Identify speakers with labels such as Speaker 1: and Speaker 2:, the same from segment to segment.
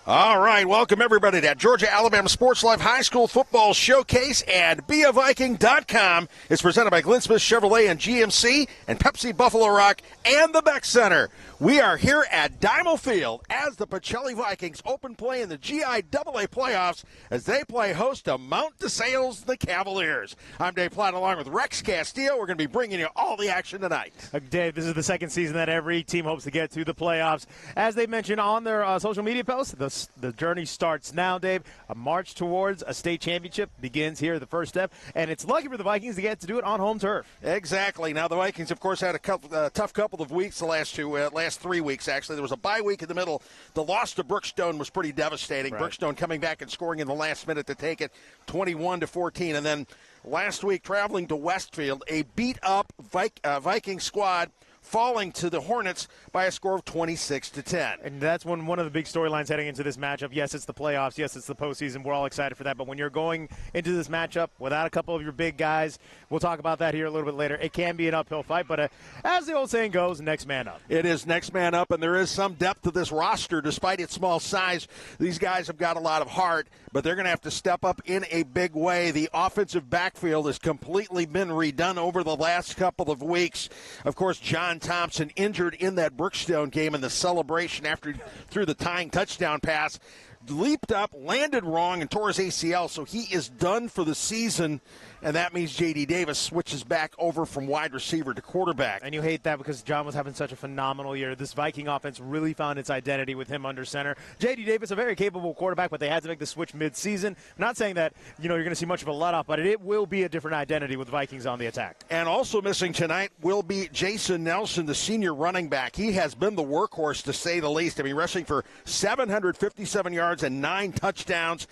Speaker 1: All right, welcome everybody to Georgia-Alabama Sports Life High School Football Showcase, and BeAViking.com is presented by Glenn Smith Chevrolet and GMC and Pepsi Buffalo Rock and the Beck Center. We are here at Dymo Field as the Pacelli Vikings open play in the GIAA playoffs as they play host to Mount DeSales, the Cavaliers. I'm Dave Platt along with Rex Castillo. We're going to be bringing you all the action tonight.
Speaker 2: Dave, this is the second season that every team hopes to get to the playoffs. As they mentioned on their social media posts, the journey starts now, Dave. A march towards a state championship begins here, the first step, and it's lucky for the Vikings to get to do it on home turf.
Speaker 1: Exactly. Now, the Vikings, of course, had a tough couple of weeks, the last 3 weeks, actually. There was a bye week in the middle. The loss to Brookstone was pretty devastating. Right. Brookstone coming back and scoring in the last minute to take it 21-14, and then last week traveling to Westfield, a beat-up Viking squad falling to the Hornets by a score of 26-10.
Speaker 2: And that's one of the big storylines heading into this matchup. Yes, it's the playoffs. Yes, it's the postseason. We're all excited for that. But when you're going into this matchup without a couple of your big guys, we'll talk about that here a little bit later. It can be an uphill fight. But as the old saying goes, next man up.
Speaker 1: It is next man up, and there is some depth to this roster. Despite its small size, these guys have got a lot of heart, but they're going to have to step up in a big way. The offensive backfield has completely been redone over the last couple of weeks. Of course, John Thompson injured in that Brookstone game in the celebration after he threw the tying touchdown pass, leaped up, landed wrong, and tore his ACL, so he is done for the season, and that means J.D. Davis switches back over from wide receiver to quarterback.
Speaker 2: And you hate that because John was having such a phenomenal year. This Viking offense really found its identity with him under center. J.D. Davis, a very capable quarterback, but they had to make the switch mid-season. I'm not saying that you're going to see much of a let-off, but it will be a different identity with Vikings on the attack.
Speaker 1: And also missing tonight will be Jason Nelson, the senior running back. He has been the workhorse, to say the least. I mean, rushing for 757 yards and 9 touchdowns.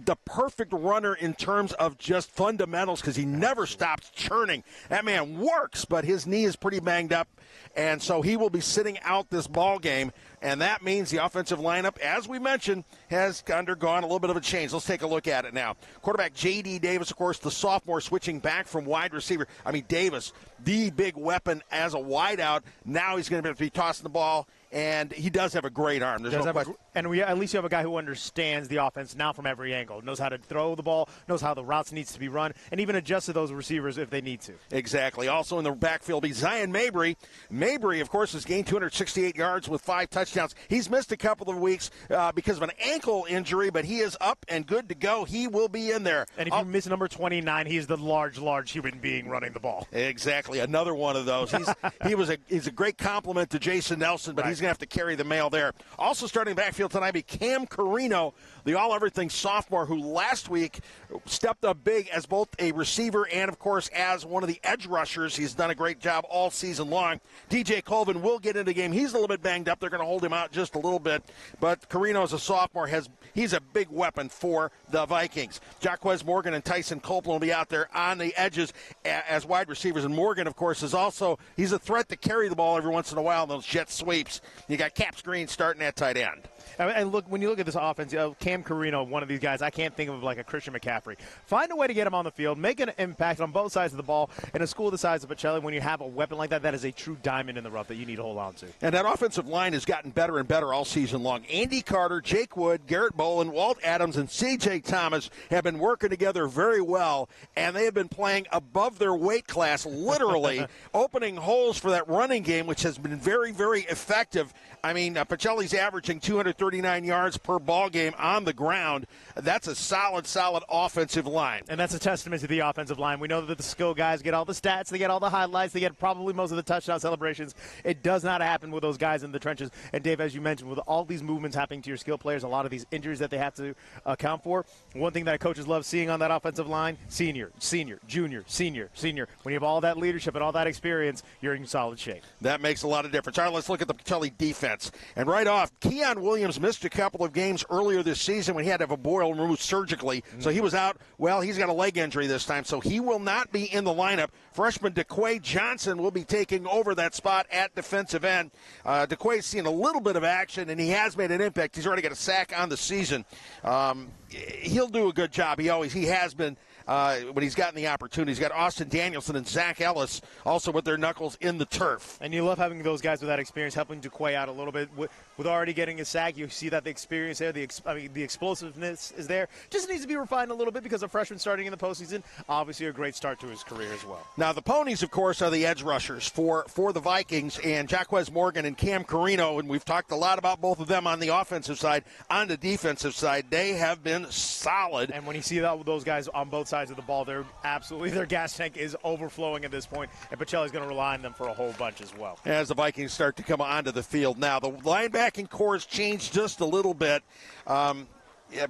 Speaker 1: The perfect runner in terms of just fundamentals because he never stops churning. That man works, but his knee is pretty banged up, and so he will be sitting out this ball game. And that means the offensive lineup, as we mentioned, has undergone a little bit of a change. Let's take a look at it now. Quarterback J.D. Davis, of course, the sophomore, switching back from wide receiver. I mean, Davis, the big weapon as a wideout. Now he's going to be tossing the ball, and he does have a great arm. There's no question.
Speaker 2: And at least you have a guy who understands the offense now from every angle, knows how to throw the ball, knows how the routes needs to be run, and even adjust to those receivers if they need to.
Speaker 1: Exactly. Also in the backfield will be Zion Mabry. Mabry, of course, has gained 268 yards with 5 touchdowns. He's missed a couple of weeks because of an ankle injury, but he is up and good to go. He will be in there.
Speaker 2: And if you miss number 29, he's the large human being running the ball.
Speaker 1: Exactly. Another one of those. He's a great compliment to Jason Nelson, but he's going to have to carry the mail there. Also starting backfield tonight be Cam Carino, the all-everything sophomore who last week stepped up big as both a receiver and, of course, as one of the edge rushers. He's done a great job all season long. DJ Colvin will get into the game. He's a little bit banged up. They're going to hold him out just a little bit. But Carino, as a sophomore, he's a big weapon for the Vikings. Jaquez Morgan and Tyson Copeland will be out there on the edges as wide receivers. And Morgan, of course, he's a threat to carry the ball every once in a while in those jet sweeps. You got Caps Green starting at tight end.
Speaker 2: And look, when you look at this offense, Cam Carino, one of these guys, I can't think of like a Christian McCaffrey. Find a way to get him on the field, make an impact on both sides of the ball. In a school the size of Pacelli, when you have a weapon like that, that is a true diamond in the rough that you need to hold on to.
Speaker 1: And that offensive line has gotten better and better all season long. Andy Carter, Jake Wood, Garrett Bolin, Walt Adams, and C.J. Thomas have been working together very well, and they have been playing above their weight class, literally, opening holes for that running game, which has been very, very effective. I mean, Pacelli's averaging 239 yards per ball game on the ground. That's a solid offensive line.
Speaker 2: And that's a testament to the offensive line. We know that the skill guys get all the stats, they get all the highlights, they get probably most of the touchdown celebrations. It does not happen with those guys in the trenches. And, Dave, as you mentioned, with all these movements happening to your skill players, a lot of these injuries that they have to account for, one thing that coaches love seeing on that offensive line, senior, junior, senior. When you have all that leadership and all that experience, you're in solid shape.
Speaker 1: That makes a lot of difference. All right, let's look at the Pacelli defense. And right off, Keon Williams missed a couple of games earlier this season when he had to have a boil removed surgically. So he was out. Well, he's got a leg injury this time, so he will not be in the lineup. Freshman DeQuay Johnson will be taking over that spot at defensive end. DeQuay's seen a little bit of action, and he has made an impact. He's already got a sack on the season. He'll do a good job. He has been. when he's gotten the opportunity. He's got Austin Danielson and Zach Ellis also with their knuckles in the turf.
Speaker 2: And you love having those guys with that experience helping Jaquay out a little bit. With already getting a sack, you see that the experience there, the explosiveness is there. Just needs to be refined a little bit because a freshman starting in the postseason, obviously a great start to his career as well.
Speaker 1: Now, the Ponies, of course, are the edge rushers for the Vikings, and Jaquez Morgan and Cam Carino, and we've talked a lot about both of them on the offensive side. On the defensive side, they have been solid.
Speaker 2: And when you see that with those guys on both sides of the ball, their gas tank is overflowing at this point, and Pacelli's going to rely on them for a whole bunch as well.
Speaker 1: As the Vikings start to come onto the field now, the linebacking core has changed just a little bit.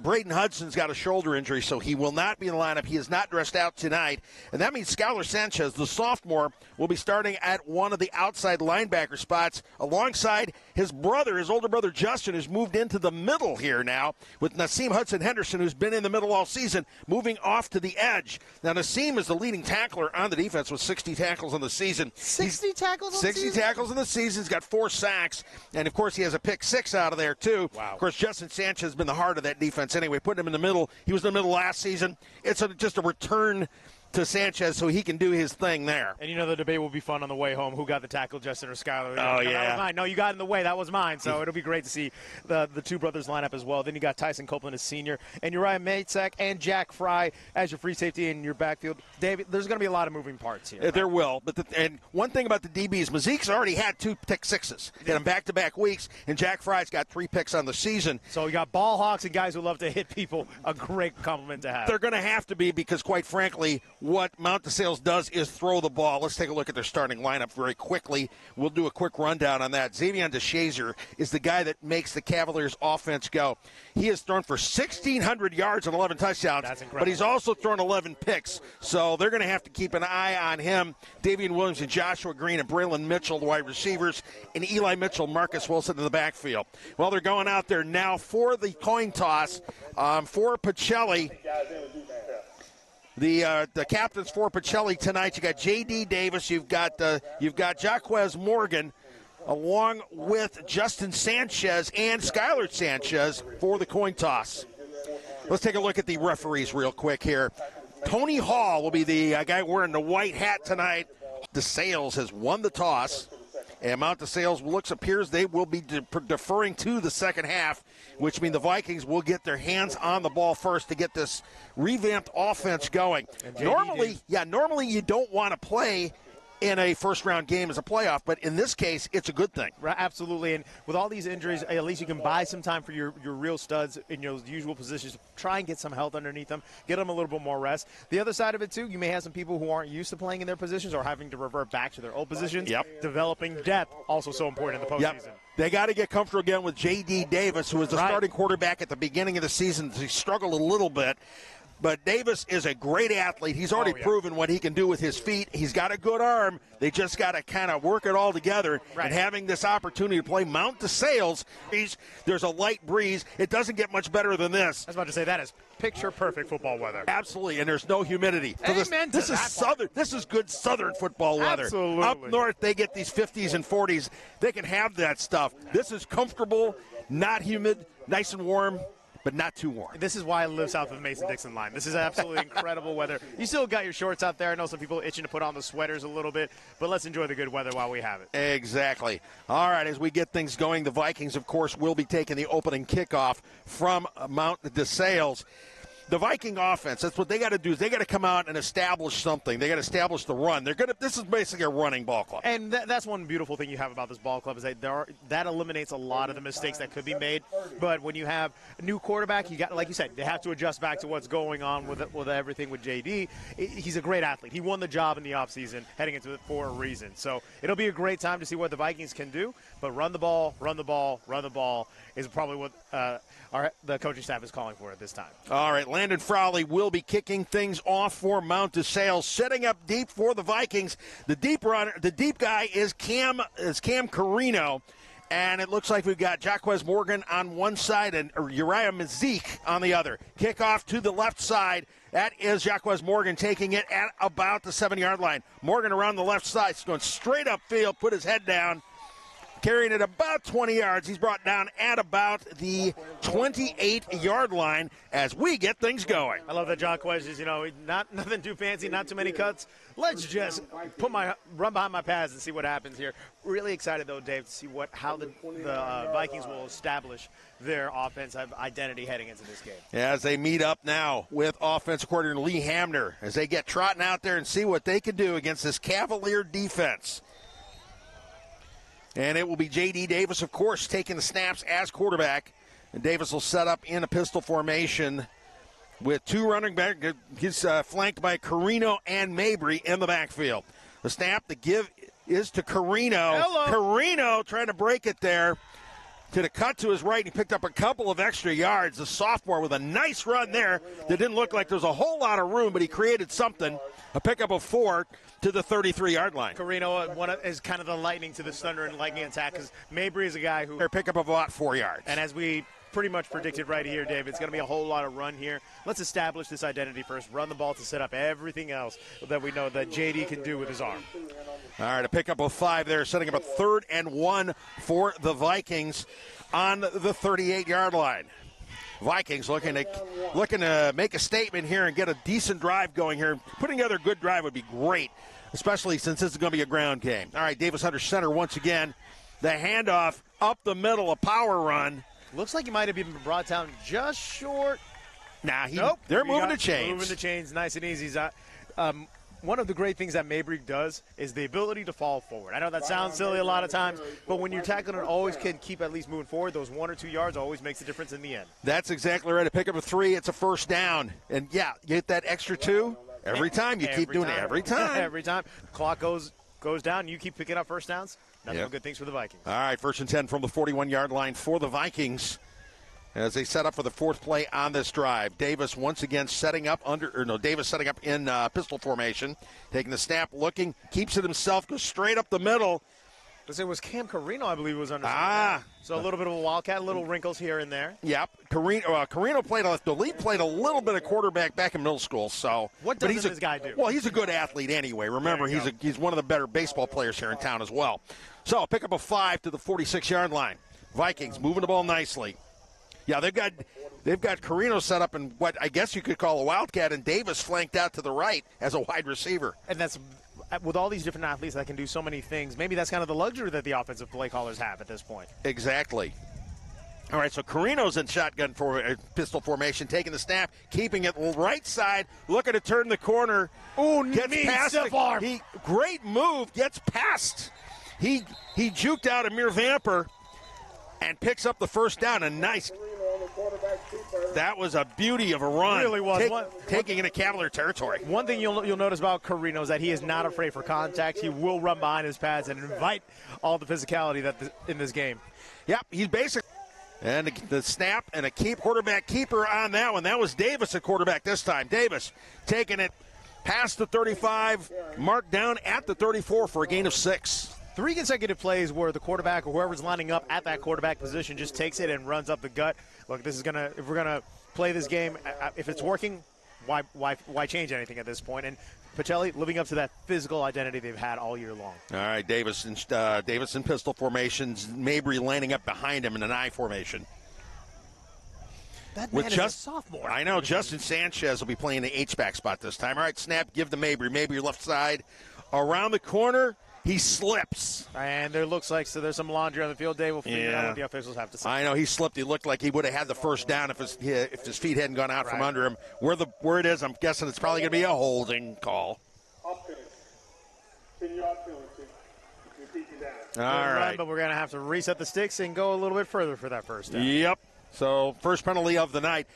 Speaker 1: Braden Hudson's got a shoulder injury, so he will not be in the lineup. He is not dressed out tonight. And that means Skylar Sanchez, the sophomore, will be starting at one of the outside linebacker spots alongside his brother. His older brother, Justin, has moved into the middle here now with Naseem Hudson-Henderson, who's been in the middle all season, moving off to the edge. Now, Naseem is the leading tackler on the defense with 60 tackles on the season.
Speaker 2: 60 tackles on the season?
Speaker 1: 60 tackles in the season. He's got 4 sacks. And, of course, he has a pick 6 out of there, too.
Speaker 2: Wow.
Speaker 1: Of course, Justin Sanchez has been the heart of that defense. Anyway, putting him in the middle. He was in the middle last season. It's just a return to Sanchez so he can do his thing there.
Speaker 2: And the debate will be fun on the way home. Who got the tackle, Justin or Skylar?
Speaker 1: Oh, yeah.
Speaker 2: That was mine. No, you got in the way. That was mine. So it'll be great to see the two brothers line up as well. Then you got Tyson Copeland as senior, and Uriah Matzek and Jack Fry as your free safety in your backfield. David, there's going to be a lot of moving parts here.
Speaker 1: There will. And one thing about the DBs, Mazeke's already had 2 pick 6s in back-to-back weeks, and Jack Fry's got 3 picks on the season.
Speaker 2: So you got ball hawks and guys who love to hit people. A great compliment to have.
Speaker 1: They're going to have to be because, quite frankly, what Mount DeSales does is throw the ball. Let's take a look at their starting lineup very quickly. We'll do a quick rundown on that. Xavier DeShazer is the guy that makes the Cavaliers' offense go. He has thrown for 1,600 yards and 11 touchdowns.
Speaker 2: That's incredible.
Speaker 1: But he's also thrown 11 picks. So they're going to have to keep an eye on him. Davian Williams and Joshua Green and Braylon Mitchell, the wide receivers, and Eli Mitchell, Marcus Wilson in the backfield. Well, they're going out there now for the coin toss for Pacelli. The captains for Pacelli tonight. You got J.D. Davis. You've got Jaquez Morgan, along with Justin Sanchez and Skylar Sanchez for the coin toss. Let's take a look at the referees real quick here. Tony Hall will be the guy wearing the white hat tonight. DeSales has won the toss. And Mount DeSales appears they will be deferring to the second half, which means the Vikings will get their hands on the ball first to get this revamped offense going. Normally you don't want to play in a first-round game as a playoff, but in this case, it's a good thing.
Speaker 2: Right, absolutely, and with all these injuries, at least you can buy some time for your real studs in your usual positions. Try and get some health underneath them, get them a little bit more rest. The other side of it, too, you may have some people who aren't used to playing in their positions or having to revert back to their old positions.
Speaker 1: Yep.
Speaker 2: Developing depth, also so important in the postseason.
Speaker 1: Yep. They got to get comfortable again with J.D. Davis, who was the starting quarterback at the beginning of the season. He struggled a little bit. But Davis is a great athlete. He's already proven what he can do with his feet. He's got a good arm. They just got to kind of work it all together. Right. And having this opportunity to play Mount DeSales, there's a light breeze. It doesn't get much better than this.
Speaker 2: I was about to say, that is picture-perfect football weather.
Speaker 1: Absolutely, and there's no humidity. So
Speaker 2: Amen
Speaker 1: this is southern. This is good southern football weather.
Speaker 2: Absolutely.
Speaker 1: Up north, they get these 50s and 40s. They can have that stuff. This is comfortable, not humid, nice and warm, but not too warm.
Speaker 2: This is why I live south of the Mason-Dixon line. This is absolutely incredible weather. You still got your shorts out there. I know some people itching to put on the sweaters a little bit, but let's enjoy the good weather while we have it.
Speaker 1: Exactly. All right, as we get things going, the Vikings, of course, will be taking the opening kickoff from Mount DeSales. The Viking offense, that's what they got to do, is they got to come out and establish something. They got to establish the run. This is basically a running ball club.
Speaker 2: And that's one beautiful thing you have about this ball club is that eliminates a lot of the mistakes that could be made. But when you have a new quarterback, you got, like you said, they have to adjust back to what's going on with everything with JD. He's a great athlete. He won the job in the offseason heading into it for a reason. So it'll be a great time to see what the Vikings can do. But run the ball is probably what the coaching staff is calling for at this time.
Speaker 1: All right, Landon Frawley will be kicking things off for Mount DeSales, setting up deep for the Vikings. The deep guy is Cam Carino, and it looks like we've got Jaquez Morgan on one side and Uriah Mazeek on the other. Kickoff to the left side. That is Jaquez Morgan taking it at about the 7-yard line. Morgan around the left side, going straight upfield, put his head down. carrying it about 20 yards. He's brought down at about the 28-yard line as we get things going.
Speaker 2: I love that John questions, nothing too fancy, not too many cuts. Let's just run behind my pads and see what happens here. Really excited, though, Dave, to see how the Vikings will establish their offensive identity heading into this game.
Speaker 1: As they meet up now with offensive coordinator Lee Hamner, as they get trotting out there and see what they can do against this Cavalier defense. And it will be J.D. Davis, of course, taking the snaps as quarterback. And Davis will set up in a pistol formation with two running back. He's flanked by Carino and Mabry in the backfield. The snap, the give is to Carino.
Speaker 2: Hello.
Speaker 1: Carino trying to break it there. To the cut to his right, he picked up a couple of extra yards. The sophomore with a nice run there that didn't look like there was a whole lot of room, but he created something. A pickup of 4 to the 33-yard line.
Speaker 2: Carino is kind of the lightning to the thunder and lightning attack because Mabry is a guy who...
Speaker 1: Their pickup of about 4 yards.
Speaker 2: And as we pretty much predicted right here, Dave, it's going to be a whole lot of run here. Let's establish this identity first. Run the ball to set up everything else that we know that J.D. can do with his arm.
Speaker 1: All right, a pickup of 5 there, setting up a 3rd and 1 for the Vikings on the 38-yard line. Vikings looking to make a statement here and get a decent drive going here. Putting together a good drive would be great, especially since this is going to be a ground game. All right, Davis under center once again. The handoff up the middle, a power run.
Speaker 2: Looks like he might have been brought down just short.
Speaker 1: Nope. They're moving the chains.
Speaker 2: Moving the chains nice and easy. One of the great things that Mabry does is the ability to fall forward. I know that sounds silly a lot of times, but when you're tackling it, always can keep at least moving forward. Those 1 or 2 yards always makes a difference in the end.
Speaker 1: That's exactly right. A pickup of 3, it's a first down. And, yeah, you get that extra 2 every time. You keep doing it every time.
Speaker 2: Every time. Clock goes down, and you keep picking up first downs. Nothing but good things for the Vikings.
Speaker 1: All right, 1st and 10 from the 41-yard line for the Vikings as they set up for the 4th play on this drive. Davis once again setting up Davis setting up in pistol formation, taking the snap, looking, keeps it himself, goes straight up the middle.
Speaker 2: It was Cam Carino, I believe, was under. So a little bit of a wildcat, little wrinkles here and there.
Speaker 1: Yep. Carino played a little bit of quarterback back in middle school. So
Speaker 2: what does this guy do?
Speaker 1: Well, he's a good athlete anyway. Remember, he's one of the better baseball players here in town as well. So pick up a 5 to the 46-yard line. Vikings moving the ball nicely. Yeah, they've got Carino set up in what I guess you could call a wildcat, and Davis flanked out to the right as a wide receiver.
Speaker 2: And that's with all these different athletes that can do so many things. Maybe that's kind of the luxury that the offensive play callers have at this point.
Speaker 1: Exactly. All right, so Carino's in shotgun for pistol formation, taking the snap, keeping it right side, looking to turn the corner.
Speaker 2: Gets past arm.
Speaker 1: Great move, gets past. He juked out Amir Vamper and picks up the first down. A nice. That was a beauty of a run.
Speaker 2: It really was.
Speaker 1: Taking into Cavalier territory.
Speaker 2: One thing you'll notice about Carino is that he is not afraid for contact. He will run behind his pads and invite all the physicality in this game.
Speaker 1: Yep, he's basically. And the snap and a quarterback keeper on that one. That was Davis at quarterback this time. Davis taking it past the 35, marked down at the 34 for a gain of 6.
Speaker 2: 3 consecutive plays where the quarterback or whoever's lining up at that quarterback position just takes it and runs up the gut. Look, if we're gonna play this game, if it's working, why change anything at this point? And Pacelli living up to that physical identity they've had all year long.
Speaker 1: All right, Davis in pistol formations. Mabry lining up behind him in an I formation.
Speaker 2: That man is a sophomore.
Speaker 1: I know. Justin Sanchez will be playing the H-back spot this time. All right, snap, give to Mabry. Mabry left side. Around the corner, he slips.
Speaker 2: And there looks like there's some laundry on the field. Dave will figure out what the officials have to say.
Speaker 1: I know. He slipped. He looked like he would have had the first down if his feet hadn't gone out from under him. Where it is, I'm guessing it's probably going to be a holding call. All right.
Speaker 2: But we're going to have to reset the sticks and go a little bit further for that first down.
Speaker 1: Yep. So first penalty of the night.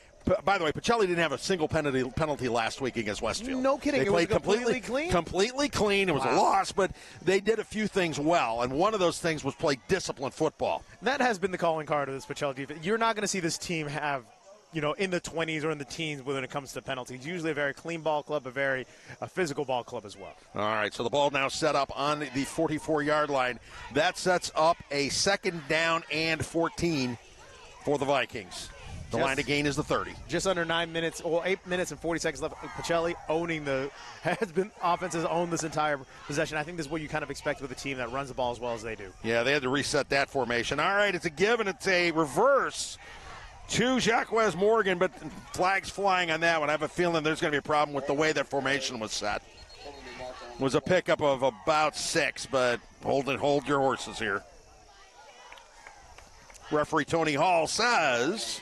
Speaker 1: By the way, Pacelli didn't have a single penalty last week against Westfield.
Speaker 2: No kidding.
Speaker 1: They played
Speaker 2: completely clean?
Speaker 1: Completely clean. It was a loss, but they did a few things well, and one of those things was play disciplined football.
Speaker 2: That has been the calling card of this Pacelli defense. You're not going to see this team have, in the 20s or in the teens when it comes to penalties. Usually a very clean ball club, a physical ball club as well.
Speaker 1: All right, so the ball now set up on the 44-yard line. That sets up a 2nd down and 14 for the Vikings. The line to gain is the 30.
Speaker 2: Just under 9 minutes, or 8 minutes and 40 seconds left. Pacelli offense has owned this entire possession. I think this is what you kind of expect with a team that runs the ball as well as they do.
Speaker 1: Yeah, they had to reset that formation. All right, it's a give and it's a reverse to Jacques Morgan, but flags flying on that one. I have a feeling there's going to be a problem with the way that formation was set. It was a pickup of about 6, but hold your horses here. Referee Tony Hall says...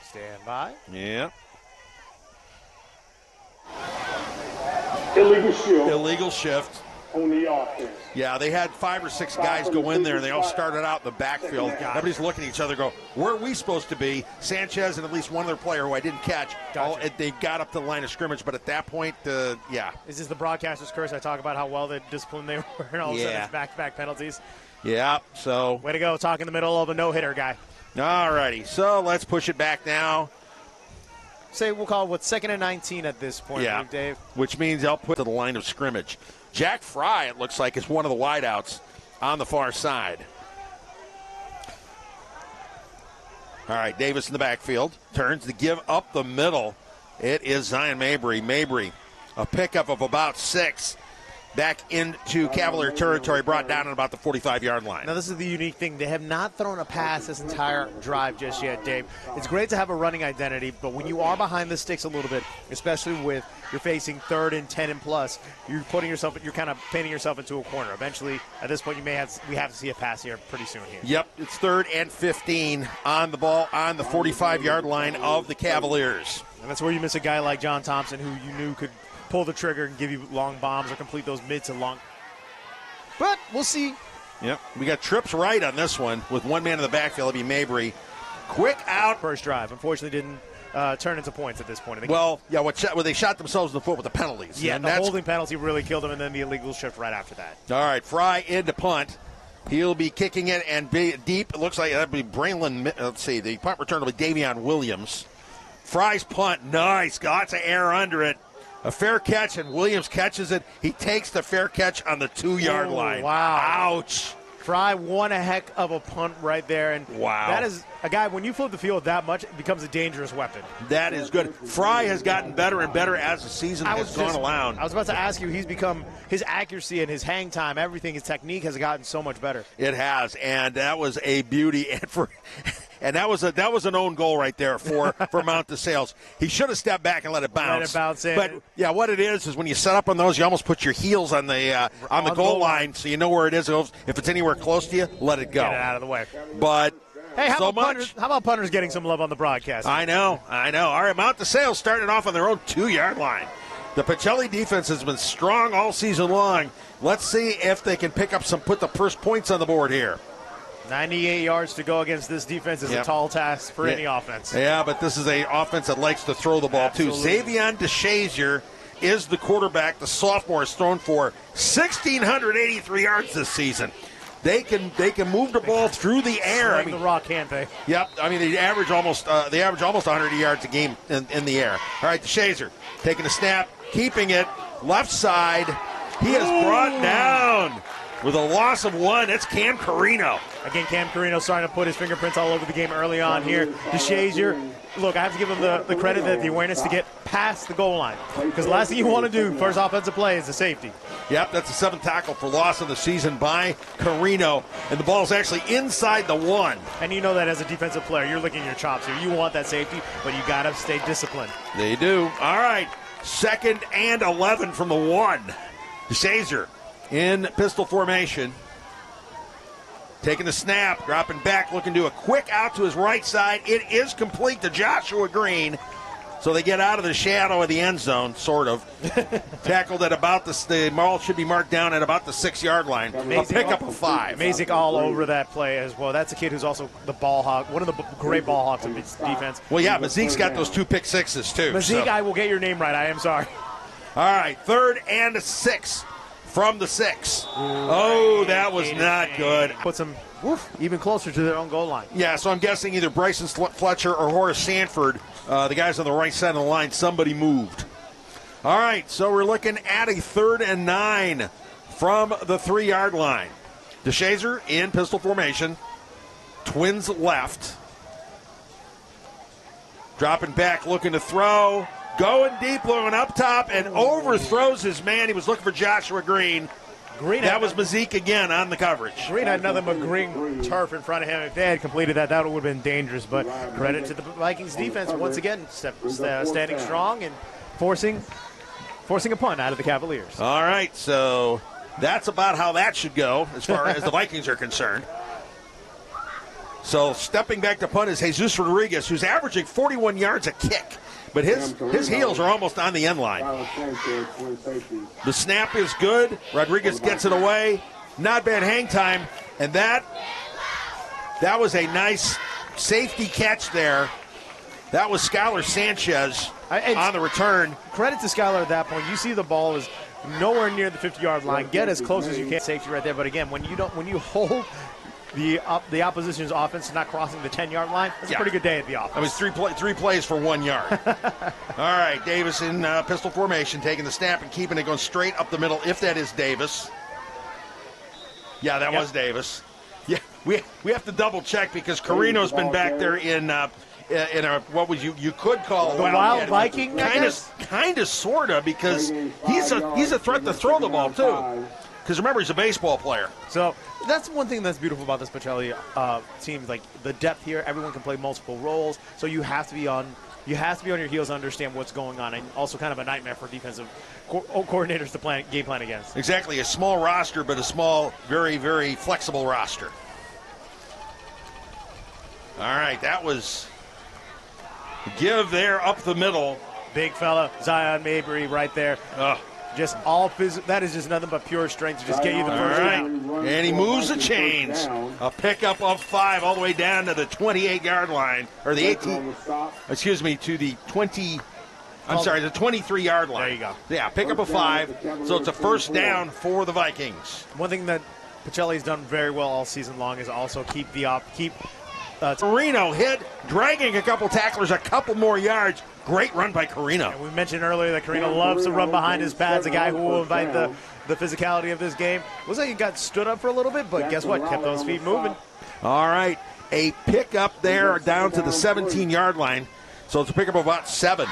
Speaker 2: Stand by.
Speaker 1: Yeah.
Speaker 3: Illegal
Speaker 1: shift.
Speaker 3: On the offense.
Speaker 1: Yeah, they had 5 or 6 guys go in there, and they all started out in the backfield. Everybody's looking at each other, go, where are we supposed to be? Sanchez and at least one other player who I didn't catch. They got up to the line of scrimmage, but at that point, yeah.
Speaker 2: Is this the broadcaster's curse? I talk about how well disciplined they were, and all of a sudden it's back-to-back penalties.
Speaker 1: Yeah, so.
Speaker 2: Way to go, talk in the middle of a no-hitter guy.
Speaker 1: All righty, so let's push it back now.
Speaker 2: We'll call it, 2nd and 19 at this point,
Speaker 1: yeah.
Speaker 2: Dave?
Speaker 1: Which means they'll put to the line of scrimmage. Jack Fry, it looks like, is one of the wideouts on the far side. All right, Davis in the backfield. Turns to give up the middle. It is Zion Mabry. Mabry, a pickup of about 6. Back into Cavalier territory, brought down at about the 45-yard line.
Speaker 2: Now, this is the unique thing. They have not thrown a pass this entire drive just yet, Dave. It's great to have a running identity, but when you are behind the sticks a little bit, especially with you're facing 3rd and 10 and plus, you're kind of painting yourself into a corner. Eventually, at this point, we have to see a pass here pretty soon here.
Speaker 1: Yep, it's 3rd and 15 on the ball on the 45-yard line of the Cavaliers.
Speaker 2: And that's where you miss a guy like John Thompson, who you knew could pull the trigger and give you long bombs or complete those mid to long. But we'll see.
Speaker 1: Yep, we got trips right on this one with one man in the backfield. It'll be Mabry. Quick out.
Speaker 2: First drive. Unfortunately, didn't turn into points at this point.
Speaker 1: Well, they shot themselves in the foot with the penalties.
Speaker 2: Yeah, and the holding penalty really killed them, and then the illegal shift right after that.
Speaker 1: All right, Fry into punt. He'll be kicking it and be deep. It looks like that'll be Braylon. Let's see, the punt return will be Davion Williams. Fry's punt, nice. Lots of air under it. A fair catch, and Williams catches it. He takes the fair catch on the 2-yard line.
Speaker 2: Wow.
Speaker 1: Ouch.
Speaker 2: Fry won a heck of a punt right there. And
Speaker 1: wow.
Speaker 2: That is a guy, when you flip the field that much, it becomes a dangerous weapon.
Speaker 1: That is good. Fry has gotten better and better as the season has gone along.
Speaker 2: I was about to ask you, his accuracy and his hang time, everything, his technique has gotten so much better.
Speaker 1: It has, and that was a beauty. And that was an own goal right there for Mount DeSales. He should have stepped back and let it bounce. But yeah, what it is what you set up on those, you almost put your heels on the goal line, so you know where it is. If it's anywhere close to you, let it go.
Speaker 2: Get it out of the way.
Speaker 1: But
Speaker 2: hey, how about punters getting some love on the broadcast?
Speaker 1: I know. All right, Mount DeSales started off on their own 2-yard line. The Pacelli defense has been strong all season long. Let's see if they can put the first points on the board here.
Speaker 2: 98 yards to go against this defense is a tall task for any offense.
Speaker 1: Yeah, but this is an offense that likes to throw the ball, too. Xavier DeShazier is the quarterback. The sophomore has thrown for 1,683 yards this season. They can move the ball through the air.
Speaker 2: The rock, can't they?
Speaker 1: Yep. They average almost 100 yards a game in the air. All right, DeShazier taking a snap, keeping it left side. He is brought down with a loss of 1. It's Cam Carino.
Speaker 2: Again, Cam Carino starting to put his fingerprints all over the game early on here. DeShazier, look, I have to give him the credit that the awareness to get past the goal line. Because the last thing you want to do first offensive play is a safety.
Speaker 1: Yep, that's the 7th tackle for loss of the season by Carino. And the ball's actually inside the 1.
Speaker 2: And you know that as a defensive player, you're licking your chops here. You want that safety, but you got to stay disciplined.
Speaker 1: They do. All right, 2nd and 11 from the 1. DeShazier in pistol formation. Taking the snap, dropping back, looking to do a quick out to his right side. It is complete to Joshua Green. So they get out of the shadow of the end zone, sort of. Tackled at about the ball should be marked down at about the 6-yard line. A pickup of 5.
Speaker 2: Amazing all over that play as well. That's a kid who's also the ball hawk, one of the great ball hawks in defense.
Speaker 1: Well, yeah, Mazeek's got those 2 pick sixes, too.
Speaker 2: Mazeek, I will get your name right. I am sorry.
Speaker 1: All right, 3rd and 6. From the 6. Oh, that was not good.
Speaker 2: Puts them even closer to their own goal line.
Speaker 1: Yeah, so I'm guessing either Bryson Fletcher or Horace Sanford, the guys on the right side of the line, somebody moved. All right, so we're looking at a 3rd and 9 from the 3-yard line. DeShazier in pistol formation. Twins left. Dropping back, looking to throw. Going deep, going up top, and overthrows his man. He was looking for Joshua Green. That was Mazik again on the coverage.
Speaker 2: Green had nothing but green turf in front of him. If they had completed that, that would have been dangerous. But credit to the Vikings defense once again, standing strong and forcing a punt out of the Cavaliers.
Speaker 1: All right, so that's about how that should go as far as the Vikings are concerned. So stepping back to punt is Jesus Rodriguez, who's averaging 41 yards a kick. But his heels are almost on the end line. The snap is good. Rodriguez gets it away. Not bad hang time. And that was a nice safety catch there. That was Skylar Sanchez on the return.
Speaker 2: Credit to Skylar at that point. You see the ball is nowhere near the 50-yard line. Get as close as you can. Safety right there. But again, when you hold the opposition's offense not crossing the 10-yard line, that's a pretty good day at the offense.
Speaker 1: I mean, three plays for 1 yard. All right, Davis in pistol formation, taking the snap and keeping it going straight up the middle, if that is Davis. Yeah, that was Davis. Yeah, we have to double check because Carino's been back there in a what would you could call
Speaker 2: the Wild Viking,
Speaker 1: kind of sorta, because he's a threat to throw the ball too. Because remember, he's a baseball player.
Speaker 2: So that's one thing that's beautiful about this Pacelli team. Like the depth here, everyone can play multiple roles. So you have to be on your heels to understand what's going on, and also kind of a nightmare for defensive coordinators to game plan against.
Speaker 1: Exactly, a small roster, but a small, very, very flexible roster. All right, that was give there up the middle.
Speaker 2: Big fella, Zion Mabry right there. Just all physical. That is just nothing but pure strength to just get you the first down.
Speaker 1: And he moves the chains. A pickup of 5 all the way down to the 28-yard line, or the 18. Excuse me, to the 20. I'm sorry, the 23-yard line.
Speaker 2: There you go.
Speaker 1: Yeah, pickup of 5. So it's a first down for the Vikings.
Speaker 2: One thing that Pacelli's done very well all season long is also keep
Speaker 1: Carino hit, dragging a couple tacklers, a couple more yards. Great run by Carino.
Speaker 2: And we mentioned earlier that Carino loves to run behind his pads, a guy who will invite the physicality of this game. Looks like he got stood up for a little bit, but guess what? Kept those feet moving.
Speaker 1: All right, a pickup there down to the 17-yard line. So it's a pickup of about 7.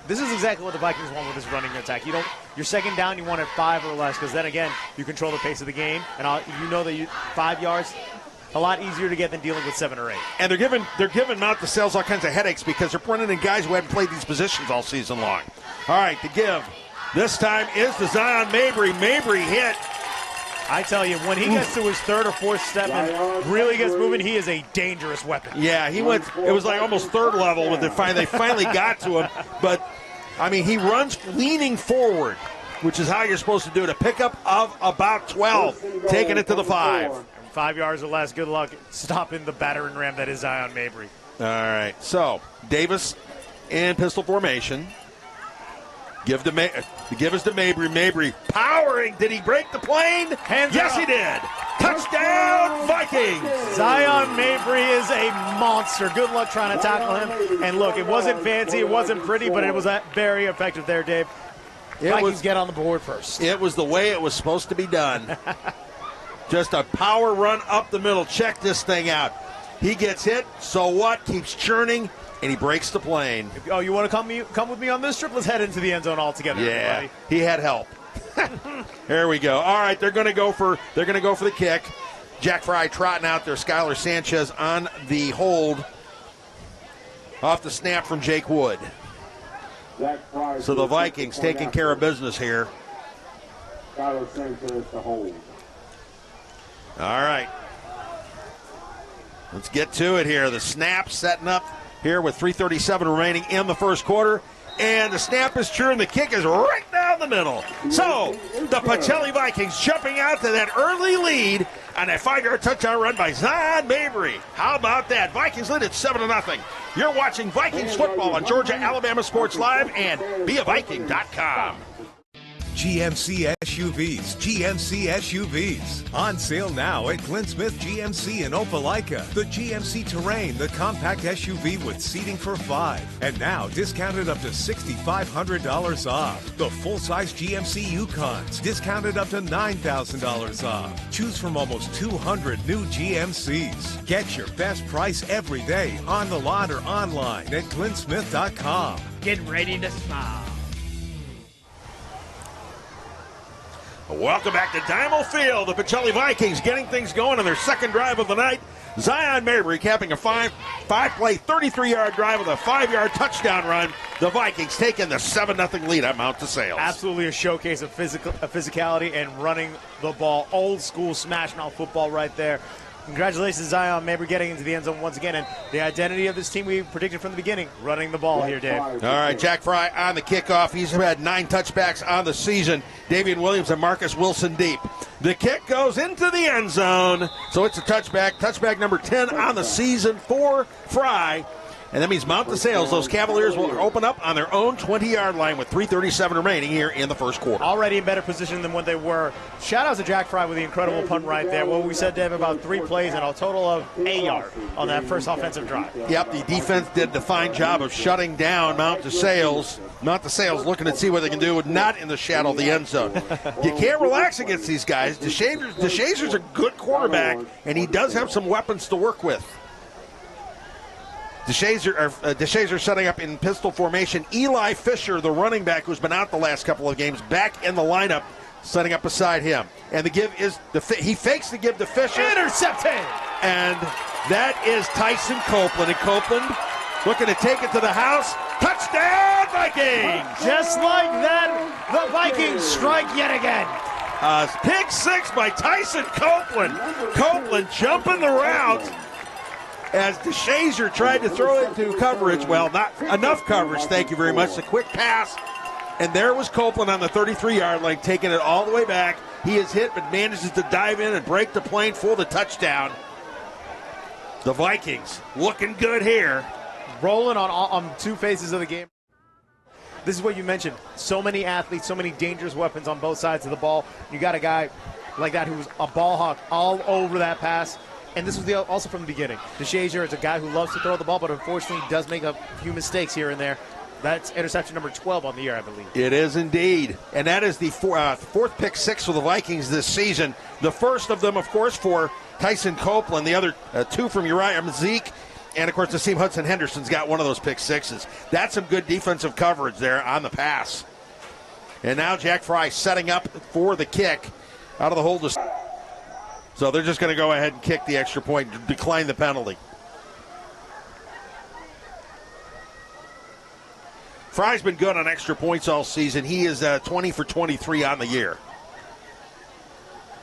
Speaker 2: This is exactly what the Vikings want with this running attack. Your second down, you want it 5 or less, because then again, you control the pace of the game, and you know that 5 yards. A lot easier to get than dealing with 7 or 8.
Speaker 1: And they're giving Mount the Sales all kinds of headaches because they're bringing in guys who haven't played these positions all season long. All right, the give this time is to Zion Mabry. Mabry hit.
Speaker 2: I tell you, when he gets to his 3rd or 4th step and really gets moving, he is a dangerous weapon.
Speaker 1: Yeah, he went. It was like almost 3rd level when they finally got to him. But I mean, he runs leaning forward, which is how you're supposed to do it. A pickup of about 12, taking it to the 5.
Speaker 2: 5 yards or less, good luck stopping the battering ram that is Zion Mabry.
Speaker 1: All right, so Davis in pistol formation. Give us to Mabry. Mabry powering. Did he break the plane? Yes, he did. Touchdown, Vikings.
Speaker 2: Zion Mabry is a monster. Good luck trying to tackle him. And look, it wasn't fancy, it wasn't pretty, but it was very effective there, Dave. Vikings get on the board first.
Speaker 1: It was the way it was supposed to be done. Just a power run up the middle. Check this thing out. He gets hit, so what? Keeps churning, and he breaks the plane.
Speaker 2: Oh, you want to come with me on this trip? Let's head into the end zone altogether.
Speaker 1: Yeah,
Speaker 2: everybody.
Speaker 1: He had help. There we go. All right, they're going to go for the kick. Jack Fry trotting out there. Skylar Sanchez on the hold off the snap from Jake Wood. So the Vikings taking care of business here.
Speaker 3: Skylar Sanchez to hold.
Speaker 1: All right. Let's get to it here. The snap setting up here with 3:37 remaining in the first quarter. And the snap is true, and the kick is right down the middle. So the Pacelli Vikings jumping out to that early lead on a 5-yard touchdown run by Zion Mabry. How about that? Vikings lead at 7-0. You're watching Vikings football on Georgia Alabama Sports Live and BeAViking.com.
Speaker 4: GMC SUVs, GMC SUVs. On sale now at Glenn Smith GMC in Opelika. The GMC Terrain, the compact SUV with seating for 5. And now discounted up to $6,500 off. The full-size GMC Yukons, discounted up to $9,000 off. Choose from almost 200 new GMCs. Get your best price every day on the lot or online at glennsmith.com.
Speaker 5: Get ready to smile.
Speaker 1: Welcome back to Dynamo Field. The Pacelli Vikings getting things going on their second drive of the night. Zion Mabry capping a five-play, 33-yard drive with a 5-yard touchdown run. The Vikings taking the 7-0 lead at Mount DeSales.
Speaker 2: Absolutely a showcase of physicality and running the ball. Old school smash mouth football right there. Congratulations, Zion Mabry, getting into the end zone once again. And the identity of this team we predicted from the beginning, running the ball here, Dave.
Speaker 1: All right, Jack Fry on the kickoff. He's had 9 touchbacks on the season. Davian Williams and Marcus Wilson deep. The kick goes into the end zone, so it's a touchback. Touchback number 10 on the season for Fry. And that means Mount DeSales, those Cavaliers will open up on their own 20-yard line with 3:37 remaining here in the first quarter.
Speaker 2: Already in better position than what they were. Shout out to Jack Fry with the incredible punt right there. What we said, Dave, about 3 plays and a total of a yard on that first offensive drive.
Speaker 1: Yep, the defense did a fine job of shutting down Mount DeSales. Mount DeSales looking to see what they can do, not in the shadow of the end zone. You can't relax against these guys. DeShazer's a good quarterback, and he does have some weapons to work with. DeShazer setting up in pistol formation. Eli Fisher, the running back who's been out the last couple of games, back in the lineup, setting up beside him. And the give is he fakes the give to Fisher.
Speaker 2: Intercepted!
Speaker 1: And that is Tyson Copeland. And Copeland looking to take it to the house. Touchdown, Vikings!
Speaker 2: Just like that, the Vikings strike yet again.
Speaker 1: Pick 6 by Tyson Copeland. Copeland jumping the route as DeShazer tried to throw it to coverage. Well, not enough coverage, thank you very much. A quick pass, and there was Copeland on the 33-yard line, taking it all the way back. He is hit, but manages to dive in and break the plane for the touchdown. The Vikings looking good here.
Speaker 2: Rolling on 2 phases of the game. This is what you mentioned. So many athletes, so many dangerous weapons on both sides of the ball. You got a guy like that who's a ball hawk all over that pass. And this was also from the beginning. DeShazer is a guy who loves to throw the ball, but unfortunately does make a few mistakes here and there. That's interception number 12 on the year, I believe.
Speaker 1: It is indeed. And that is the fourth pick 6 for the Vikings this season. The first of them, of course, for Tyson Copeland. The other 2 from Uriah Zeke. And, of course, Nassim Hudson-Henderson's got one of those pick 6s. That's some good defensive coverage there on the pass. And now Jack Fry setting up for the kick out of the hold. So they're just going to go ahead and kick the extra point, decline the penalty. Fry's been good on extra points all season. He is 20 for 23 on the year.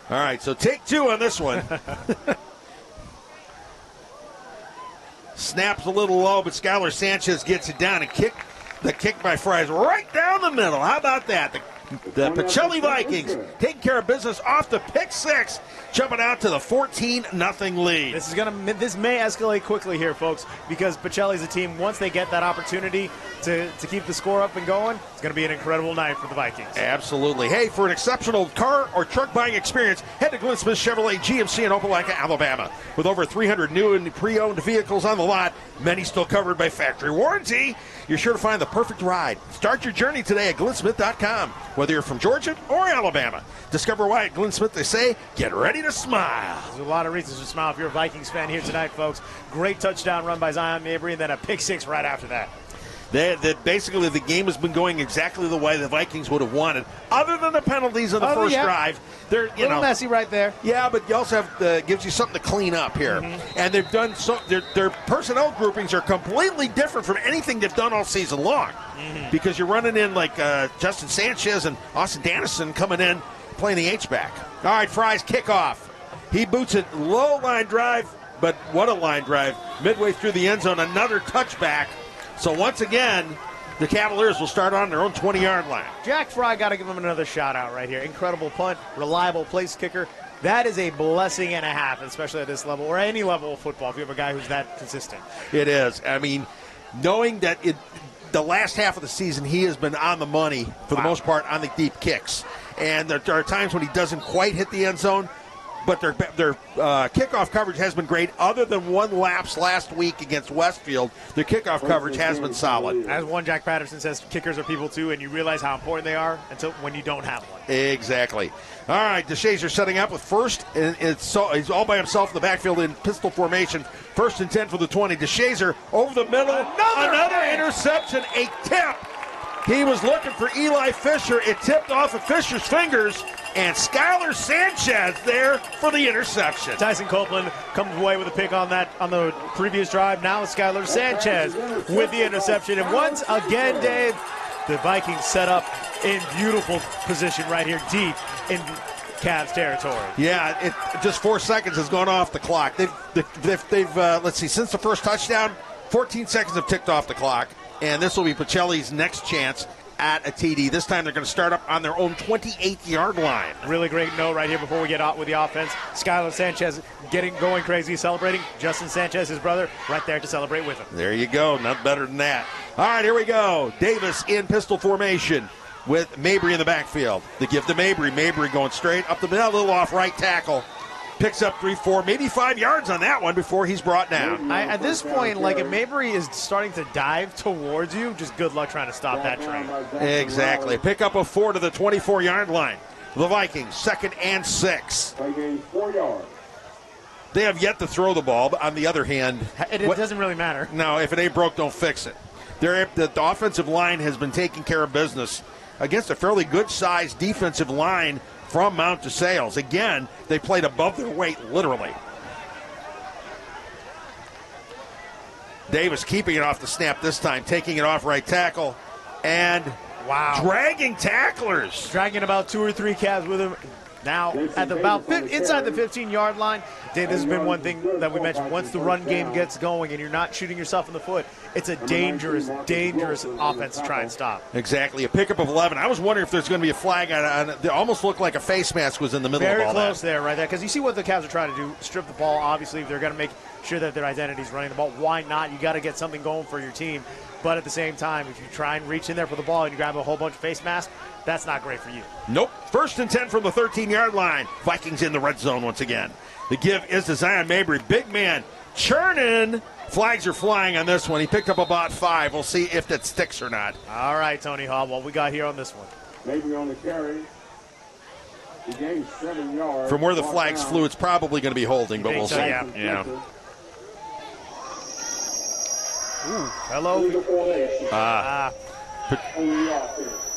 Speaker 1: All right, so take 2 on this one. Snaps a little low, but Skylar Sanchez gets it down and the kick by Fry is right down the middle. How about that? The Pacelli Vikings taking care of business off the pick 6, jumping out to the 14-0 lead.
Speaker 2: This may escalate quickly here, folks, because Pacelli's a team, once they get that opportunity to keep the score up and going, it's going to be an incredible night for the Vikings.
Speaker 1: Absolutely. Hey, for an exceptional car or truck buying experience, head to Glenn Smith Chevrolet GMC in Opelika, Alabama. With over 300 new and pre-owned vehicles on the lot, many still covered by factory warranty, you're sure to find the perfect ride. Start your journey today at glennsmith.com. Whether you're from Georgia or Alabama, discover why at Glenn Smith they say, get ready to smile.
Speaker 2: There's a lot of reasons to smile if you're a Vikings fan here tonight, folks. Great touchdown run by Zion Mabry, and then a pick 6 right after that.
Speaker 1: Basically, the game has been going exactly the way the Vikings would have wanted, other than the penalties of the first drive. They're
Speaker 2: a little messy right there.
Speaker 1: Yeah, but you also have gives you something to clean up here, and they've done so. Their personnel groupings are completely different from anything they've done all season long, because you're running in like Justin Sanchez and Austin Dannison coming in playing the H-back. All right, Fry's kickoff. He boots it low line drive, but what a line drive! Midway through the end zone, another touchback. So once again, the Cavaliers will start on their own 20-yard line.
Speaker 2: Jack Fry, got to give him another shout out right here. Incredible punt, reliable place kicker. That is a blessing and a half, especially at this level or any level of football if you have a guy who's that consistent.
Speaker 1: It is. I mean, knowing that the last half of the season, he has been on the money for the most part on the deep kicks. And there are times when he doesn't quite hit the end zone, but their kickoff coverage has been great. Other than one lapse last week against Westfield, their kickoff coverage has been solid.
Speaker 2: As one Jack Patterson says, kickers are people too, and you realize how important they are until when you don't have one.
Speaker 1: Exactly. All right, DeShazer setting up with first, and he's all by himself in the backfield in pistol formation. 1st and 10 for the 20. DeShazer over the middle. Another interception, a tip. He was looking for Eli Fisher. It tipped off of Fisher's fingers, and Skylar Sanchez there for the interception.
Speaker 2: Tyson Copeland comes away with a pick on the previous drive. Now Skylar Sanchez with the interception. And once again, Dave, the Vikings set up in beautiful position right here, deep in Cavs territory.
Speaker 1: Yeah, just 4 seconds has gone off the clock. They've let's see, since the first touchdown, 14 seconds have ticked off the clock. And this will be Pacelli's next chance at a TD. This time they're going to start up on their own 28-yard line.
Speaker 2: Really great note right here before we get out with the offense. Skylar Sanchez going crazy, celebrating. Justin Sanchez, his brother, right there to celebrate with him.
Speaker 1: There you go. Not better than that. All right, here we go. Davis in pistol formation with Mabry in the backfield. The give to Mabry. Mabry going straight up the middle, a little off right tackle. Picks up 3, 4, maybe 5 yards on that one before he's brought down.
Speaker 2: At this point, like if Mabry is starting to dive towards you, just good luck trying to stop that train.
Speaker 1: Exactly. Pick up a 4 to the 24-yard line. The Vikings, 2nd and 6.
Speaker 3: 4 yards.
Speaker 1: They have yet to throw the ball, but on the other hand,
Speaker 2: it doesn't really matter.
Speaker 1: No, if it ain't broke, don't fix it. The offensive line has been taking care of business against a fairly good-sized defensive line from Mount DeSales. Again, they played above their weight, literally. Davis keeping it off the snap this time, taking it off right tackle, and dragging tacklers.
Speaker 2: Dragging about 2 or 3 Cavs with him. Now, at inside the 15-yard line, Dave, this has been one thing that we mentioned. Once the run game gets going and you're not shooting yourself in the foot, it's a dangerous, dangerous offense to try and stop.
Speaker 1: Exactly. A pickup of 11. I was wondering if there's going to be a flag on it. It almost looked like a face mask was in the middle of all that.
Speaker 2: Very close there, right there. Because you see what the Cavs are trying to do. Strip the ball, obviously. If they're going to make sure that their identity is running the ball, why not? You got to get something going for your team. But at the same time, if you try and reach in there for the ball and you grab a whole bunch of face masks, that's not great for you.
Speaker 1: Nope. 1st and 10 from the 13-yard line. Vikings in the red zone once again. The give is to Zion Mabry. Big man churning. Flags are flying on this one. He picked up about 5. We'll see if that sticks or not.
Speaker 2: All right, Tony Hall, what we got here on this one?
Speaker 3: Mabry on the carry. He gained 7 yards.
Speaker 1: From where the flags flew, it's probably going to be holding, but we'll see.
Speaker 2: Yeah. Ooh, hello.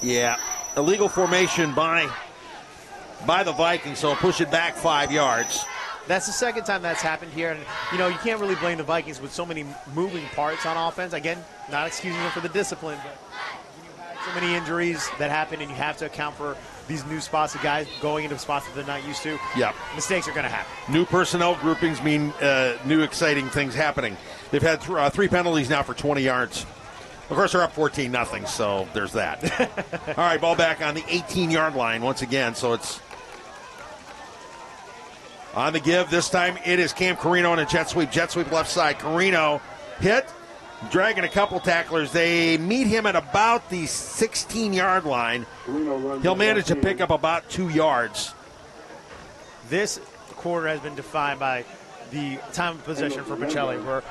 Speaker 1: Yeah, illegal formation by the Vikings, so push it back 5 yards.
Speaker 2: That's the second time that's happened here, and you can't really blame the Vikings with so many moving parts on offense. Again, not excusing them for the discipline, but you had so many injuries that happen, and you have to account for these new spots of guys going into spots that they're not used to.
Speaker 1: Yeah,
Speaker 2: mistakes are going to happen.
Speaker 1: New personnel groupings mean new exciting things happening. They've had 3 penalties now for 20 yards. Of course, they're up 14-0, so there's that. All right, ball back on the 18-yard line once again, so it's on the give. This time it is Cam Carino on a jet sweep left side. Carino hit, dragging a couple tacklers. They meet him at about the 16-yard line. He'll manage to pick up about 2 yards.
Speaker 2: This quarter has been defined by the time of possession for Pacelli. We're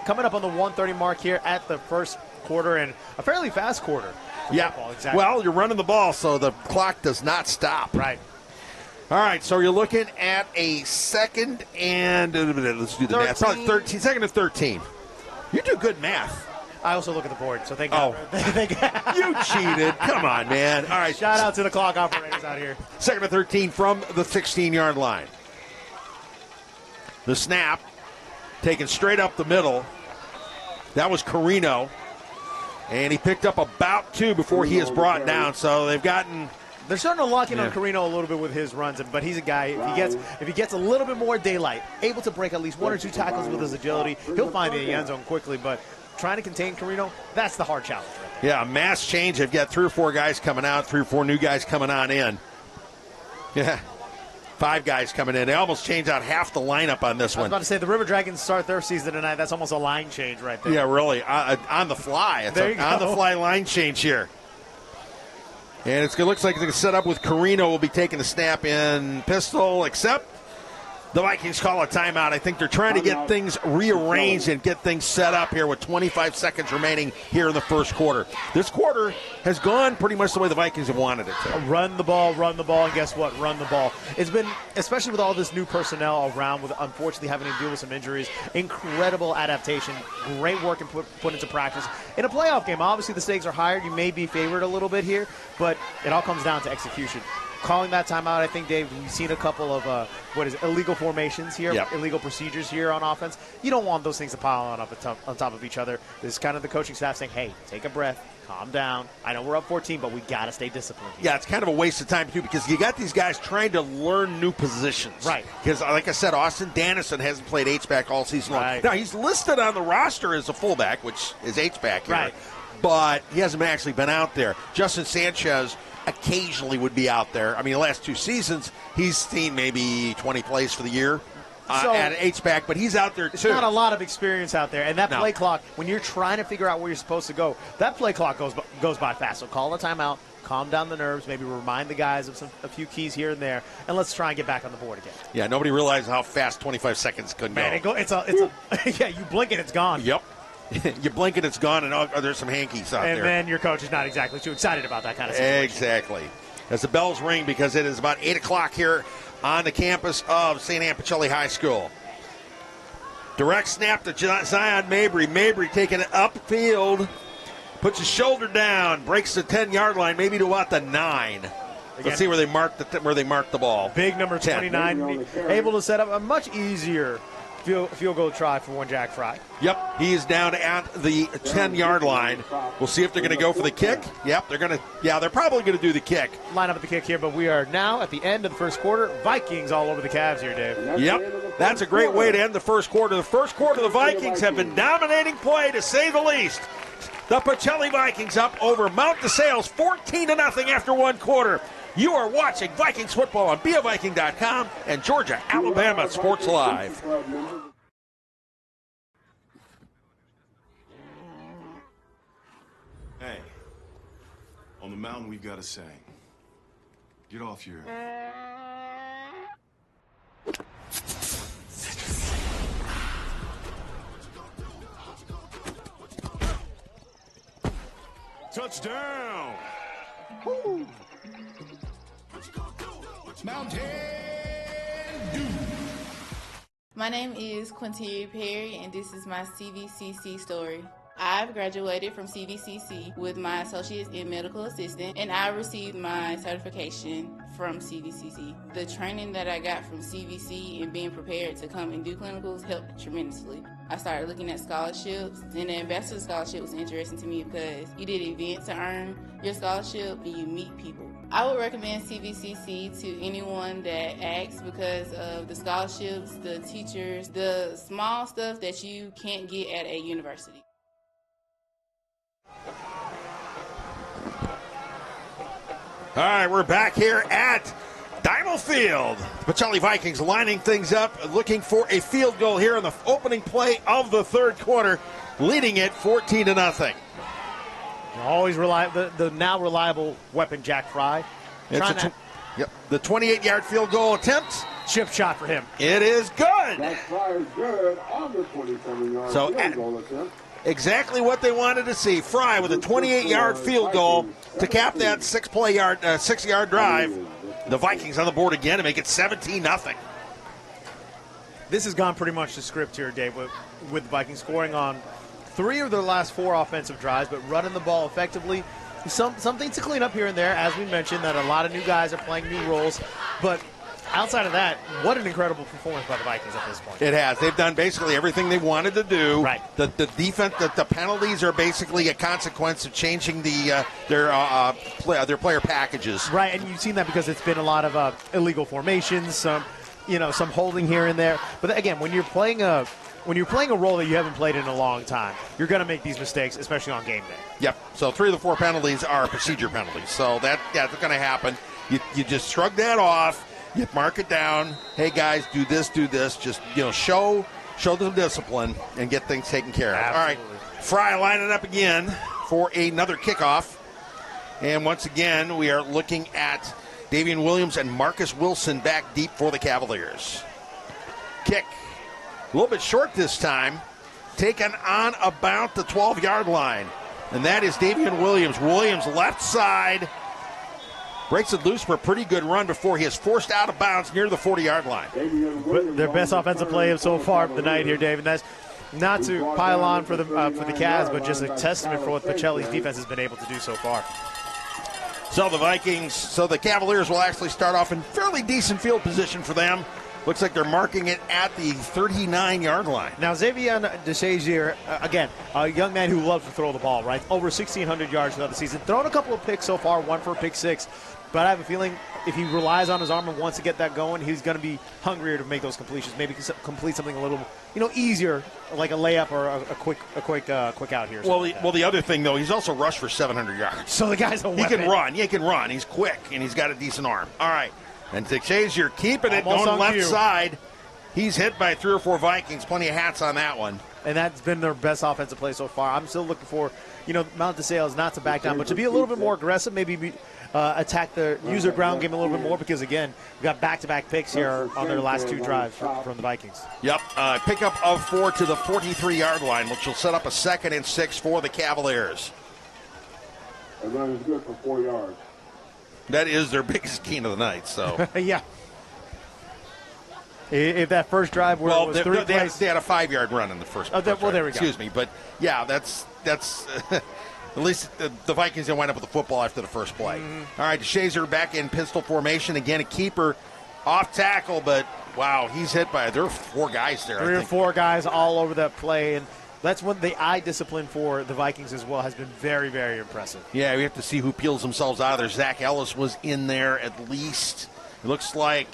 Speaker 2: coming up on the 1:30 mark here at the first quarter, and a fairly fast quarter.
Speaker 1: Yeah,
Speaker 2: exactly.
Speaker 1: Well, you're running the ball, so the clock does not stop.
Speaker 2: Right.
Speaker 1: All right, so you're looking at a 2nd and let's do the math. Probably 13, 2nd and 13. You do good math.
Speaker 2: I also look at the board, so thank God.
Speaker 1: You cheated. Come on, man. All right.
Speaker 2: Shout out to the clock operators out here.
Speaker 1: 2nd and 13 from the 16-yard line. The snap taken straight up the middle. That was Carino. And he picked up about 2 before he is brought down. So they're starting
Speaker 2: to lock in on Carino a little bit with his runs, but he's a guy, if he gets a little bit more daylight, able to break at least 1 or 2 tackles with his agility, he'll find the end zone quickly. But trying to contain Carino, that's the hard challenge. Right?
Speaker 1: Yeah, mass change. They've got 3 or 4 guys coming out, 3 or 4 new guys coming on in. Yeah. 5 guys coming in. They almost changed out half the lineup on this
Speaker 2: I was
Speaker 1: one.
Speaker 2: about to say, the River Dragons start their season tonight. That's almost a line change right there.
Speaker 1: Yeah, really. On the fly. It's an on-the-fly line change here. And it looks like it's going to set up with Carino will be taking the snap in pistol, except the Vikings call a timeout. I think they're trying to get things rearranged and get things set up here with 25 seconds remaining here in the first quarter. This quarter has gone pretty much the way the Vikings have wanted it to.
Speaker 2: Run the ball, and guess what? Run the ball. It's been, especially with all this new personnel around, with unfortunately having to deal with some injuries, incredible adaptation, great work and put into practice. In a playoff game, obviously the stakes are higher. You may be favored a little bit here, but it all comes down to execution. Calling that timeout, I think, Dave, we've seen a couple of illegal formations here, illegal procedures here on offense. You don't want those things to pile on top of each other. This is kind of the coaching staff saying, hey, take a breath, calm down. I know we're up 14, but we got to stay disciplined here.
Speaker 1: Yeah, it's kind of a waste of time, too, because you got these guys trying to learn new positions.
Speaker 2: Right.
Speaker 1: Because, like I said, Austin Dannison hasn't played H-back all season long.
Speaker 2: Right.
Speaker 1: Now, he's listed on the roster as a fullback, which is H-back here.
Speaker 2: Right.
Speaker 1: But he hasn't actually been out there. Justin Sanchez occasionally would be out there. I mean, the last 2 seasons, he's seen maybe 20 plays for the year at H-back, but he's out there, too.
Speaker 2: There's not a lot of experience out there. And that play clock, when you're trying to figure out where you're supposed to go, that play clock goes by fast. So call a timeout, calm down the nerves, maybe remind the guys of a few keys here and there, and let's try and get back on the board again.
Speaker 1: Yeah, nobody realized how fast 25 seconds could go.
Speaker 2: Yeah, you blink and it's gone.
Speaker 1: Yep. You blink and it's gone, and there's some hankies out there.
Speaker 2: And then your coach is not exactly too excited about that kind of situation.
Speaker 1: Exactly. As the bells ring, because it is about 8 o'clock here on the campus of St. Anne Pacelli High School. Direct snap to Zion Mabry. Mabry taking it upfield, puts his shoulder down, breaks the 10-yard line, maybe to about the 9. Again, let's see where they marked the ball.
Speaker 2: Big number 29, able to set up a much easier field goal try for one Jack Fry.
Speaker 1: Yep, he is down at the 10-yard line. We'll see if they're going to go for the kick. Yep, they're probably going to do the kick.
Speaker 2: Line up at the kick here, but we are now at the end of the first quarter. Vikings all over the Cavs here, Dave.
Speaker 1: Yep, that's a great way to end the first quarter. The first quarter, the Vikings have been dominating play, to say the least. The Pacelli Vikings up over Mount DeSales 14-0 after 1 quarter. You are watching Vikings football on BeAViking.com and Georgia Alabama Sports Live.
Speaker 5: Hey, on the mountain we've got a saying. Get off your... Touchdown! Woo. Mountain Dew.
Speaker 6: My name is Quinteria Perry, and this is my CVCC story. I've graduated from CVCC with my associates in medical assistant, and I received my certification from CVCC. The training that I got from CVC and being prepared to come and do clinicals helped tremendously. I started looking at scholarships, and the Ambassador Scholarship was interesting to me because you did events to earn your scholarship and you meet people. I would recommend CVCC to anyone that asks because of the scholarships, the teachers, the small stuff that you can't get at a university.
Speaker 1: All right, we're back here at Dymel Field. The Pacelli Vikings lining things up, looking for a field goal here in the opening play of the third quarter, leading it 14-0.
Speaker 2: Always the now reliable weapon, Jack Fry.
Speaker 1: The 28-yard field goal attempt.
Speaker 2: Chip shot for him.
Speaker 1: It is good.
Speaker 3: Jack Fry is good on the 27-yard field goal attempt.
Speaker 1: Exactly what they wanted to see. Fry with a 28-yard field goal to cap that 6-yard drive. The Vikings on the board again to make it 17-0.
Speaker 2: This has gone pretty much the script here, Dave, with the Vikings scoring on 3 of their last 4 offensive drives, but running the ball effectively. Something to clean up here and there, as we mentioned, that a lot of new guys are playing new roles. But outside of that, what an incredible performance by the Vikings at this point.
Speaker 1: It has. They've done basically everything they wanted to do.
Speaker 2: Right.
Speaker 1: The defense, the penalties are basically a consequence of changing their player packages.
Speaker 2: Right, and you've seen that because it's been a lot of illegal formations, some holding here and there. But again, when you're playing a role that you haven't played in a long time, you're going to make these mistakes, especially on game day.
Speaker 1: Yep. So 3 of the 4 penalties are procedure penalties. So that's going to happen. You just shrug that off. You mark it down. Hey, guys, do this, do this. Just, show them discipline and get things taken care of.
Speaker 2: Absolutely.
Speaker 1: All right, Fry line it up again for another kickoff. And once again, we are looking at Davian Williams and Marcus Wilson back deep for the Cavaliers. Kick. A little bit short this time. Taken on about the 12-yard line. And that is Davian Williams. Williams left side. Breaks it loose for a pretty good run before he is forced out of bounds near the 40-yard line.
Speaker 2: Their best offensive play so far of the night here, Dave. And that's not to pile on for the Cavs, but just a testament for what Pacelli's defense has been able to do so far.
Speaker 1: So the Cavaliers will actually start off in fairly decent field position for them. Looks like they're marking it at the 39-yard line.
Speaker 2: Now, Xavier DeShazier, again, a young man who loves to throw the ball, right? Over 1,600 yards throughout the season. Thrown a couple of picks so far, one for a pick six. But I have a feeling if he relies on his arm and wants to get that going, he's going to be hungrier to make those completions. Maybe complete something a little, easier, like a layup or a quick out here.
Speaker 1: Well, the other thing, though, he's also rushed for 700 yards.
Speaker 2: So the guy's a weapon.
Speaker 1: He can run. He's quick, and he's got a decent arm. All right. And DeShazier keeping it
Speaker 2: Almost
Speaker 1: going left
Speaker 2: cue.
Speaker 1: side. He's hit by 3 or 4 Vikings. Plenty of hats on that one.
Speaker 2: And that's been their best offensive play so far. I'm still looking for, Mount DeSales not to back down, but to be a little bit more aggressive, maybe use their ground game a little bit more because, again, we've got back-to-back picks here on their last 2 drives from the Vikings.
Speaker 1: Yep. Pickup of 4 to the 43-yard line, which will set up a 2nd and 6 for the Cavaliers.
Speaker 3: The run is good for 4 yards.
Speaker 1: That is their biggest gain of the night. So
Speaker 2: yeah. If that first drive was 3 plays.
Speaker 1: They had a 5-yard run in the first.
Speaker 2: There we go.
Speaker 1: Excuse me, but yeah, that's at least the Vikings didn't wind up with the football after the first play.
Speaker 2: Mm-hmm.
Speaker 1: All right, DeShazier back in pistol formation again. A keeper off tackle, but wow, he's hit by there are 4 guys there.
Speaker 2: 3 or 4 guys all over that play, and that's when the eye discipline for the Vikings as well has been very, very impressive.
Speaker 1: Yeah, we have to see who peels themselves out of there. Zach Ellis was in there at least. It looks like,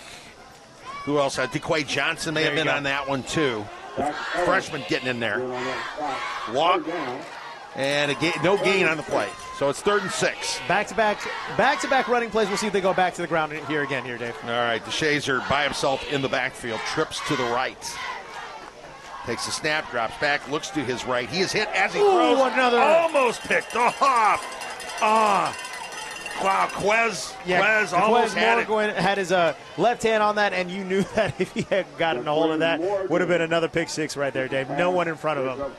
Speaker 1: who else? DeQuay Johnson may have been on that one too. Freshman getting in there. Walk, and no gain on the play. So it's 3rd and 6.
Speaker 2: Back-to-back running plays. We'll see if they go back to the ground here again, Dave.
Speaker 1: All right, DeShazier by himself in the backfield, trips to the right. Takes the snap, drops back, looks to his right. He is hit as he throws. Almost picked off. Wow, Quez almost
Speaker 2: had his left hand on that, and you knew that if he had gotten a hold of that, would have been another pick six right there, Dave. No one in front of him.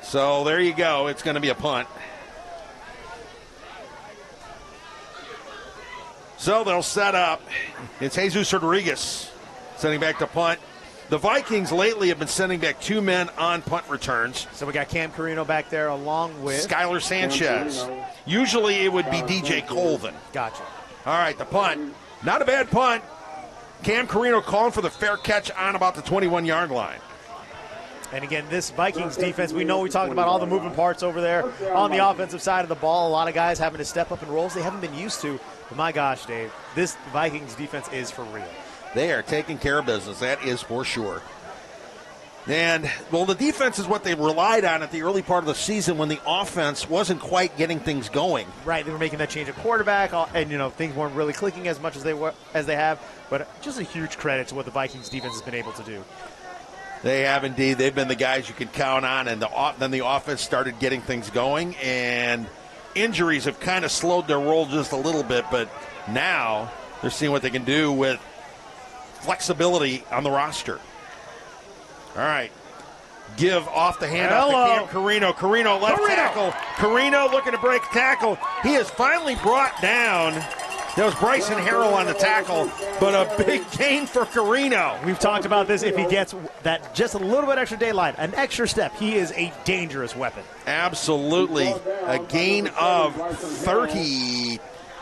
Speaker 1: So there you go. It's going to be a punt. So they'll set up. It's Jesus Rodriguez sending back to punt. The Vikings lately have been sending back 2 men on punt returns.
Speaker 2: So we got Cam Carino back there along with
Speaker 1: Skylar Sanchez. Usually it would be DJ Colvin.
Speaker 2: Gotcha.
Speaker 1: All right, the punt. Not a bad punt. Cam Carino calling for the fair catch on about the 21-yard line.
Speaker 2: And again, this Vikings defense, we talked about all the moving parts over there on the offensive side of the ball. A lot of guys having to step up in roles they haven't been used to. But my gosh, Dave, this Vikings defense is for real.
Speaker 1: They are taking care of business. That is for sure. And, well, the defense is what they relied on at the early part of the season when the offense wasn't quite getting things going.
Speaker 2: Right, they were making that change at quarterback, and, things weren't really clicking as much as they have. But just a huge credit to what the Vikings defense has been able to do.
Speaker 1: They have indeed. They've been the guys you can count on, and then the offense started getting things going, and injuries have kind of slowed their roll just a little bit, but now they're seeing what they can do with flexibility on the roster. All right. Give off the handoff to Cam Carino. Carino left tackle. Carino looking to break tackle. He is finally brought down. That was Bryson Harrell on the tackle, but a big gain for Carino.
Speaker 2: We've talked about this. If he gets that just a little bit extra daylight, an extra step, he is a dangerous weapon.
Speaker 1: Absolutely. A gain of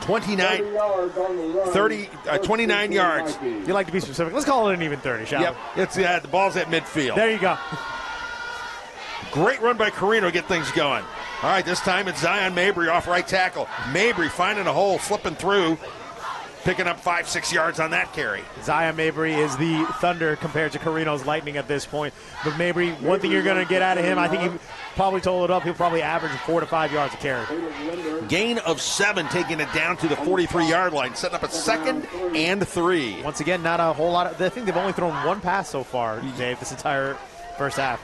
Speaker 1: 29 yards.
Speaker 2: You like to be specific. Let's call it an even 30, shall we?
Speaker 1: It's the ball's at midfield.
Speaker 2: There you go.
Speaker 1: Great run by Carino to get things going. All right, this time it's Zion Mabry off right tackle. Mabry finding a hole, slipping through. picking up 5-6 yards on that carry.
Speaker 2: Zion Mabry is the thunder compared to Carino's lightning at this point. But Mabry, one thing you're going to get out of him, I think he probably totaled it up. He'll probably average 4 to 5 yards a carry.
Speaker 1: Gain of 7, taking it down to the 43-yard line, setting up a 2nd and 3.
Speaker 2: Once again, not a whole lot. I think they've only thrown 1 pass so far, Dave, this entire first half.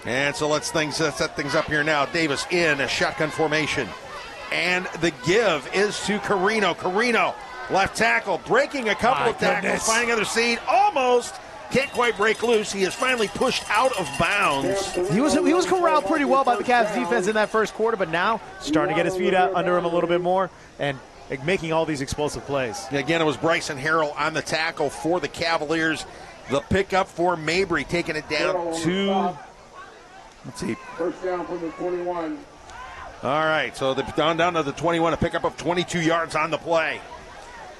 Speaker 1: And so let's set things up here now. Davis in a shotgun formation. And the give is to Carino. Carino, left tackle, breaking a couple of tackles, finding other seed. Almost can't quite break loose. He is finally pushed out of bounds.
Speaker 2: He was corralled pretty well by the Cavs defense in that first quarter, but now starting to get his feet out under him a little bit more and making all these explosive plays.
Speaker 1: Again, it was Bryson Harrell on the tackle for the Cavaliers. The pickup for Mabry, taking it down to, let's see.
Speaker 3: First down from the 21.
Speaker 1: All right, so down to the 21, a pickup of 22 yards on the play.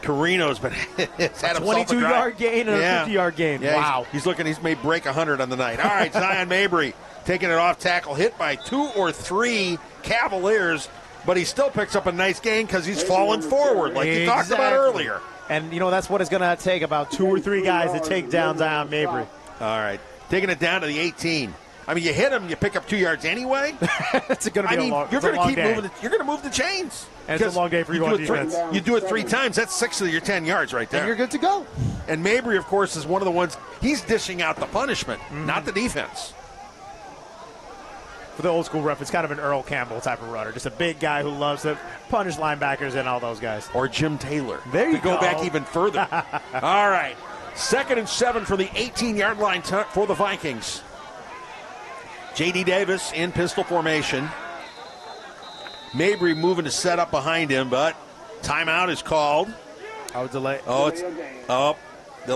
Speaker 1: Carino's been had
Speaker 2: a 22-yard gain and a 50-yard gain.
Speaker 1: Yeah,
Speaker 2: wow.
Speaker 1: He's may break 100 on the night. All right, Zion Mabry taking it off tackle, hit by 2 or 3 Cavaliers, but he still picks up a nice gain because he's fallen forward like you talked about earlier.
Speaker 2: And, that's what it's going to take, about 2 or 3 guys to take down Zion Mabry.
Speaker 1: All right, taking it down to the 18. I mean, you hit him, you pick up 2 yards anyway.
Speaker 2: It's going to be a long day.
Speaker 1: You're going to keep moving. You're going to move the chains.
Speaker 2: And it's a long day for you on defense.
Speaker 1: You do it 3 times. That's 6 of your 10 yards right there.
Speaker 2: And you're good to go.
Speaker 1: And Mabry, of course, is one of the ones. He's dishing out the punishment, not the defense.
Speaker 2: For the old school ref, it's kind of an Earl Campbell type of runner. Just a big guy who loves to punish linebackers and all those guys.
Speaker 1: Or Jim Taylor.
Speaker 2: There you
Speaker 1: go. Go back even further. All right. 2nd and 7 for the 18-yard line for the Vikings. J.D. Davis in pistol formation. Mabry moving to set up behind him, but timeout is called.
Speaker 2: Delay.
Speaker 1: They'll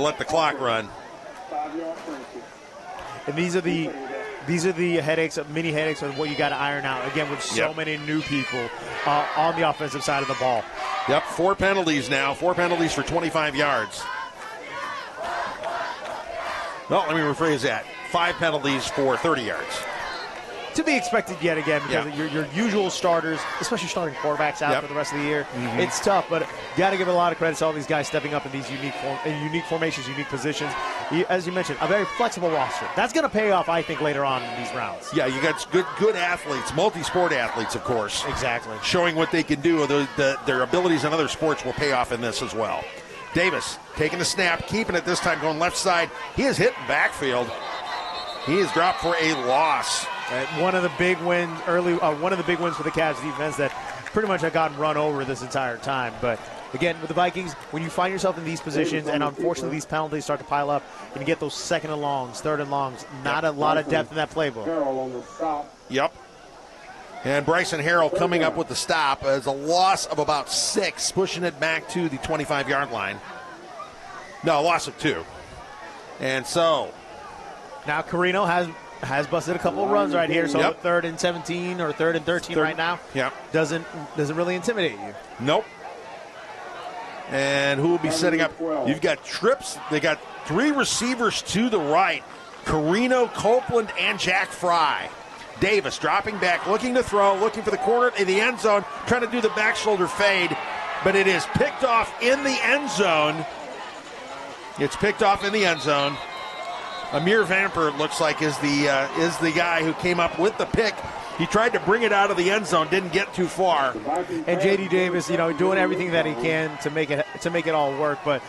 Speaker 1: let the clock run.
Speaker 2: And these are the headaches, mini headaches of what you got to iron out, again, with so many new people on the offensive side of the ball.
Speaker 1: Yep, 4 penalties now. 4 penalties for 25 yards. Well, let me rephrase that. 5 penalties for 30 yards.
Speaker 2: To be expected yet again because of your usual starters, especially starting quarterbacks out for the rest of the year. It's tough, but you got to give a lot of credit to all these guys stepping up in these unique formations, unique positions. As you mentioned, a very flexible roster. That's going to pay off, I think, later on in these rounds.
Speaker 1: Yeah, you got good athletes, multi-sport athletes, of course.
Speaker 2: Exactly.
Speaker 1: Showing what they can do. Their abilities in other sports will pay off in this as well. Davis taking the snap, keeping it this time, going left side. He is hit in backfield. He is dropped for a loss.
Speaker 2: One of the big wins one of the big wins for the Cavs defense that pretty much had gotten run over this entire time. But again, with the Vikings, when you find yourself in these positions, and unfortunately these penalties start to pile up, and you get those 2nd and longs, 3rd and longs, not a lot of depth in that playbook.
Speaker 1: Yep. And Bryson Harrell coming up with the stop as a loss of about 6, pushing it back to the 25-yard line. No, a loss of 2. And so
Speaker 2: now Carino has busted a couple of runs right here, so 3rd and 17 or 3rd and 13 right now.
Speaker 1: Yep.
Speaker 2: Doesn't really intimidate you.
Speaker 1: Nope. And who will be setting up? You've got trips. They got 3 receivers to the right. Carino, Copeland, and Jack Fry. Davis dropping back, looking to throw, looking for the corner in the end zone, trying to do the back shoulder fade, but it is picked off in the end zone. It's picked off in the end zone. Amir Vamper, it looks like, is the guy who came up with the pick. He tried to bring it out of the end zone, didn't get too far.
Speaker 2: And J.D. Davis, doing everything that he can to make it all work. But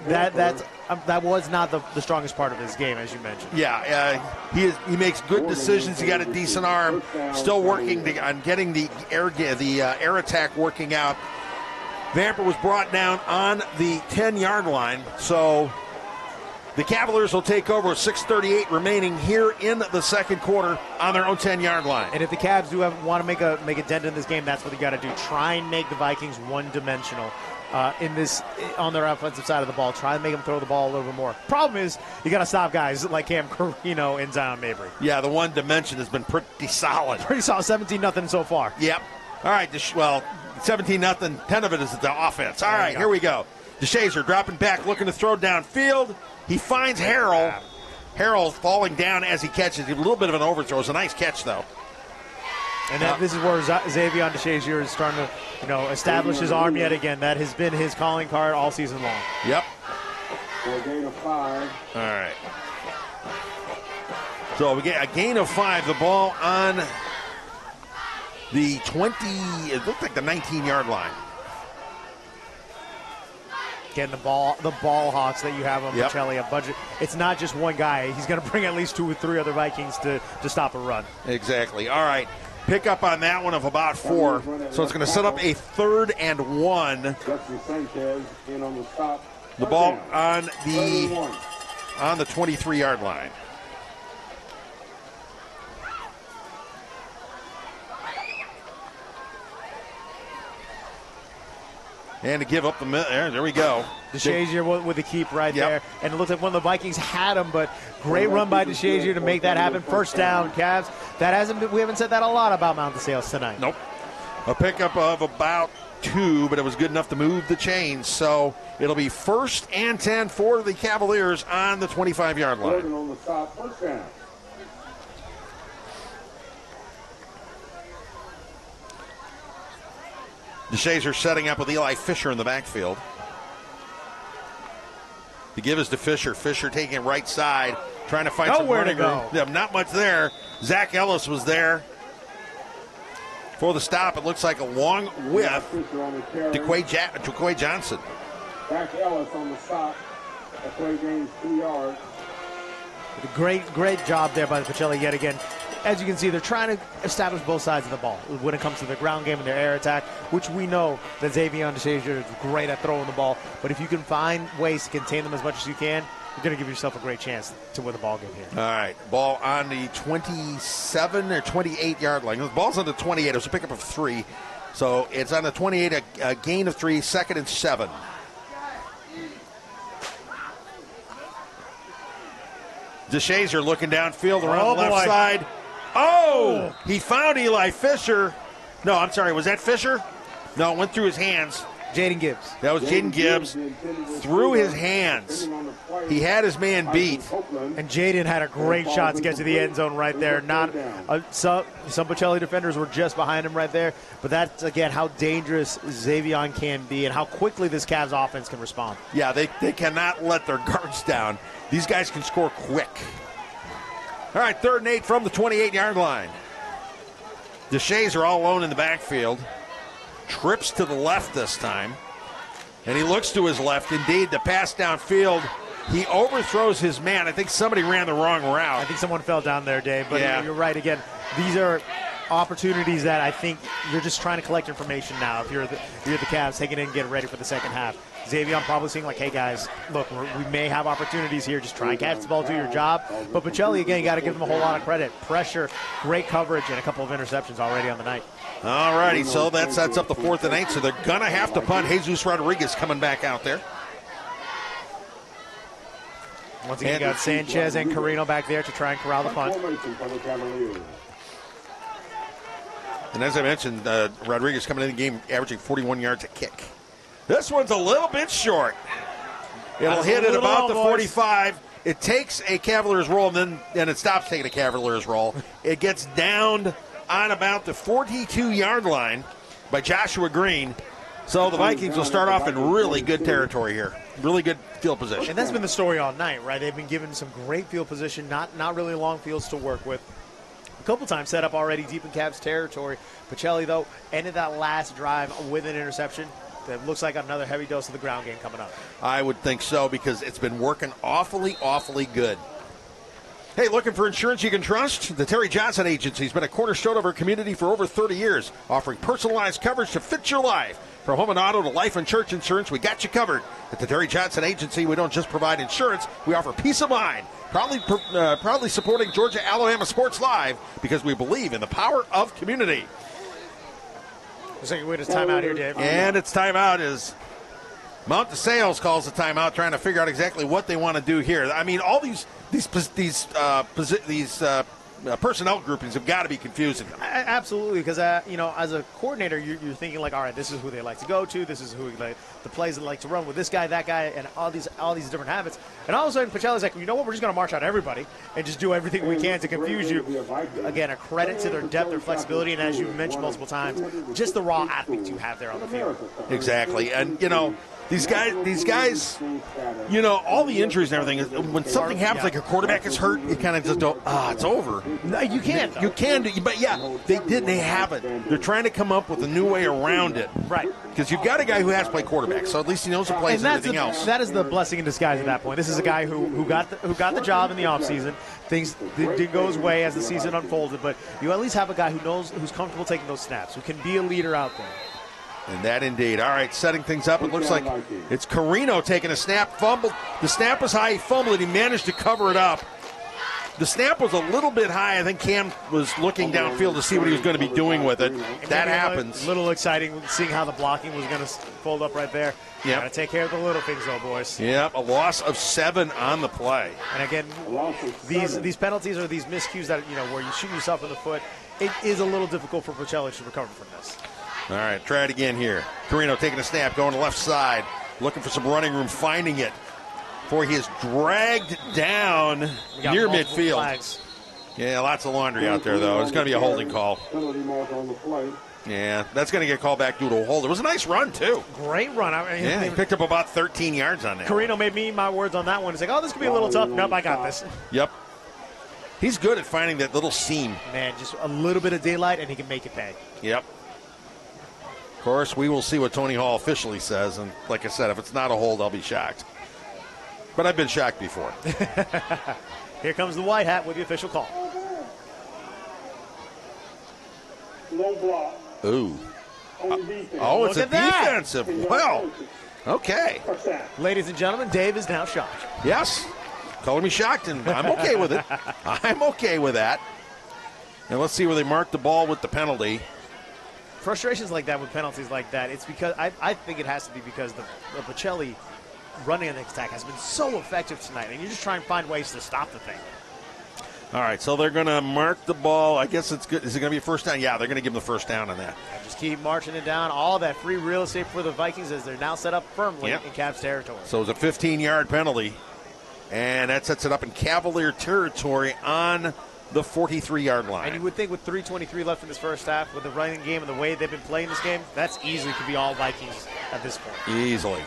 Speaker 2: that was not the strongest part of his game, as you mentioned.
Speaker 1: Yeah, he makes good decisions. He got a decent arm. Still working on getting the air attack working out. Vamper was brought down on the 10-yard line, so the Cavaliers will take over with 6:38 remaining here in the second quarter on their own 10-yard line.
Speaker 2: And if the Cavs do want to make a dent in this game, that's what they got to do. Try and make the Vikings one-dimensional on their offensive side of the ball. Try and make them throw the ball a little bit more. Problem is, you got to stop guys like Cam Carino and Zion Mabry.
Speaker 1: Yeah, the one dimension has been pretty solid.
Speaker 2: Pretty solid, 17-0 so far.
Speaker 1: Yep. All right, 17-0, 10 of it is the offense. All right, here we go. DeShazer dropping back, looking to throw downfield. He finds Harrell. Harrell falling down as he catches. A little bit of an overthrow. It's a nice catch, though.
Speaker 2: And this is where Xavier DeShazier is starting to, establish his arm yet again. That has been his calling card all season long.
Speaker 1: Yep.
Speaker 3: For a gain of 5.
Speaker 1: All right. So we get a gain of 5. The ball on the 20, it looked like the 19-yard line.
Speaker 2: Again, the ball hawks that you have on Pacelli, a budget. It's not just one guy. He's going to bring at least 2 or 3 other Vikings to stop a run.
Speaker 1: Exactly. All right. Pick up on that one of about 4. So it's going to set up a 3rd and 1. The ball on the 23-yard line. And to give up the there we go.
Speaker 2: DeShazier with the keep right there. And it looks like one of the Vikings had him, but great run by DeShazier to make that happen. First down, Cavs. We haven't said that a lot about Mount DeSales tonight.
Speaker 1: Nope. A pickup of about 2, but it was good enough to move the chains. So it'll be 1st and 10 for the Cavaliers on the 25-yard line.
Speaker 3: On the stop, first down.
Speaker 1: DeShazier setting up with Eli Fisher in the backfield. The give is to Fisher. Fisher taking it right side, trying to find
Speaker 2: nowhere
Speaker 1: some
Speaker 2: to go.
Speaker 1: Yeah, not much there. Zach Ellis was there for the stop. It looks like a long whiff. DeQuay Johnson.
Speaker 3: Zach Ellis on the stop. DeQuay gains 2 yards.
Speaker 2: Great job there by the Pacelli yet again. As you can see, they're trying to establish both sides of the ball when it comes to their ground game and their air attack, which we know that Xavier DeShazier is great at throwing the ball. But if you can find ways to contain them as much as you can, you're going to give yourself a great chance to win the ball game here.
Speaker 1: All right, ball on the 27 or 28-yard line. The ball's on the 28. It was a pickup of 3. So it's on the 28, a gain of 3, 2nd and 7. DeShazier looking downfield around the left side. Oh, he found Eli Fisher. No, I'm sorry. Was that Fisher? No, it went through his hands.
Speaker 2: Jaden Gibbs.
Speaker 1: That was Jaden Gibbs. Through his hands. He had his man beat.
Speaker 2: And Jaden had a great shot to get to the end zone right there. Some Pacelli defenders were just behind him right there. But that's, again, how dangerous Xavier can be and how quickly this Cavs offense can respond.
Speaker 1: Yeah, they cannot let their guards down. These guys can score quick. All right, 3rd and 8 from the 28-yard line. DeShazier all alone in the backfield. Trips to the left this time. And he looks to his left. Indeed, the pass downfield, he overthrows his man. I think somebody ran the wrong route.
Speaker 2: I think someone fell down there, Dave. But
Speaker 1: yeah,
Speaker 2: you're right. Again, these are opportunities that I think you're just trying to collect information now. If you're the Cavs, taking it and getting ready for the second half. Xavier, I'm probably saying, like, hey, guys, look, we may have opportunities here. Just try and catch the ball, do your job. But Pacelli, again, you got to give them a whole lot of credit. Pressure, great coverage, and a couple of interceptions already on the night.
Speaker 1: All righty, so that sets up the 4th and 8. So they're going to have to punt. Jesus Rodriguez coming back out there.
Speaker 2: Once again, you got Sanchez and Carino back there to try and corral the punt.
Speaker 1: And as I mentioned, Rodriguez coming in the game averaging 41 yards a kick. This one's a little bit short. It'll hit at about the 45. It takes a Cavaliers roll, and then it stops taking a Cavaliers roll. It gets downed on about the 42-yard line by Joshua Green. So the Vikings will start off in really good territory here. Really good field position.
Speaker 2: And that's been the story all night, right? They've been given some great field position, not really long fields to work with. A couple times set up already deep in Cavs territory. Pacelli, though, ended that last drive with an interception. That looks like another heavy dose of the ground game coming up.
Speaker 1: I would think so, because it's been working awfully good. Hey, looking for insurance you can trust? The Terry Johnson Agency has been a cornerstone of our community for over 30 years, offering personalized coverage to fit your life. From home and auto to life and church insurance, we got you covered. At the Terry Johnson Agency, we don't just provide insurance, we offer peace of mind. Proudly supporting Georgia-Alabama Sports Live, because we believe in the power of community.
Speaker 2: Looks like it's timeout here, Dave.
Speaker 1: And it's timeout as Mount DeSales calls the timeout, trying to figure out exactly what they want to do here. I mean, all these personnel groupings have got to be confusing.
Speaker 2: Absolutely, because as a coordinator, you're thinking like, all right, this is who they like to go to, this is who the plays they like to run with this guy, that guy, and all these different habits. And all of a sudden, Pacelli's like, you know what, we're just going to march out everybody and just do everything we can to confuse you. Again, a credit to their depth, their flexibility, and as you mentioned multiple times, just the raw athletes you have there on the field.
Speaker 1: Exactly, and these guys, all the injuries and everything, when something happens, like a quarterback gets hurt, you kind of just go, it's over.
Speaker 2: No, you can't.
Speaker 1: You can, but yeah, they haven't. They're trying to come up with a new way around it.
Speaker 2: Right.
Speaker 1: Because you've got a guy who has played quarterback, so at least he knows the plays and everything else.
Speaker 2: That is the blessing in disguise at that point. This is a guy who got the job in the offseason. Things didn't go his way as the season unfolded, but you at least have a guy who's comfortable taking those snaps, who can be a leader out there.
Speaker 1: And that indeed. All right, setting things up. It looks like it's Carino taking a snap, fumbled. The snap was high, he fumbled it. He managed to cover it up. The snap was a little bit high. I think Cam was looking downfield to see what he was going to be doing with it. That happens.
Speaker 2: A little exciting seeing how the blocking was going to fold up right there.
Speaker 1: Yeah.
Speaker 2: Got to take care of the little things, though, boys.
Speaker 1: Yep, a loss of 7 on the play.
Speaker 2: And again, these penalties or these miscues that where you shoot yourself in the foot, it is a little difficult for Pacelli to recover from this.
Speaker 1: All right, try it again here. Carino taking a snap, going to left side, looking for some running room, finding it. Before he is dragged down near midfield.
Speaker 2: Flags.
Speaker 1: Yeah, lots of laundry out there, though. It's going to be a holding call. Yeah, that's going to get called back due to a hold. It was a nice run, too.
Speaker 2: Great run.
Speaker 1: He picked up about 13 yards on that.
Speaker 2: Carino made me my words on that one. He's like, this could be a little tough. Nope, I got this.
Speaker 1: Yep. He's good at finding that little seam.
Speaker 2: Man, just a little bit of daylight, and he can make it pay.
Speaker 1: Yep. Of course, we will see what Tony Hall officially says, and like I said, if it's not a hold, I'll be shocked. But I've been shocked before.
Speaker 2: Here comes the white hat with the official call.
Speaker 3: Low block.
Speaker 1: Ooh. It's a defensive. Well, okay.
Speaker 2: Ladies and gentlemen, Dave is now shocked.
Speaker 1: Yes. Color me shocked, and I'm okay with it. I'm okay with that. And let's see where they mark the ball with the penalty.
Speaker 2: Frustrations like that with penalties like that, it's because I think it has to be because the Pacelli running an attack has been so effective tonight, and you just try and find ways to stop the thing.
Speaker 1: All right, so they're going to mark the ball. I guess it's good. Is it going to be a first down? Yeah, they're going to give them the first down on that.
Speaker 2: And just keep marching it down. All that free real estate for the Vikings as they're now set up firmly in Cavs territory.
Speaker 1: So it's a 15-yard penalty, and that sets it up in Cavalier territory on the 43-yard line.
Speaker 2: And you would think with 3:23 left in this first half, with the running game and the way they've been playing this game, that's easily could be all Vikings at this point.
Speaker 1: Easily.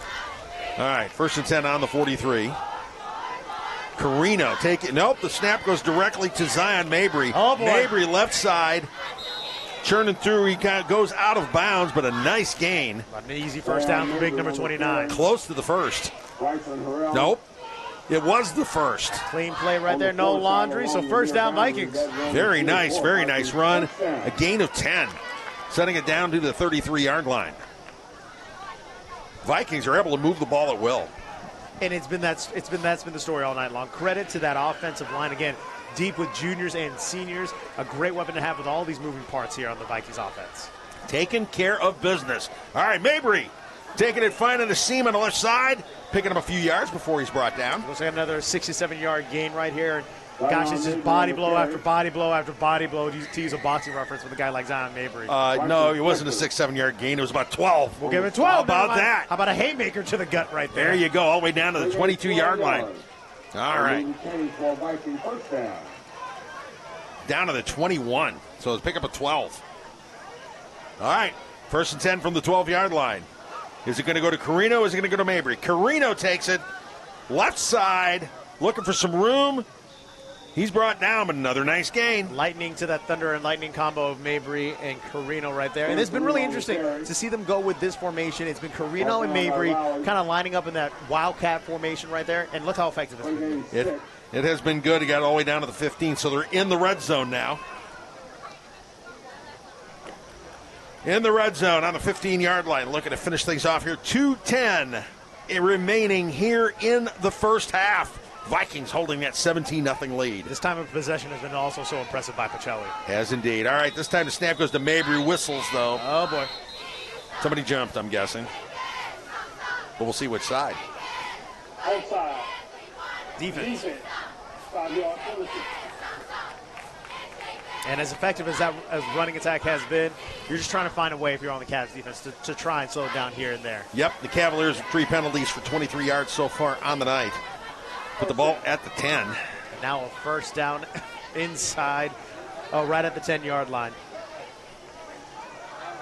Speaker 1: All right, 1st and 10 on the 43. Carino taking. Nope, the snap goes directly to Zion Mabry.
Speaker 2: Oh, boy.
Speaker 1: Mabry left side, churning through. He kind of goes out of bounds, but a nice gain.
Speaker 2: An easy first down for big number 29.
Speaker 1: Close to the first. Nope. It was the first.
Speaker 2: Clean play right there, no laundry, so first down Vikings.
Speaker 1: Very nice run. A gain of 10, setting it down to the 33-yard line. Vikings are able to move the ball at will.
Speaker 2: And that's been the story all night long. Credit to that offensive line again, deep with juniors and seniors. A great weapon to have with all these moving parts here on the Vikings offense.
Speaker 1: Taking care of business. All right, Mabry taking it, finding a seam on the left side, picking up a few yards before he's brought down.
Speaker 2: Looks like another 67-yard gain right here. Gosh, it's just body blow after body blow after body blow, to use a boxing reference with a guy like Zion Mabry.
Speaker 1: No, it wasn't a 6-7-yard gain. It was about 12.
Speaker 2: We'll give it 12.
Speaker 1: How about that?
Speaker 2: How about a haymaker to the gut right there?
Speaker 1: There you go, all the way down to the 22-yard line. All right. Down to the 21. So let's pick up a 12. All right. 1st and 10 from the 12-yard line. Is it going to go to Carino? Is it going to go to Mabry? Carino takes it. Left side. Looking for some room. He's brought down, but another nice gain.
Speaker 2: Lightning to that thunder and lightning combo of Mabry and Carino right there. And it's been really interesting to see them go with this formation. It's been Carino and Mabry kind of lining up in that wildcat formation right there. And look how effective it's been.
Speaker 1: It has been good. He got all the way down to the 15, so they're in the red zone now. In the red zone on the 15-yard line. Looking to finish things off here. 2:10 remaining here in the first half. Vikings holding that 17-0 lead.
Speaker 2: This time of possession has been also so impressive by Pacelli.
Speaker 1: Has indeed. All right, this time the snap goes to Mabry. Whistles, though.
Speaker 2: Oh, boy.
Speaker 1: Somebody jumped, I'm guessing. But we'll see which side.
Speaker 3: Outside.
Speaker 2: Defense.
Speaker 3: 5-yard penalty.
Speaker 2: And as effective as that as running attack has been, you're just trying to find a way if you're on the Cavs defense to try and slow it down here and there.
Speaker 1: Yep, the Cavaliers have 3 penalties for 23 yards so far on the night. Put the ball at the 10.
Speaker 2: And now a first down inside, right at the 10-yard line.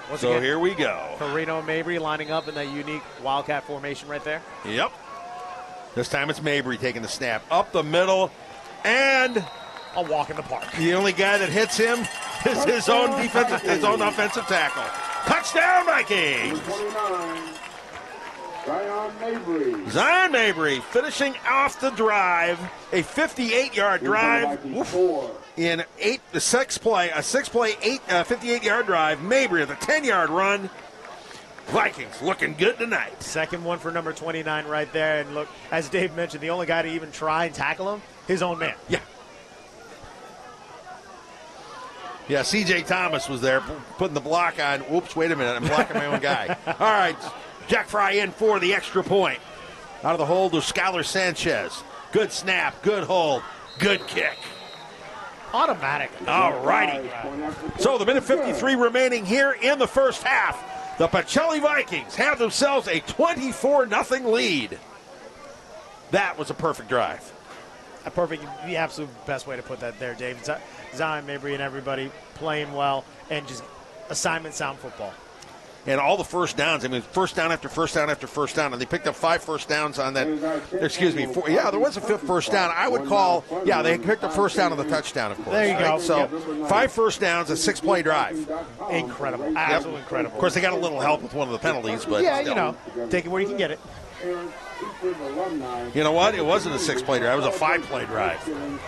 Speaker 2: Once again,
Speaker 1: here we go.
Speaker 2: Carino and Mabry lining up in that unique Wildcat formation right there.
Speaker 1: Yep. This time it's Mabry taking the snap. Up the middle, and
Speaker 2: a walk in the park.
Speaker 1: The only guy that hits him is his own offensive tackle. Touchdown, Vikings!
Speaker 3: 29, Zion Mabry.
Speaker 1: Zion Mabry finishing off the drive, a 58-yard drive. In a 58-yard drive. Mabry with a 10-yard run. Vikings looking good tonight.
Speaker 2: Second one for number 29 right there. And look, as Dave mentioned, the only guy to even try and tackle him, his own man.
Speaker 1: Yeah. Yeah, C.J. Thomas was there putting the block on. Oops, wait a minute. I'm blocking my own guy. All right, Jack Fry in for the extra point. Out of the hold of Skylar Sanchez. Good snap, good hold, good kick.
Speaker 2: Automatic.
Speaker 1: All righty. So the minute 53 remaining here in the first half. The Pacelli Vikings have themselves a 24-0 lead. That was a perfect drive.
Speaker 2: The absolute best way to put that there, Dave. Zion Mabry and everybody playing well and just assignment sound football.
Speaker 1: And all the first downs, I mean, first down after first down after first down, and they picked up 5 first downs on that. Excuse me, 4. Yeah, there was a 5th first down. I would call, they picked up first down on the touchdown, of course.
Speaker 2: There you go.
Speaker 1: So 5 first downs, a 6-play drive.
Speaker 2: Incredible. Absolutely incredible.
Speaker 1: Of course, they got a little help with one of the penalties, but
Speaker 2: still. Take it where you can get it.
Speaker 1: You know what? It wasn't a 6-play drive. It was a 5-play drive.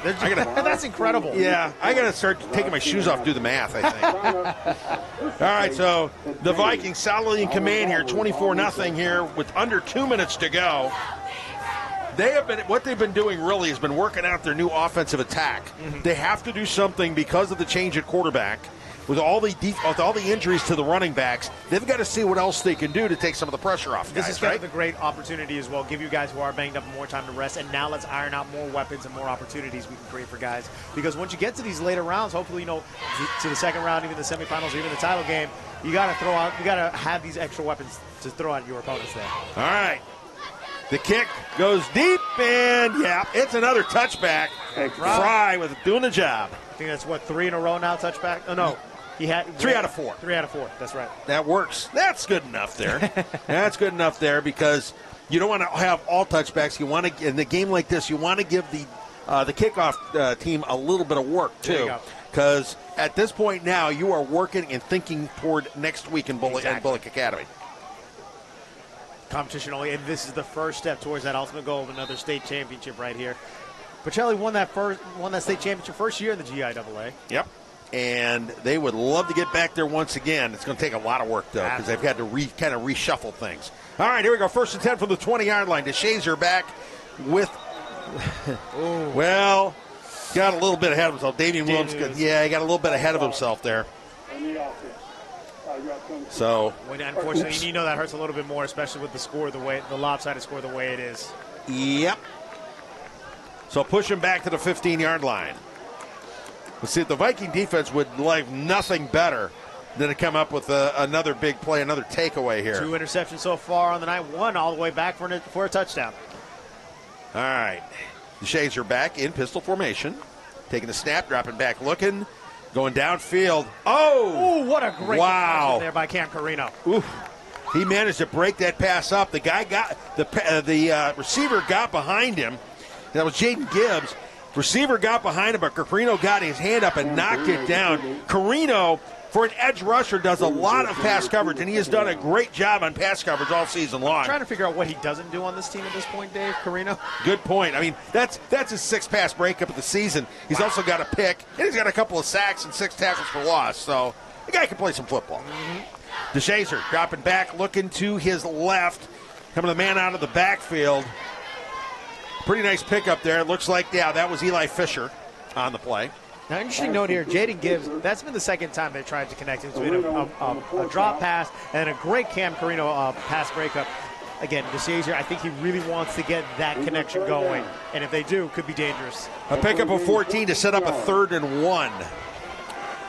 Speaker 2: That's incredible.
Speaker 1: Yeah, I got to start taking my shoes off, do the math, I think. All right, so the Vikings solidly in command here, 24-0 here with under 2 minutes to go. What they've been doing really has been working out their new offensive attack. Mm-hmm. They have to do something because of the change at quarterback. With all the injuries to the running backs, they've got to see what else they can do to take some of the pressure off guys,
Speaker 2: This is kind of a great opportunity as well. Give you guys who are banged up more time to rest, and now let's iron out more weapons and more opportunities we can create for guys. Because once you get to these later rounds, hopefully, to the second round, even the semifinals, or even the title game, you got to have these extra weapons to throw at your opponents there.
Speaker 1: All right. The kick goes deep, and it's another touchback. Fry with doing the job.
Speaker 2: I think that's 3 in a row now, touchback? Oh, no. He had
Speaker 1: 3 out of 4.
Speaker 2: 3 out of 4. That's right.
Speaker 1: That works. That's good enough there. That's good enough there because you don't want to have all touchbacks. You want to, in a game like this, you want to give the kickoff team a little bit of work too, because at this point now you are working and thinking toward next week in Bullock Academy.
Speaker 2: Competition only, and this is the first step towards that ultimate goal of another state championship right here. Pacelli won that state championship first year in the GIAA.
Speaker 1: Yep. And they would love to get back there once again. It's going to take a lot of work, though, because they've had to kind of reshuffle things. All right, here we go. 1st and 10 from the 20-yard line. DeShazer back with, got a little bit ahead of himself. Damian Williams, he got a little bit ahead of himself there. So,
Speaker 2: unfortunately, that hurts a little bit more, especially with the lopsided score the way it is.
Speaker 1: Yep. So push him back to the 15-yard line. Let's see if the Viking defense would like nothing better than to come up with another big play, another takeaway here.
Speaker 2: 2 interceptions so far on the night, 1 all the way back for a touchdown.
Speaker 1: All right. The Shades are back in pistol formation. Taking the snap, dropping back, looking, going downfield. Oh!
Speaker 2: What a great deflection there by Cam Carino.
Speaker 1: Oof. He managed to break that pass up. The guy the receiver got behind him. That was Jaden Gibbs. Receiver got behind him, but Carino got his hand up and knocked it down. Carino, for an edge rusher, does a lot of pass coverage, and he has done a great job on pass coverage all season long.
Speaker 2: I'm trying to figure out what he doesn't do on this team at this point, Dave, Carino.
Speaker 1: Good point. I mean, that's his 6th pass breakup of the season. He's also got a pick, and he's got a couple of sacks and 6 tackles for loss. So the guy can play some football. Mm-hmm. DeShazer dropping back, looking to his left, coming the man out of the backfield. Pretty nice pickup there. It looks like, that was Eli Fisher on the play.
Speaker 2: Now, interesting note here, Jaden Gibbs, that's been the second time they've tried to connect him. It's been a drop pass and a great Cam Carino pass breakup. Again, DeShazer, I think he really wants to get that connection going. And if they do, could be dangerous.
Speaker 1: A pickup of 14 to set up a 3rd and 1.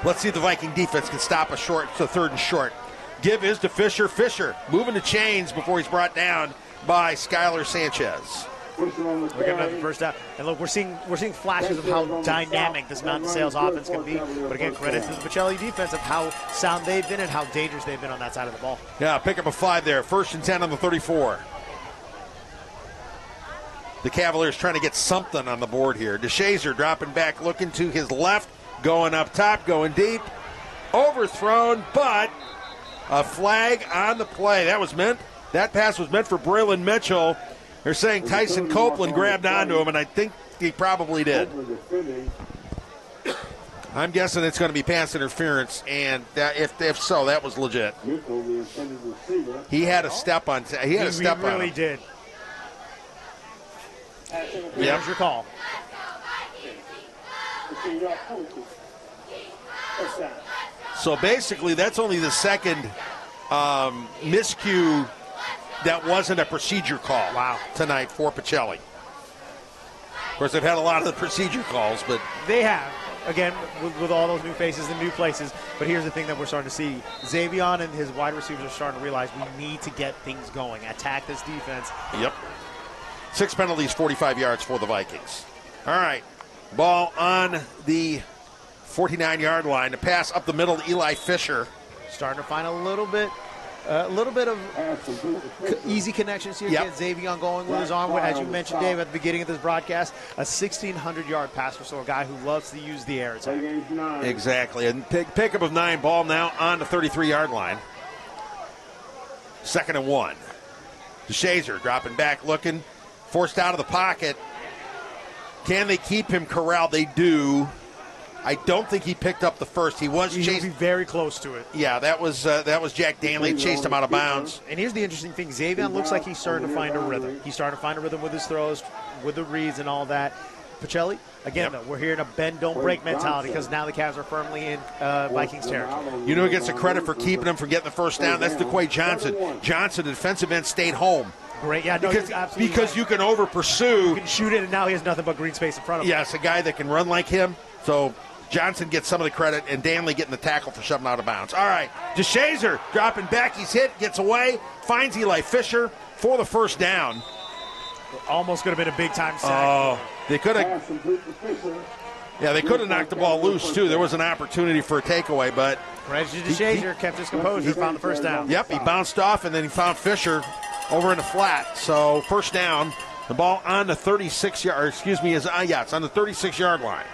Speaker 1: Let's see if the Viking defense can stop a short, so 3rd and short. Give is to Fisher. Fisher moving the chains before he's brought down by Skylar Sanchez.
Speaker 2: We're giving up the first down, and look, we're seeing flashes of how dynamic this Mountain Sales offense can be. But again, credit to the Pacelli defense of how sound they've been and how dangerous they've been on that side of the ball.
Speaker 1: Yeah, pick up a 5 there. 1st and 10 on the 34. The Cavaliers trying to get something on the board here. DeShazer dropping back, looking to his left, going up top, going deep, overthrown, but a flag on the play. That pass was meant for Braylon Mitchell. They're saying Tyson Copeland grabbed onto him, and I think he probably did. I'm guessing it's going to be pass interference, and if so, that was legit. He had a step on. He
Speaker 2: really did. Here's your call.
Speaker 1: So basically, that's only the second miscue that wasn't a procedure call tonight for Pacelli. Of course, they've had a lot of the procedure calls, but
Speaker 2: they have. Again, with all those new faces and new places. But here's the thing that we're starting to see. Xavion and his wide receivers are starting to realize we need to get things going. Attack this defense.
Speaker 1: Yep. 6 penalties, 45 yards for the Vikings. All right. Ball on the 49-yard line. The pass up the middle to Eli Fisher.
Speaker 2: Starting to find a little bit of easy connections here.
Speaker 1: Yep.
Speaker 2: Get Xavion going with his arm. As you mentioned, Dave, at the beginning of this broadcast, a 1,600-yard passer, so a guy who loves to use the air attack.
Speaker 1: Exactly. And pickup of 9, ball now on the 33-yard line. 2nd and 1. DeShazer dropping back, looking, forced out of the pocket. Can they keep him corralled? They do. I don't think he picked up the first. He was chased.
Speaker 2: He'll be very close to it.
Speaker 1: Yeah, that was Jack Danley. Chased him out of bounds.
Speaker 2: And here's the interesting thing. Xavion looks like he's starting to find a rhythm. He's starting to find a rhythm with his throws, with the reads and all that. Pacelli, again, though, we're hearing a bend, don't break mentality because now the Cavs are firmly in Vikings territory.
Speaker 1: You know who gets the credit for keeping him from getting the first down? That's DeQuay Johnson. Johnson, the defensive end, stayed home.
Speaker 2: Great, yeah, no,
Speaker 1: because you can over pursue.
Speaker 2: You can shoot it, and now he has nothing but green space in front of him.
Speaker 1: Yes, a guy that can run like him. So Johnson gets some of the credit, and Danley getting the tackle for shoving out of bounds. All right, DeShazer dropping back. He's hit, gets away, finds Eli Fisher for the first down.
Speaker 2: Almost could have been a big-time sack.
Speaker 1: Oh, they could have. Yeah, they could have knocked the ball loose, too. There was an opportunity for a takeaway, but
Speaker 2: Reggie DeShazer kept his composure, found the first down.
Speaker 1: Yep, he bounced off, and then he found Fisher over in the flat. So first down, the ball on the 36-yard, it's on the 36-yard line.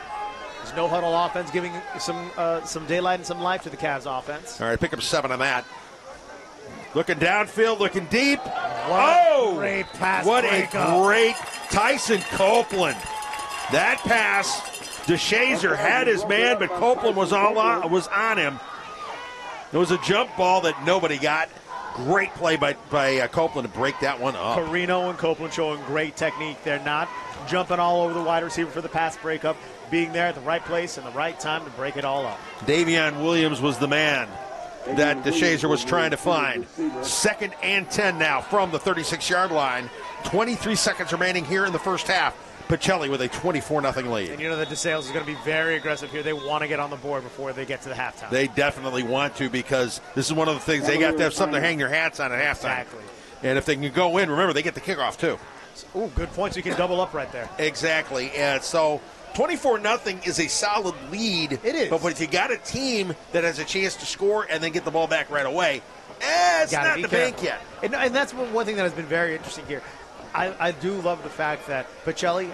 Speaker 2: There's no huddle offense giving some daylight and some life to the Cavs offense.
Speaker 1: All right, pick up 7 on that. Looking downfield, looking deep.
Speaker 2: What a great pass.
Speaker 1: What a great Tyson Copeland. That pass, DeShazer had his man, but Copeland was on him. It was a jump ball that nobody got. Great play by Copeland to break that one up.
Speaker 2: Carino and Copeland showing great technique. They're not jumping all over the wide receiver for the pass breakup, being there at the right place and the right time to break it all up.
Speaker 1: Davion Williams was the man that DeShazer was trying to find. 2nd and 10 now from the 36-yard line. 23 seconds remaining here in the first half. Pacelli with a 24-0 lead.
Speaker 2: And you know that DeSales is going to be very aggressive here. They want to get on the board before they get to the halftime.
Speaker 1: They definitely want to, because this is one of the things they got to have something to hang their hats on at halftime.
Speaker 2: Exactly.
Speaker 1: And if they can go in, remember, they get the kickoff too.
Speaker 2: Ooh, good point. So you can double up right there.
Speaker 1: Exactly. And so 24-0 is a solid lead.
Speaker 2: It is.
Speaker 1: But if you got a team that has a chance to score and then get the ball back right away, it's not the bank yet.
Speaker 2: And that's one thing that has been very interesting here. I do love the fact that Pacelli,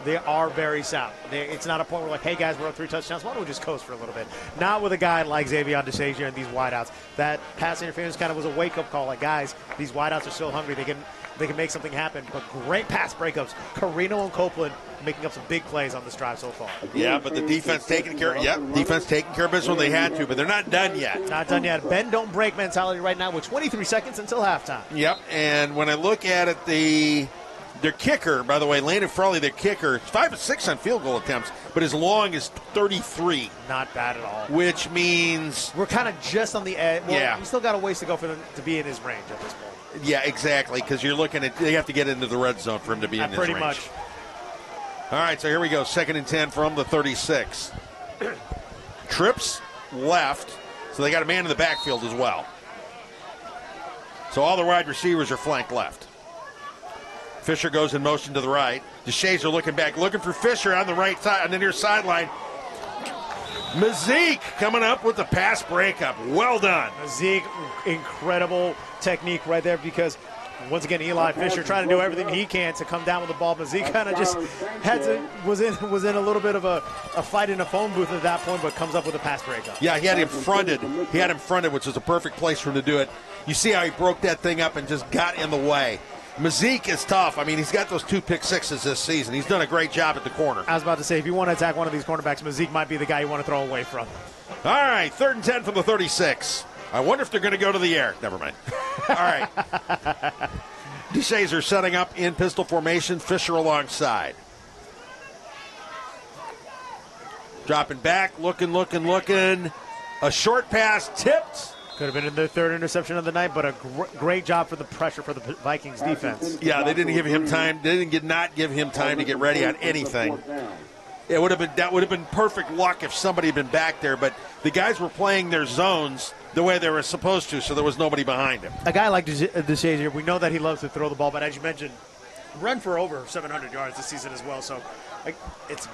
Speaker 2: they are very sound. It's not a point where like, hey, guys, we're up 3 touchdowns. Why don't we just coast for a little bit? Not with a guy like Xavion DeShazer and these wideouts. That pass interference kind of was a wake-up call. Like, guys, these wideouts are still hungry. They can make something happen. But great pass breakups. Carino and Copeland making up some big plays on this drive so far.
Speaker 1: Yeah, but the defense taking care of business when they had to, but they're not done yet.
Speaker 2: Not done yet. Bend, don't break mentality right now with 23 seconds until halftime.
Speaker 1: Yep, and when I look at it, their kicker, by the way, Landon Frawley, their kicker, 5 of 6 on field goal attempts, but his long is 33.
Speaker 2: Not bad at all.
Speaker 1: Which means
Speaker 2: we're kind of just on the edge. Well,
Speaker 1: yeah.
Speaker 2: We still got a ways to go for them to be in his range at this point.
Speaker 1: Yeah, exactly, because you're looking at, they have to get into the red zone for him to be in his range.
Speaker 2: Pretty much.
Speaker 1: All right, so here we go, 2nd and 10 from the 36. Trips left, so they got a man in the backfield as well. So all the wide receivers are flanked left. Fisher goes in motion to the right. DeShazer looking back, looking for Fisher on the right side, on the near sideline. Mazik coming up with the pass breakup. Well done.
Speaker 2: Mazik, incredible technique right there, because once again, Eli Fisher trying to do everything he can to come down with the ball. Mazik kind of just was in a little bit of a fight in a phone booth at that point, but comes up with a pass breakup.
Speaker 1: Yeah, he had him fronted. Which is a perfect place for him to do it. You see how he broke that thing up and just got in the way. Mazik is tough. I mean, he's got those 2 pick sixes this season. He's done a great job at the corner.
Speaker 2: I was about to say, if you want to attack one of these cornerbacks, Mazik might be the guy you want to throw away from.
Speaker 1: All right, 3rd and 10 from the 36. I wonder if they're going to go to the air. Never mind. All right. DeShazer setting up in pistol formation. Fisher alongside. Dropping back, looking. A short pass tipped.
Speaker 2: Could have been in their 3rd interception of the night, but a great job for the pressure for the Vikings defense.
Speaker 1: Yeah, they didn't give him time. They did not give him time to get ready on anything. That would have been perfect luck if somebody had been back there, but the guys were playing their zones the way they were supposed to, so there was nobody behind him.
Speaker 2: A guy like DeShazer, we know that he loves to throw the ball, but as you mentioned, run for over 700 yards this season as well. So it's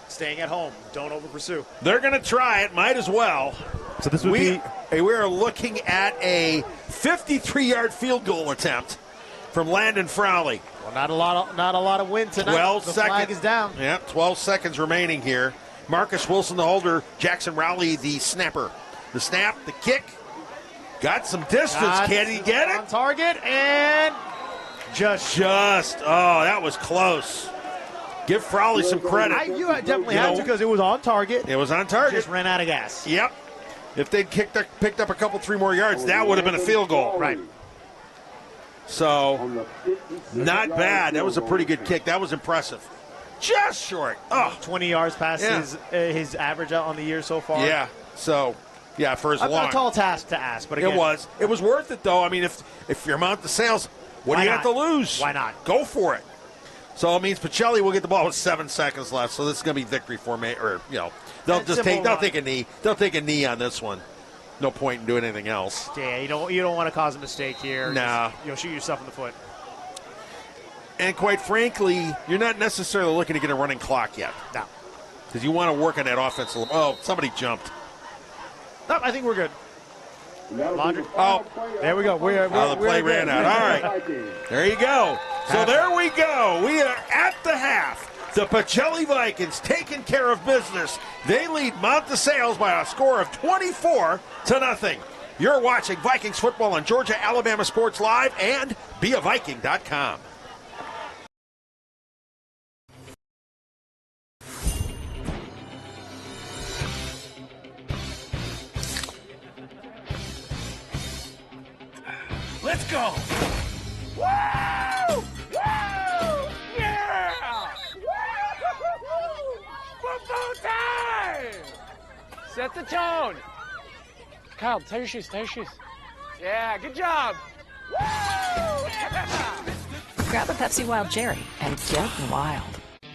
Speaker 2: staying at home. Don't over pursue.
Speaker 1: They're going to try it. Might as well.
Speaker 2: So this would
Speaker 1: we are looking at a 53-yard field goal attempt from Landon Frowley.
Speaker 2: Well, not a lot of wind tonight.
Speaker 1: 12
Speaker 2: the
Speaker 1: seconds.
Speaker 2: flag is down.
Speaker 1: Yeah, 12 seconds remaining here. Marcus Wilson, the holder. Jackson Rowley, the snapper. The snap, the kick. Got some distance. Can he get it?
Speaker 2: On target and just.
Speaker 1: Oh, that was close. Give Frowley some credit.
Speaker 2: You definitely have to, because it was on target.
Speaker 1: It was on target.
Speaker 2: Just ran out of gas.
Speaker 1: Yep. If they'd picked up a couple, 3 more yards, that would have been a field goal.
Speaker 2: Right.
Speaker 1: So, not bad. That was a pretty good kick. That was impressive. Just short.
Speaker 2: 20 yards past his average out on the year so far.
Speaker 1: Yeah. So, yeah, for as long.
Speaker 2: A tall task to ask, but again.
Speaker 1: It was worth it, though. I mean, if you're Mount the Sales, what do you have to lose?
Speaker 2: Why not?
Speaker 1: Go for it. So it means Pacelli will get the ball with 7 seconds left. So this is going to be victory for me, or they'll take a knee. They'll take a knee on this one. No point in doing anything else.
Speaker 2: Yeah, you don't want to cause a mistake here.
Speaker 1: No.
Speaker 2: You'll shoot yourself in the foot.
Speaker 1: And quite frankly, you're not necessarily looking to get a running clock yet.
Speaker 2: No.
Speaker 1: Because you want to work on that offense a little. Oh, somebody jumped.
Speaker 2: No, I think we're good. Laundry.
Speaker 1: Oh,
Speaker 2: there we go.
Speaker 1: The play ran out. All right. There you go. So there we go. We are at the half. The Pacelli Vikings taking care of business. They lead Mount DeSales by a score of 24-0. You're watching Vikings football on Georgia Alabama Sports Live and beaviking.com.
Speaker 7: Let's go! Woo! Woo! Yeah! Football time! Set the tone. Kyle, tie your shoes, Yeah, good job. Woo! Yeah!
Speaker 8: Grab a Pepsi Wild Cherry and get wild.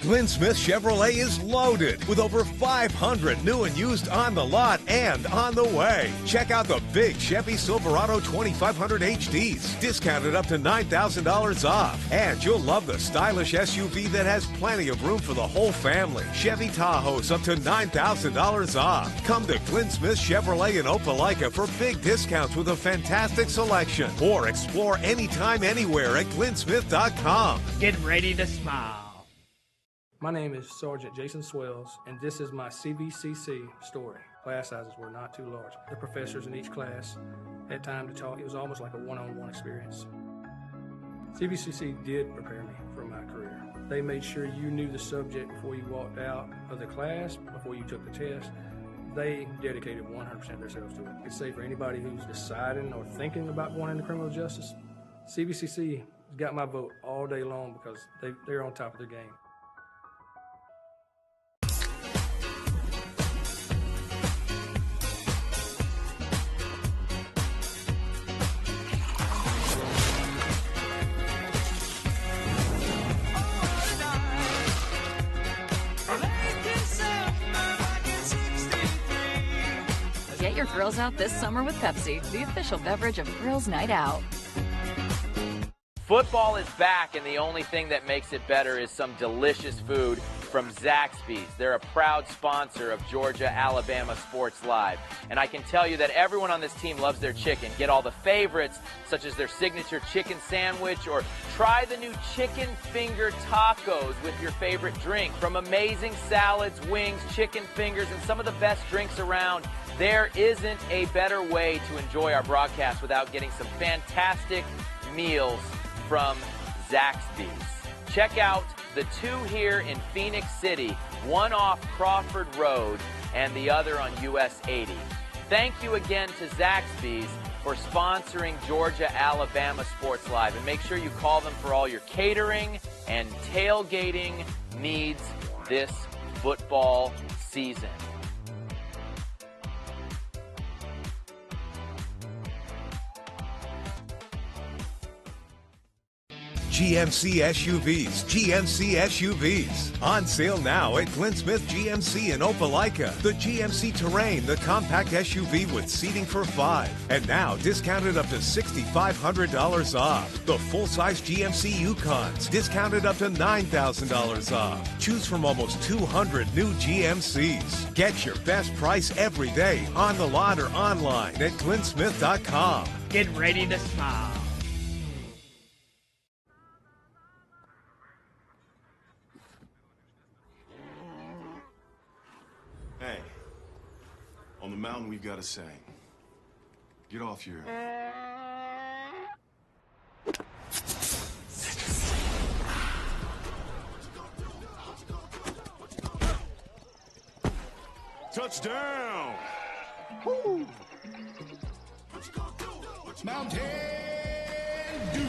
Speaker 4: Glenn Smith Chevrolet is loaded with over 500 new and used on the lot and on the way. Check out the big Chevy Silverado 2500 HDs, discounted up to $9,000 off. And you'll love the stylish SUV that has plenty of room for the whole family. Chevy Tahoe's up to $9,000 off. Come to Glenn Smith Chevrolet in Opelika for big discounts with a fantastic selection. Or explore anytime, anywhere at glennsmith.com.
Speaker 7: Get ready to smile.
Speaker 9: My name is Sergeant Jason Swells, and this is my CVCC story. Class sizes were not too large. The professors in each class had time to talk. It was almost like a one-on-one experience. CVCC did prepare me for my career. They made sure you knew the subject before you walked out of the class, before you took the test. They dedicated 100% of themselves to it. I could say for anybody who's deciding or thinking about going into criminal justice, CVCC got my vote all day long because they're on top of their game.
Speaker 8: your thrills out this summer with Pepsi, the official beverage of Girls Night Out.
Speaker 10: Football is back, and the only thing that makes it better is some delicious food from Zaxby's. They're a proud sponsor of Georgia-Alabama Sports Live. And I can tell you that everyone on this team loves their chicken. Get all the favorites, such as their signature chicken sandwich, or try the new chicken finger tacos with your favorite drink. From amazing salads, wings, chicken fingers, and some of the best drinks around, there isn't a better way to enjoy our broadcast without getting some fantastic meals from Zaxby's. Check out the two here in Phoenix City, one off Crawford Road and the other on US 80. Thank you again to Zaxby's for sponsoring Georgia-Alabama Sports Live, and make sure you call them for all your catering and tailgating needs this football season.
Speaker 4: GMC SUVs, GMC SUVs. On sale now at Glenn Smith GMC in Opelika. The GMC Terrain, the compact SUV with seating for 5. And now discounted up to $6,500 off. The full-size GMC Yukons, discounted up to $9,000 off. Choose from almost 200 new GMCs. Get your best price every day on the lot or online at glennsmith.com.
Speaker 7: Get ready to smile.
Speaker 5: Hey, on the mountain we've got a saying. Get off your... Touchdown! Woo!
Speaker 6: Mountain Dew.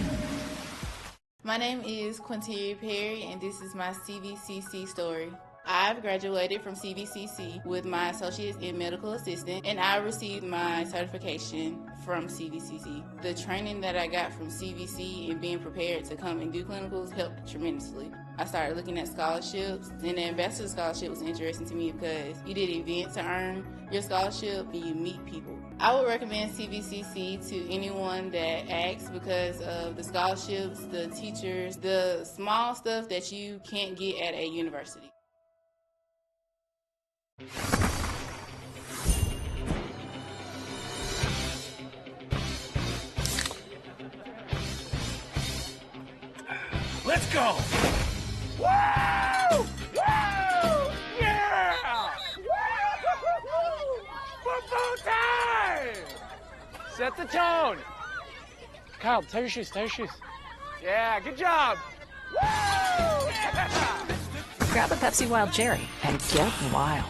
Speaker 6: My name is Quinteria Perry, and this is my CVCC story. I've graduated from CVCC with my associates in medical assistant, and I received my certification from CVCC. The training that I got from CVC and being prepared to come and do clinicals helped tremendously. I started looking at scholarships, and the ambassador scholarship was interesting to me because you did events to earn your scholarship and you meet people. I would recommend CVCC to anyone that asks because of the scholarships, the teachers, the small stuff that you can't get at a university.
Speaker 7: Let's go! Woo! Woo! Yeah! Woo! Football time! Set the tone. Kyle, tie your shoes, tie your shoes. Yeah, good job. Woo! Yeah!
Speaker 8: Grab a Pepsi Wild Cherry and get wild.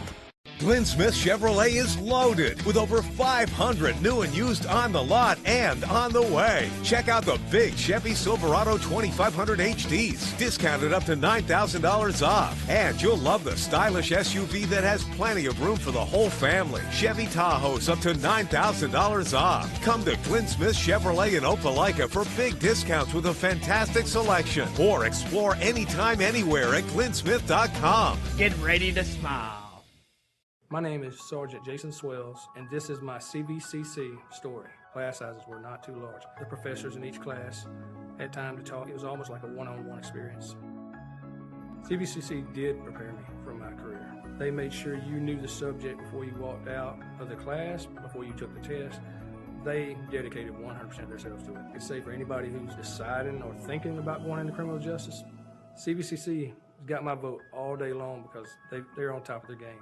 Speaker 4: Glenn Smith Chevrolet is loaded with over 500 new and used on the lot and on the way. Check out the big Chevy Silverado 2500 HDs, discounted up to $9,000 off. And you'll love the stylish SUV that has plenty of room for the whole family. Chevy Tahoe's up to $9,000 off. Come to Glenn Smith Chevrolet in Opelika for big discounts with a fantastic selection. Or explore anytime, anywhere at glennsmith.com.
Speaker 7: Get ready to smile.
Speaker 9: My name is Sergeant Jason Swells, and this is my CVCC story. Class sizes were not too large. The professors in each class had time to talk. It was almost like a one-on-one experience. CVCC did prepare me for my career. They made sure you knew the subject before you walked out of the class, before you took the test. They dedicated 100% of themselves to it. I could say for anybody who's deciding or thinking about going into criminal justice, CVCC has got my vote all day long because they're on top of their game.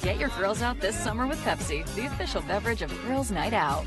Speaker 8: Get your thrills out this summer with Pepsi, the official beverage of Girls Night Out.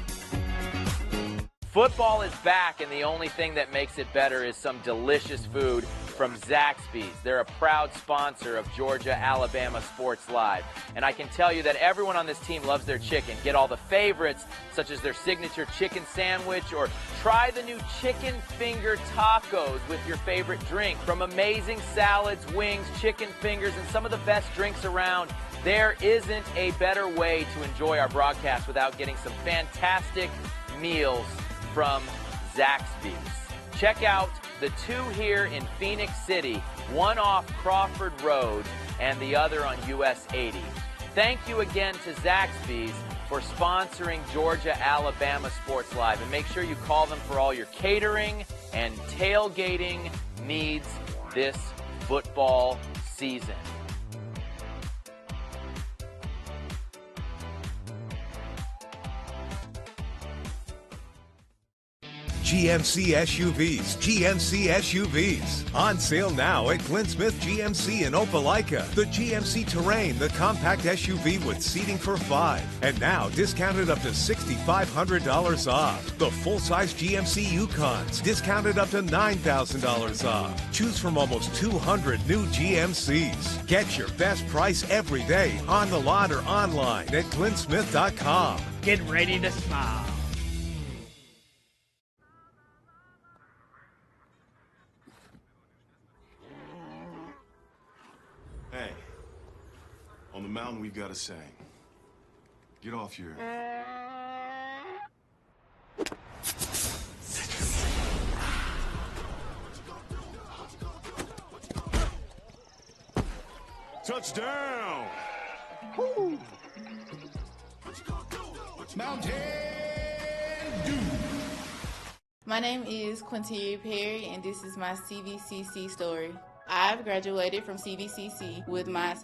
Speaker 10: Football is back, and the only thing that makes it better is some delicious food from Zaxby's. They're a proud sponsor of Georgia-Alabama Sports Live. And I can tell you that everyone on this team loves their chicken. Get all the favorites, such as their signature chicken sandwich, or try the new chicken finger tacos with your favorite drink. From amazing salads, wings, chicken fingers, and some of the best drinks around, there isn't a better way to enjoy our broadcast without getting some fantastic meals from Zaxby's. Check out the two here in Phoenix City, one off Crawford Road and the other on US 80. Thank you again to Zaxby's for sponsoring Georgia-Alabama Sports Live. And make sure you call them for all your catering and tailgating needs this football season.
Speaker 4: GMC SUVs, GMC SUVs. On sale now at Clint Smith GMC in Opelika. The GMC Terrain, the compact SUV with seating for 5. And now discounted up to $6,500 off. The full-size GMC Yukons, discounted up to $9,000 off. Choose from almost 200 new GMCs. Get your best price every day on the lot or online at clintsmith.com.
Speaker 11: Get ready to smile.
Speaker 5: Hey, on the mountain we've got a saying. Get off your... Touchdown! Woo!
Speaker 6: Mountain Dew. My name is Quinteria Perry, and this is my CVCC story. I've graduated from CVCC with my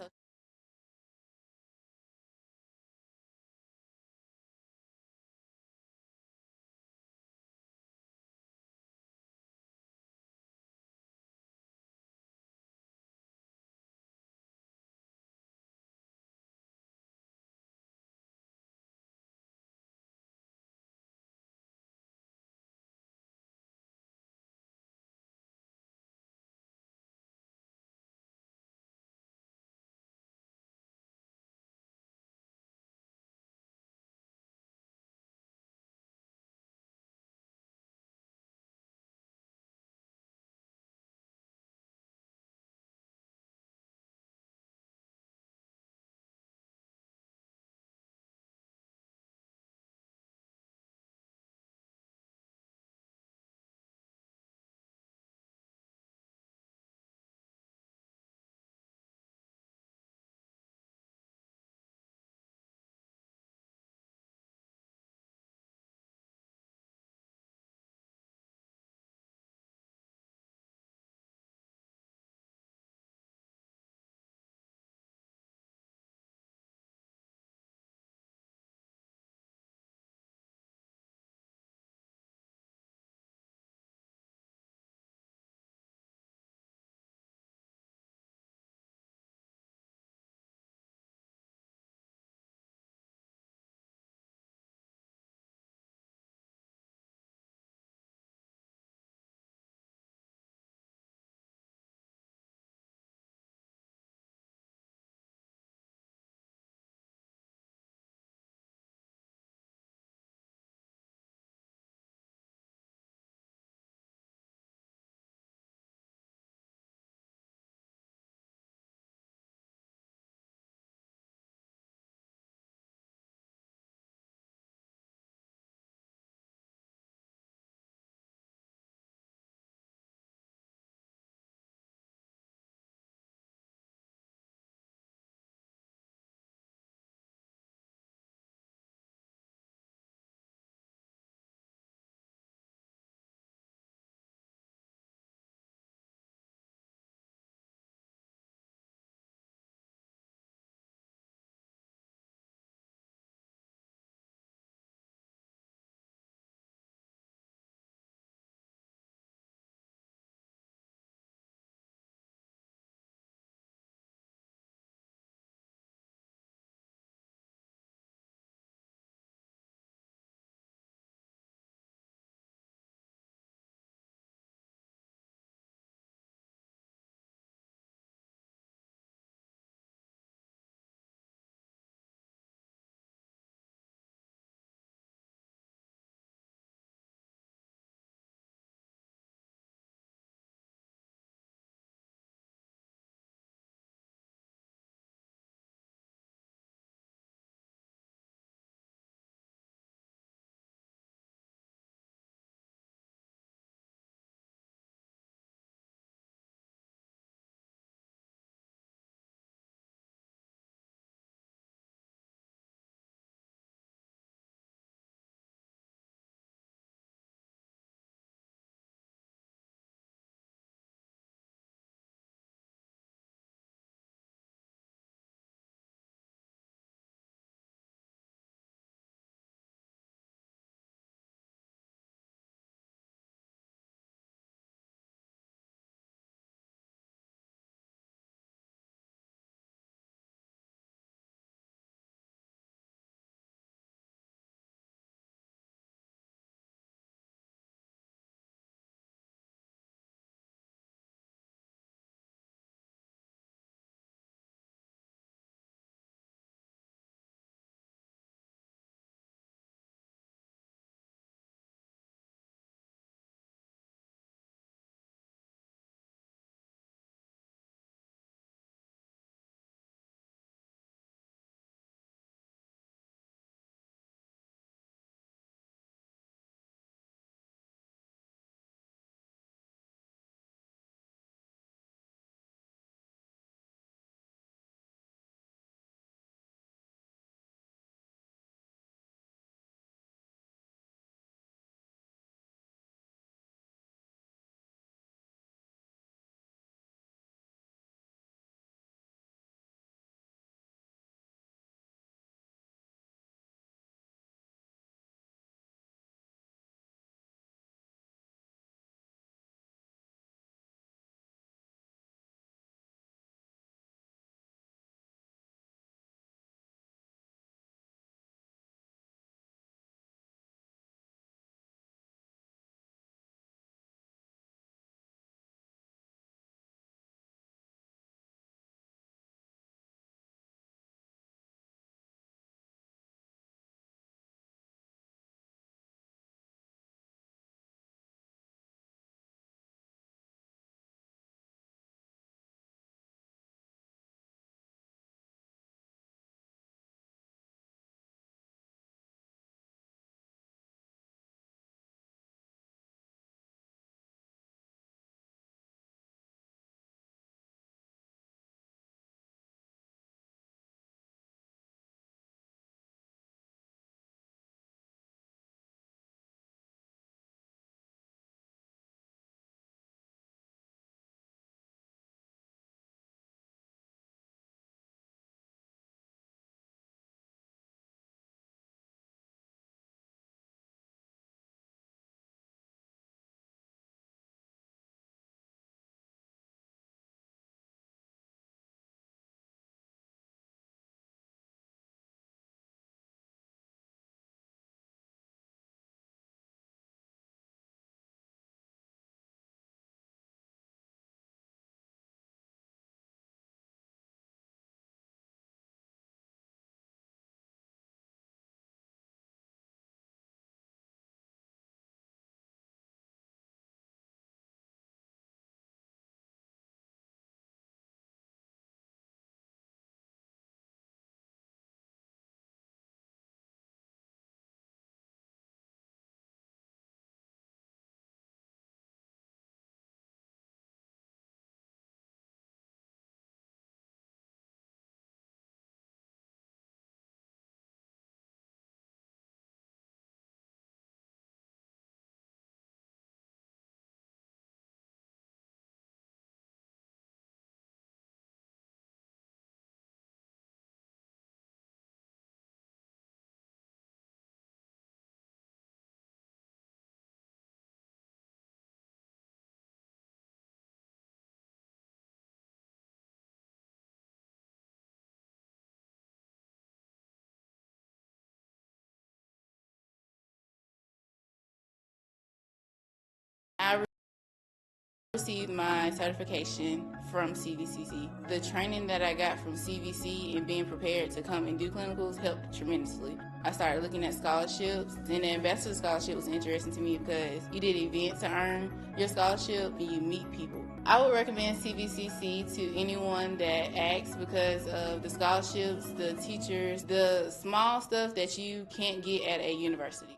Speaker 6: Received my certification from CVCC. The training that I got from CVC and being prepared to come and do clinicals helped tremendously. I started looking at scholarships, and the ambassador scholarship was interesting to me because you did events to earn your scholarship and you meet people. I would recommend CVCC to anyone that asks because of the scholarships, the teachers, the small stuff that you can't get at a university.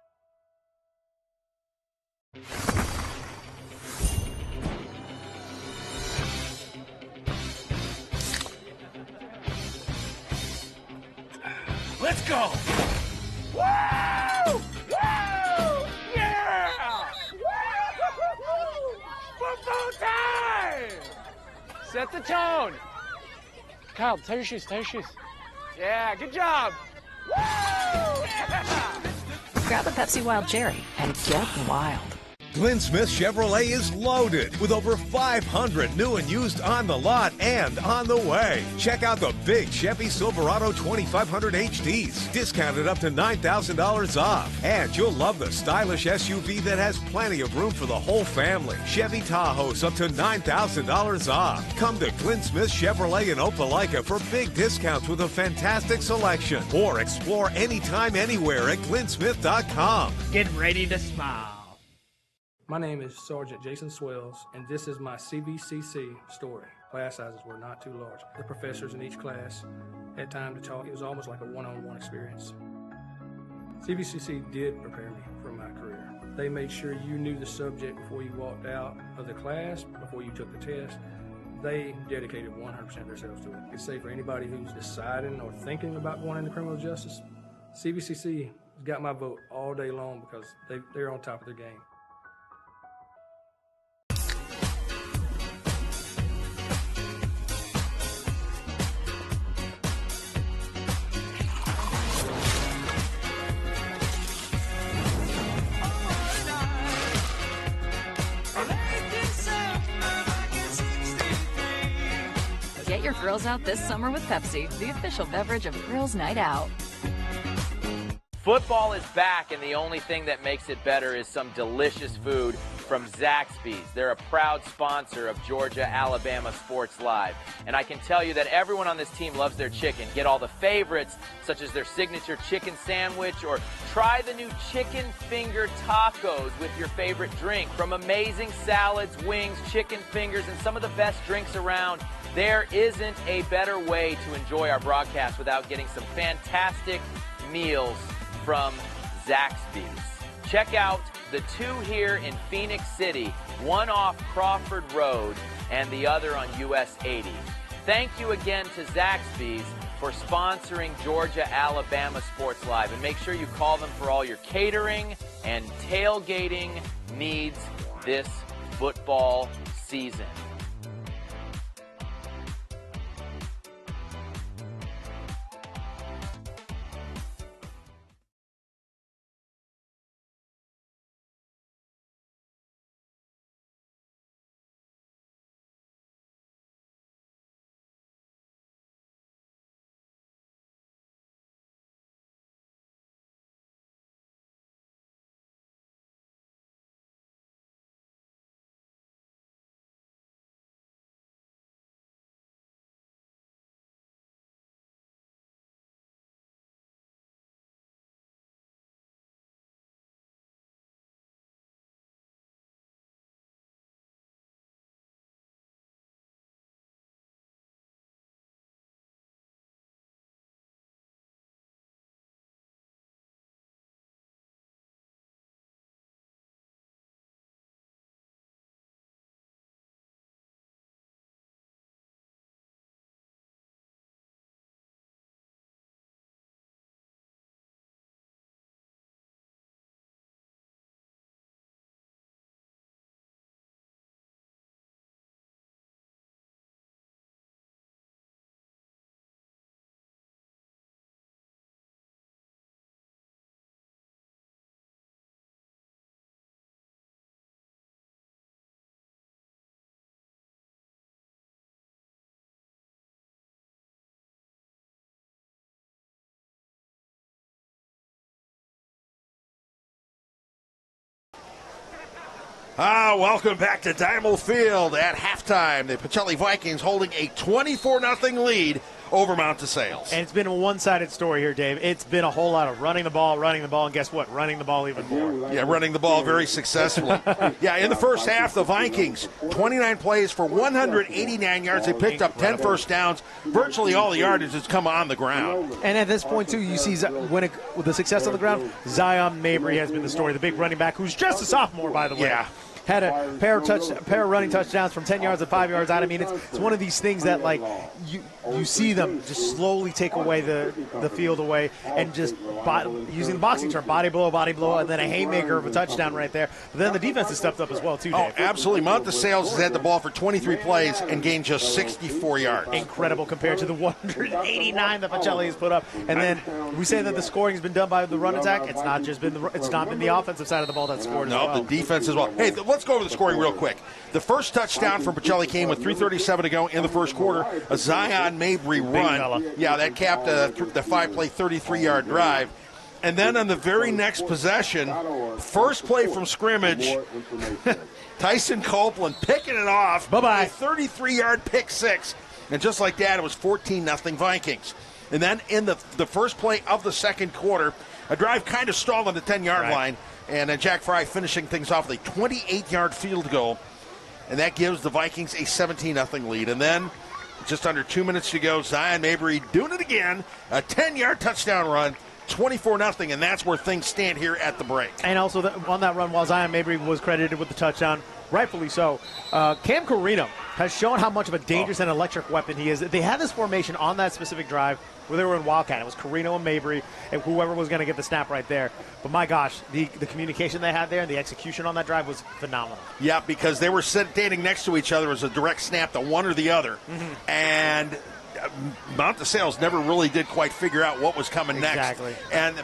Speaker 11: Let's go! Woo! Woo! Yeah! Woo! Football time!
Speaker 7: Set the tone. Kyle, tie your shoes, tie your shoes. Yeah, good job. Woo! Yeah!
Speaker 8: Grab a Pepsi Wild Cherry and get wild.
Speaker 4: Glenn Smith Chevrolet is loaded with over 500 new and used on the lot and on the way. Check out the big Chevy Silverado 2500 HDs, discounted up to $9,000 off. And you'll love the stylish SUV that has plenty of room for the whole family. Chevy Tahoe's up to $9,000 off. Come to Glenn Smith Chevrolet in Opelika for big discounts with a fantastic selection. Or explore anytime, anywhere at glennsmith.com.
Speaker 11: Get ready to smile.
Speaker 9: My name is Sergeant Jason Swells, and this is my CVCC story. Class sizes were not too large. The professors in each class had time to talk. It was almost like a one-on-one experience. CVCC did prepare me for my career. They made sure you knew the subject before you walked out of the class, before you took the test. They dedicated 100% of themselves to it. I could say for anybody who's deciding or thinking about going into criminal justice, CVCC has got my vote all day long because they're on top of their game.
Speaker 8: Get your grills out this summer with Pepsi, the official beverage of Girls Night Out.
Speaker 10: Football is back, and the only thing that makes it better is some delicious food from Zaxby's. They're a proud sponsor of Georgia-Alabama Sports Live. And I can tell you that everyone on this team loves their chicken. Get all the favorites, such as their signature chicken sandwich, or try the new chicken finger tacos with your favorite drink. From amazing salads, wings, chicken fingers, and some of the best drinks around, there isn't a better way to enjoy our broadcast without getting some fantastic meals from Zaxby's. Check out the two here in Phoenix City, one off Crawford Road and the other on US 80. Thank you again to Zaxby's for sponsoring Georgia-Alabama Sports Live. And make sure you call them for all your catering and tailgating needs this football season.
Speaker 1: Welcome back to Diamond Field at halftime. The Pacelli Vikings holding a 24-0 lead over Mount DeSales.
Speaker 2: And it's been a one-sided story here, Dave. It's been a whole lot of running the ball, and guess what? Running the ball even more.
Speaker 1: Yeah, running the ball very successfully. Yeah, in the first half, the Vikings, 29 plays for 189 yards. They picked up 10 first downs. Virtually all the yardage has come on the ground.
Speaker 2: And at this point, too, you see with the success on the ground, Zion Mabry has been the story, the big running back, who's just a sophomore, by the way.
Speaker 1: Yeah.
Speaker 2: Had a pair of running touchdowns from 10 yards and 5 yards out. I mean, it's one of these things that, like, you see them just slowly take away the field away and just, using the boxing term, body blow, and then a haymaker of a touchdown right there. But then the defense has stepped up as well, too, Dave.
Speaker 1: Oh, absolutely. Mount DeSales has had the ball for 23 plays and gained just 64 yards.
Speaker 2: Incredible compared to the 189 that Pacelli has put up. And then we say that the scoring has been done by the run attack. It's not been the offensive side of the ball that scored as well.
Speaker 1: No, the defense as well. Hey, let's go over the scoring real quick. The first touchdown from Pacelli came with 3:37 to go in the first quarter. A Zion Mabry run. Yeah, that capped the 5-play, 33-yard drive. And then on the very next possession, first play from scrimmage, Tyson Copeland picking it off.
Speaker 2: Bye-bye.
Speaker 1: A 33-yard pick six. And just like that, it was 14-0 Vikings. And then in the first play of the second quarter, a drive kind of stalled on the 10-yard line. And Jack Fry finishing things off with a 28-yard field goal. And that gives the Vikings a 17-0 lead. And then, just under 2 minutes to go, Zion Mabry doing it again. A 10-yard touchdown run, 24-0, and that's where things stand here at the break.
Speaker 2: And also on that run, while Zion Mabry was credited with the touchdown, rightfully so, Cam Carino has shown how much of a dangerous and electric weapon he is. They had this formation on that specific drive where they were in Wildcat. It was Carino and Mabry, and whoever was going to get the snap right there. But my gosh, the communication they had there and the execution on that drive was phenomenal.
Speaker 1: Yeah, because they were standing next to each other as a direct snap to one or the other. Mm-hmm. And Mount DeSales never really did quite figure out what was coming next.
Speaker 2: Exactly.
Speaker 1: And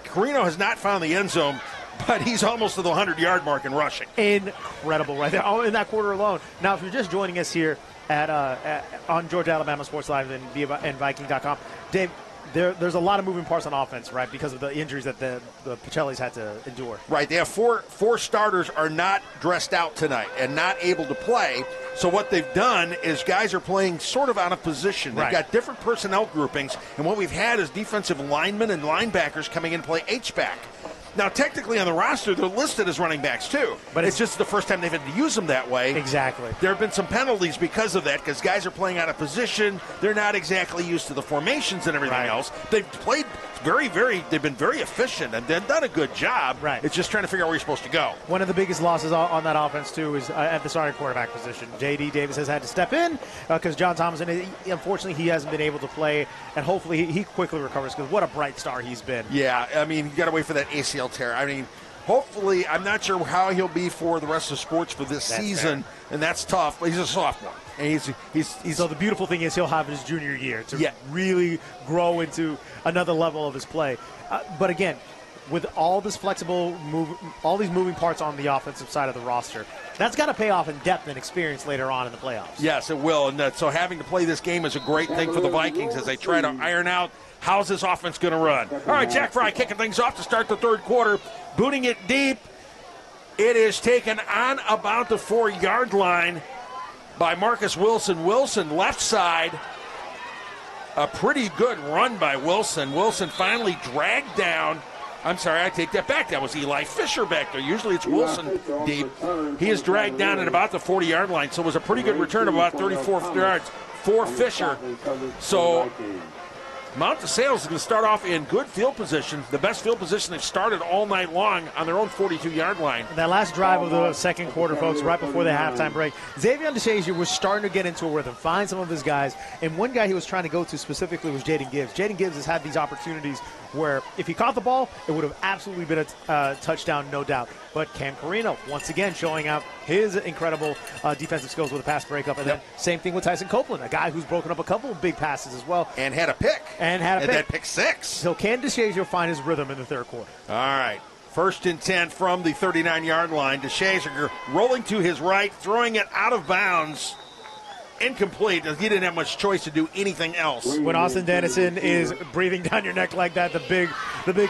Speaker 1: Carino has not found the end zone, but he's almost to the 100-yard mark in rushing.
Speaker 2: Incredible right there. Oh, in that quarter alone. Now, if you're just joining us here on Georgia Alabama Sports Live and Viking.com, Dave, there's a lot of moving parts on offense, right, because of the injuries that the Pacellis had to endure.
Speaker 1: Right. They have four starters are not dressed out tonight and not able to play. So what they've done is guys are playing sort of out of position. They've got different personnel groupings, and what we've had is defensive linemen and linebackers coming in to play H-back. Now, technically on the roster, they're listed as running backs, too. But it's just the first time they've had to use them that way.
Speaker 2: Exactly.
Speaker 1: There have been some penalties because of that, because guys are playing out of position. They're not exactly used to the formations and everything else. They've played they've been very efficient, and they've done a good job.
Speaker 2: Right.
Speaker 1: It's just trying to figure out where you're supposed to go.
Speaker 2: One of the biggest losses on that offense, too, is at the starting quarterback position. J.D. Davis has had to step in because John Thomason, unfortunately, he hasn't been able to play, and hopefully he quickly recovers because what a bright star he's been.
Speaker 1: Yeah, I mean, you got to wait for that ACL tear. I mean, hopefully, I'm not sure how he'll be for the rest of sports for this season, and that's tough, but he's a sophomore. And he's
Speaker 2: so the beautiful thing is he'll have his junior year to really grow into another level of his play. But again, with all this all these moving parts on the offensive side of the roster, that's got to pay off in depth and experience later on in the playoffs.
Speaker 1: Yes, it will. And so having to play this game is a great thing for the Vikings as they try to iron out how's this offense going to run. All right, Jack Fry kicking things off to start the third quarter, booting it deep. It is taken on about the 4-yard line by Marcus Wilson. Wilson left side. A pretty good run by Wilson. Wilson finally dragged down. I'm sorry, I take that back. That was Eli Fisher back there. Usually it's Wilson deep. He is dragged down at about the 40-yard line, so it was a pretty good return of about 34 yards for Fisher. So Mount DeSales is going to start off in good field position, the best field position they've started all night long on their own 42-yard line.
Speaker 2: That last drive of the second quarter, folks, right before the halftime break, Xavier DeShazier was starting to get into a rhythm, find some of his guys, and one guy he was trying to go to specifically was Jaden Gibbs. Jaden Gibbs has had these opportunities where if he caught the ball, it would have absolutely been a touchdown, no doubt. But Cam Carino, once again, showing out his incredible defensive skills with a pass breakup. And then same thing with Tyson Copeland, a guy who's broken up a couple of big passes as well.
Speaker 1: And had a pick.
Speaker 2: And that
Speaker 1: pick six.
Speaker 2: So can DeShazier find his rhythm in the third quarter?
Speaker 1: All right. 1st and 10 from the 39-yard line. DeShazier rolling to his right, throwing it out of bounds. incomplete. He didn't have much choice to do anything else.
Speaker 2: When Austin Dennison is breathing down your neck like that, the big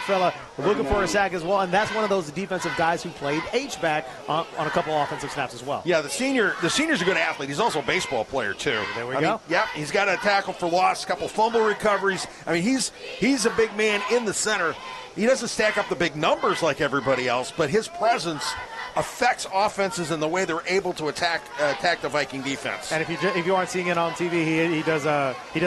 Speaker 2: fella looking for a sack as well, and that's one of those defensive guys who played H-back on a couple offensive snaps as well.
Speaker 1: Yeah, the senior's a good athlete. He's also a baseball player too.
Speaker 2: There we go.
Speaker 1: Yep, he's got a tackle for loss, a couple fumble recoveries. I mean, he's a big man in the center. He doesn't stack up the big numbers like everybody else, but his presence affects offenses in the way they're able to attack the Viking defense.
Speaker 2: And if you aren't seeing it on TV, he does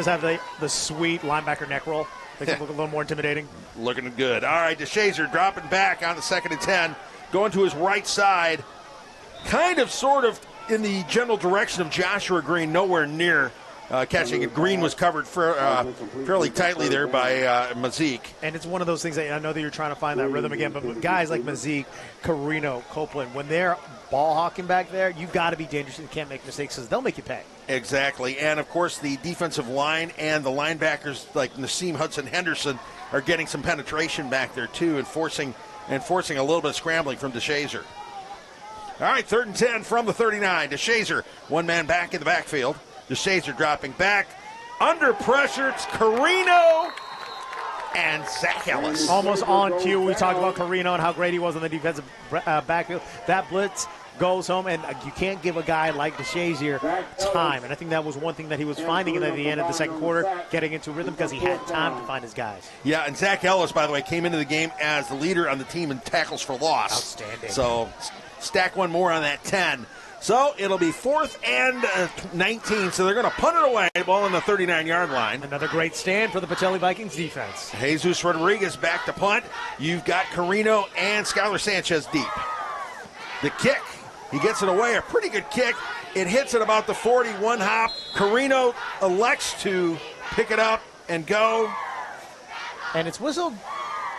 Speaker 2: have the sweet linebacker neck roll. Makes it look a little more intimidating.
Speaker 1: Looking good. All right, DeShazer dropping back on the 2nd and 10, going to his right side, kind of sort of in the general direction of Joshua Green, nowhere near catching it. Green was covered fairly tightly there by Mazik.
Speaker 2: And it's one of those things that I know that you're trying to find that rhythm again, but guys like Mazik, Carino, Copeland, when they're ball hawking back there, you've got to be dangerous and can't make mistakes because they'll make you pay.
Speaker 1: Exactly. And, of course, the defensive line and the linebackers like Nassim Hudson-Henderson are getting some penetration back there, too, and forcing a little bit of scrambling from DeShazer. All right, 3rd and 10 from the 39. DeShazer, one man back in the backfield. DeShazer dropping back. Under pressure, it's Carino and Zach Ellis.
Speaker 2: Almost on cue. We talked about Carino and how great he was on the defensive backfield. That blitz goes home, and you can't give a guy like DeShazer time. And I think that was one thing that he was finding at the end of the second quarter, getting into rhythm because he had time to find his guys.
Speaker 1: Yeah, and Zach Ellis, by the way, came into the game as the leader on the team in tackles for loss.
Speaker 2: Outstanding.
Speaker 1: So stack one more on that 10. So it'll be 4th and 19, so they're going to punt it away, ball on the 39-yard line.
Speaker 2: Another great stand for the Pacelli Vikings defense.
Speaker 1: Jesus Rodriguez back to punt. You've got Carino and Skylar Sanchez deep. The kick, he gets it away, a pretty good kick. It hits at about the 41 hop. Carino elects to pick it up and go.
Speaker 2: And it's whistled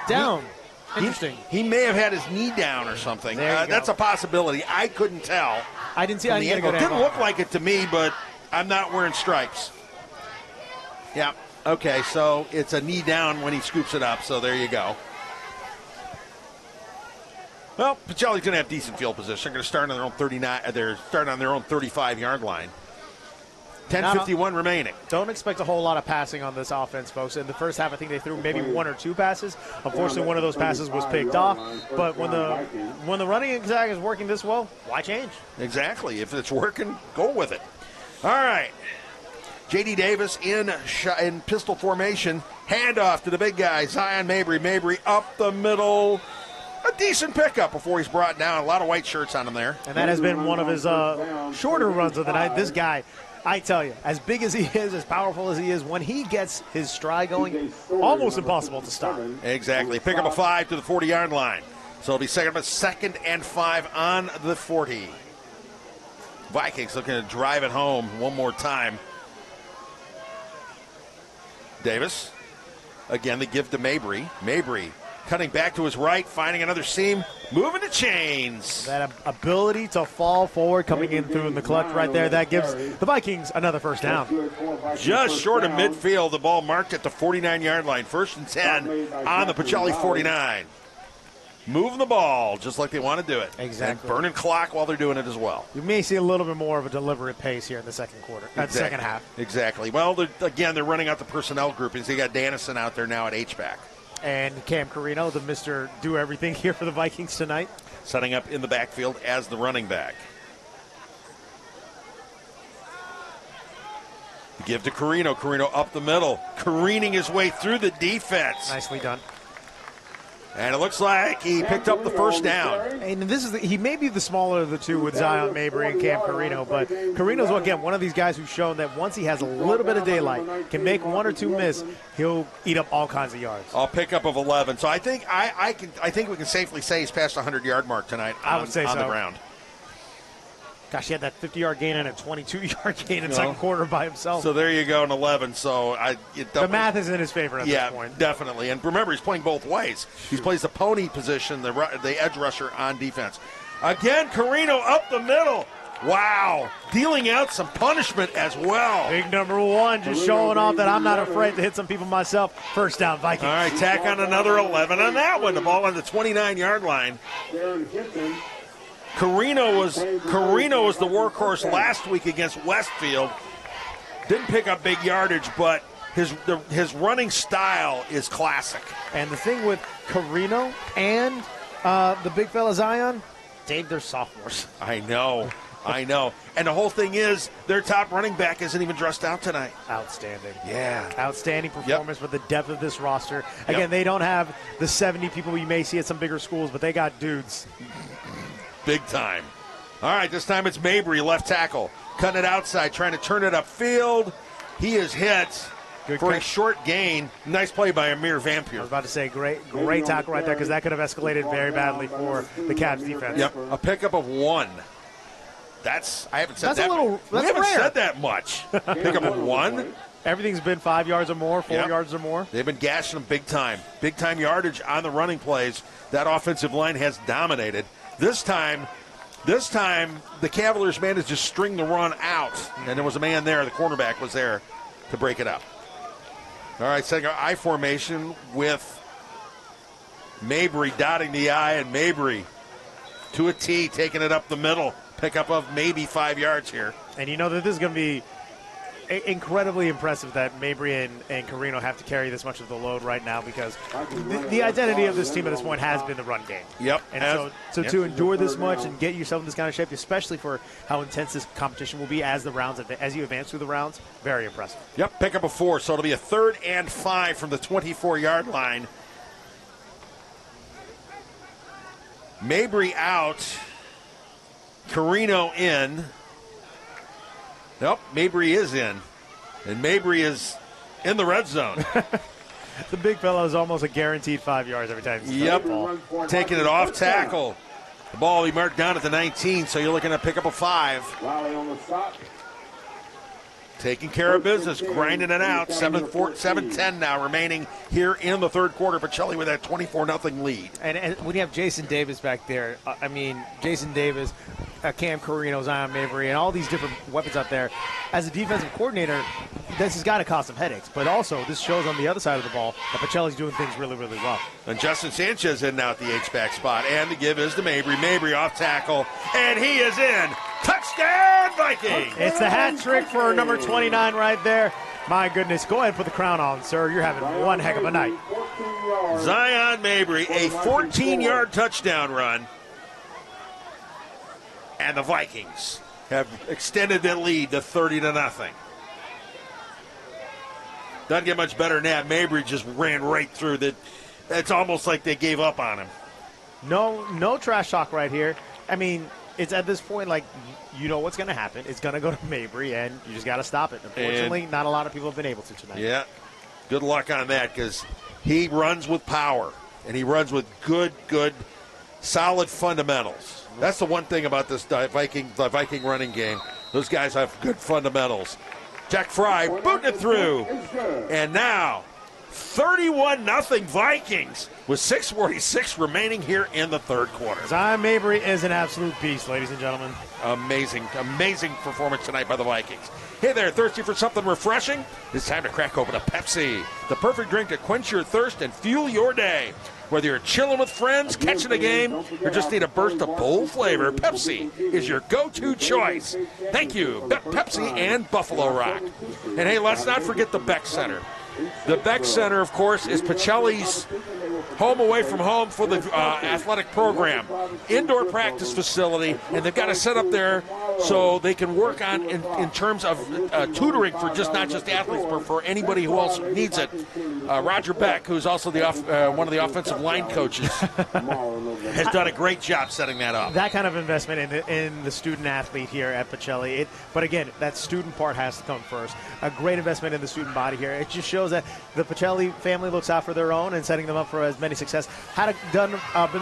Speaker 2: down. Interesting.
Speaker 1: He may have had his knee down or something. That's a possibility. I couldn't tell.
Speaker 2: I didn't see it.
Speaker 1: It didn't look like it to me, but I'm not wearing stripes. Yeah. Okay, so it's a knee down when he scoops it up, so there you go. Well, Pacelli's going to have decent field position. They're going to start on their own 39. They're starting on their own 35-yard line. 10:51 remaining.
Speaker 2: Don't expect a whole lot of passing on this offense, folks. In the first half, I think they threw maybe 1 or 2 passes. Unfortunately, one of those passes was picked off. But when the running attack is working this well, why change?
Speaker 1: Exactly. If it's working, go with it. All right. J.D. Davis in pistol formation. Handoff to the big guy, Zion Mabry. Mabry up the middle. A decent pickup before he's brought down. A lot of white shirts on him there.
Speaker 2: And that has been one of his shorter runs of the night. This guy, I tell you, as big as he is, as powerful as he is, when he gets his stride going, almost impossible to stop.
Speaker 1: Exactly. Pick up a 5 to the 40-yard line. So it'll be second and 5 on the 40. Vikings looking to drive it home one more time. Davis. Again, they give to Mabry. Mabry cutting back to his right, finding another seam, moving the chains.
Speaker 2: That ability to fall forward, coming in through in the clutch right there, that gives the Vikings another first down.
Speaker 1: Just short of midfield, the ball marked at the 49-yard line. 1st and 10 on the Pacelli 49. Moving the ball just like they want to do it.
Speaker 2: Exactly.
Speaker 1: And burning clock while they're doing it as well.
Speaker 2: You may see a little bit more of a deliberate pace here in the second quarter, second half.
Speaker 1: Exactly. Well, they're running out the personnel groupings. They got Dannison out there now at H-back.
Speaker 2: And Cam Carino, the Mr. Do-Everything here for the Vikings tonight.
Speaker 1: Setting up in the backfield as the running back. Give to Carino. Carino up the middle. Careening his way through the defense.
Speaker 2: Nicely done.
Speaker 1: And it looks like he picked up the first down.
Speaker 2: And he may be the smaller of the two with Zion Mabry and Cam Carino, but Carino's, again, one of these guys who's shown that once he has a little bit of daylight, can make 1 or 2 miss, he'll eat up all kinds of yards.
Speaker 1: A pickup of 11. So I think I think we can safely say he's past the 100-yard mark tonight on the ground.
Speaker 2: Gosh, he had that 50-yard gain and a 22-yard gain in the second quarter by himself.
Speaker 1: So there you go, an 11. So
Speaker 2: the math is in his favor at this point.
Speaker 1: Yeah, definitely. And remember, he's playing both ways. He plays the pony position, the edge rusher on defense. Again, Carino up the middle. Wow. Dealing out some punishment as well.
Speaker 2: Big number 1, just showing off that I'm not afraid to hit some people myself. First down, Vikings.
Speaker 1: All right, tack on another 11 on that one. The ball on the 29-yard line. Carino was the workhorse last week against Westfield. Didn't pick up big yardage, but his running style is classic.
Speaker 2: And the thing with Carino and the big fella Zion, Dave, they're sophomores.
Speaker 1: I know. And the whole thing is their top running back isn't even dressed out tonight.
Speaker 2: Outstanding.
Speaker 1: Yeah.
Speaker 2: Outstanding performance with the depth of this roster. Again, they don't have the 70 people you may see at some bigger schools, but they got dudes.
Speaker 1: Big time. All right, this time it's Mabry, left tackle. Cutting it outside, trying to turn it upfield. He is hit. Good for a short gain. Nice play by Amir Vampire.
Speaker 2: I was about to say, great tackle right there, because that could have escalated very badly for the Cavs defense.
Speaker 1: Yep, a pickup of 1. I haven't said that.
Speaker 2: We
Speaker 1: haven't
Speaker 2: rare.
Speaker 1: said that much. Pickup of 1.
Speaker 2: Everything's been 5 yards or more, 4 yards or more.
Speaker 1: They've been gashing them big time. Big time yardage on the running plays. That offensive line has dominated. This time the Cavaliers managed to string the run out, and there was a man there. The cornerback was there to break it up. All right, setting our I formation with Mabry dotting the I, and Mabry to a T, taking it up the middle. Pickup of maybe 5 yards here.
Speaker 2: And you know that this is going to be incredibly impressive that Mabry and Carino have to carry this much of the load right now, because the identity of this team at this point has been the run game.
Speaker 1: Yep.
Speaker 2: And so to endure this much and get yourself in this kind of shape, especially for how intense this competition will be as you advance through the rounds, very impressive.
Speaker 1: Yep, pick up a 4, so it'll be a 3rd and 5 from the 24-yard line. Mabry out, Carino in. Nope, Mabry is in. And Mabry is in the red zone.
Speaker 2: The big fellow is almost a guaranteed 5 yards every time he's
Speaker 1: yep, taking it off tackle. The ball will be marked down at the 19, so you're looking at pick up a 5. Taking care of business, grinding it out. 7-10 now remaining here in the third quarter. Pacelli with that 24-0 lead.
Speaker 2: And when you have Jason Davis back there, Jason Davis, Cam Carino, Zion Mabry, and all these different weapons out there, as a defensive coordinator, this has got to cause some headaches. But also, this shows on the other side of the ball that Pacelli's doing things really, really well.
Speaker 1: And Justin Sanchez in now at the H-back spot. And the give is to Mabry. Mabry off tackle, and he is in. Touchdown, Vikings!
Speaker 2: It's the hat trick for number 29 right there. My goodness, go ahead and put the crown on, sir. You're having one heck of a night.
Speaker 1: Zion Mabry, a 14-yard touchdown run. And the Vikings have extended their lead to 30-0. Doesn't get much better than that. Mabry just ran right through that. It's almost like they gave up on him.
Speaker 2: No trash talk right here. I mean, it's at this point like you know what's going to happen. It's going to go to Mabry, and you just got to stop it. Unfortunately, not a lot of people have been able to tonight.
Speaker 1: Yeah, good luck on that, because he runs with power, and he runs with good, solid fundamentals. That's the one thing about this Viking running game. Those guys have good fundamentals. Jack Fry booting it through, and now 31-0 Vikings with 6:46 remaining here in the third quarter.
Speaker 2: Zion Mabry is an absolute beast, ladies and gentlemen.
Speaker 1: Amazing performance tonight by the Vikings. Hey there, thirsty for something refreshing? It's time to crack open a Pepsi, the perfect drink to quench your thirst and fuel your day. Whether you're chilling with friends, catching a game, or just need a burst of bold flavor, Pepsi is your go-to choice. Thank you, Pepsi and Buffalo Rock. And hey, let's not forget the Beck Center. The Beck Center, of course, is Pacelli's home away from home for the athletic program. Indoor practice facility, and they've got to set up there so they can work on in terms of tutoring for not just athletes, but for anybody who else needs it. Roger Beck, who's also one of the offensive line coaches, has done a great job setting that up.
Speaker 2: That kind of investment in the student athlete here at Pacelli. But again, that student part has to come first. A great investment in the student body here. It just shows that the Pacelli family looks out for their own and setting them up for as many success. Been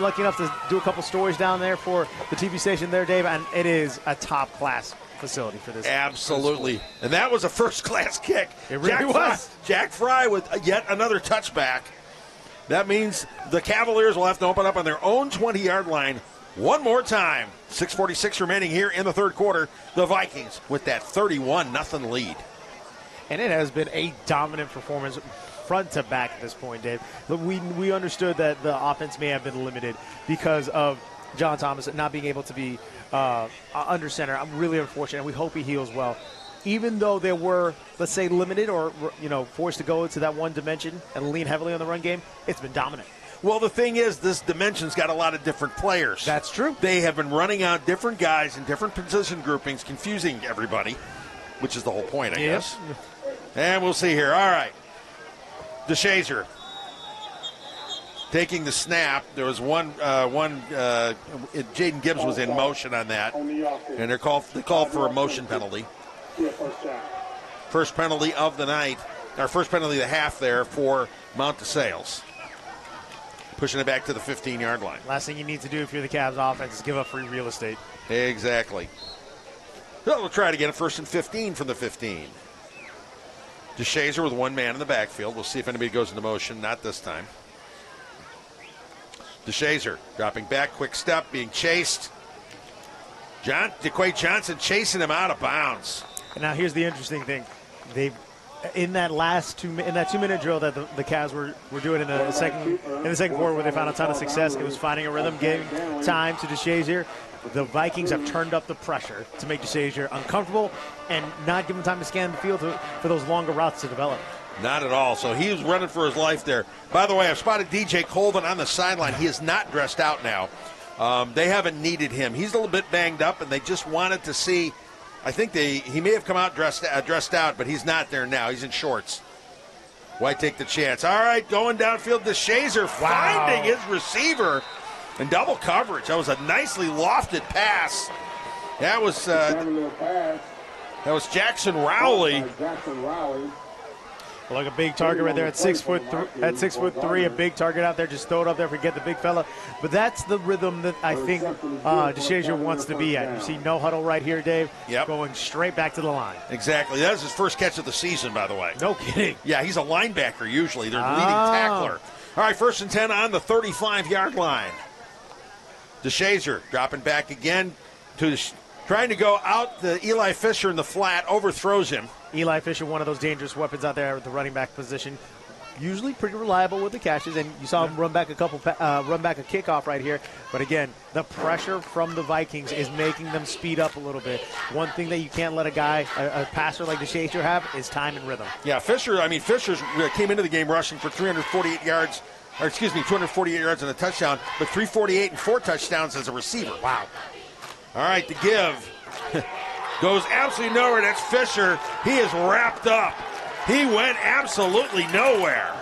Speaker 2: lucky enough to do a couple stories down there for the TV station there, Dave, and it is a top-class facility for this.
Speaker 1: Absolutely. And that was a first-class kick.
Speaker 2: It really was.
Speaker 1: Jack Fry with yet another touchback. That means the Cavaliers will have to open up on their own 20-yard line one more time. 6:46 remaining here in the third quarter. The Vikings with that 31-0 lead.
Speaker 2: And it has been a dominant performance front to back at this point, Dave. We understood that the offense may have been limited because of John Thomas not being able to be under center. I'm really unfortunate. We hope he heals well. Even though they were, let's say, limited or, forced to go into that one dimension and lean heavily on the run game, it's been dominant.
Speaker 1: Well, the thing is, this dimension's got a lot of different players.
Speaker 2: That's true.
Speaker 1: They have been running out different guys in different position groupings, confusing everybody, which is the whole point, I guess. And we'll see here. All right. DeShazer taking the snap. There was Jaden Gibbs was in motion on that, and they called for a motion penalty. First penalty of the night, or first penalty of the half there for Mount DeSales. Pushing it back to the 15-yard line.
Speaker 2: Last thing you need to do if you're the Cavs offense is give up free real estate.
Speaker 1: Exactly. So we'll try to get a 1st and 15 from the 15. DeShazer with one man in the backfield. We'll see if anybody goes into motion. Not this time. DeShazer dropping back, quick step, being chased. DeQuay Johnson chasing him out of bounds.
Speaker 2: And now here's the interesting thing. They've in that last 2-minute drill that the Cavs were doing in the second quarter, where they found a ton of success, it was finding a rhythm, giving time to DeShazer. The Vikings have turned up the pressure to make DeShazer uncomfortable and not give him time to scan the field for those longer routes to develop.
Speaker 1: Not at all. So he was running for his life there. By the way, I've spotted DJ Colvin on the sideline. He is not dressed out now. They haven't needed him. He's a little bit banged up, and they just wanted to see. I think he may have come out dressed out, but he's not there now. He's in shorts. Why take the chance? All right, going downfield, DeShazer finding his receiver in double coverage. That was a nicely lofted pass. That was Jackson Rowley.
Speaker 2: Like a big target right there at 6'3", a big target out there. Just throw it up there, forget the big fella. But that's the rhythm that I think DeShazer wants to be at. You see no huddle right here, Dave.
Speaker 1: Yep.
Speaker 2: Going straight back to the line.
Speaker 1: Exactly. That was his first catch of the season, by the way.
Speaker 2: No kidding.
Speaker 1: Yeah, he's a linebacker usually. They're leading tackler. All right, 1st and 10 on the 35-yard line. DeShazer dropping back again trying to go out to Eli Fisher in the flat, overthrows him.
Speaker 2: Eli Fisher, one of those dangerous weapons out there at the running back position. Usually pretty reliable with the catches, and you saw him run back a kickoff right here. But again, the pressure from the Vikings is making them speed up a little bit. One thing that you can't let a passer like DeShazer have is time and rhythm.
Speaker 1: Yeah, Fisher came into the game rushing for 248 yards and a touchdown, but 348 and 4 touchdowns as a receiver.
Speaker 2: Wow.
Speaker 1: All right, the give. Goes absolutely nowhere. That's Fisher. He is wrapped up. He went absolutely nowhere.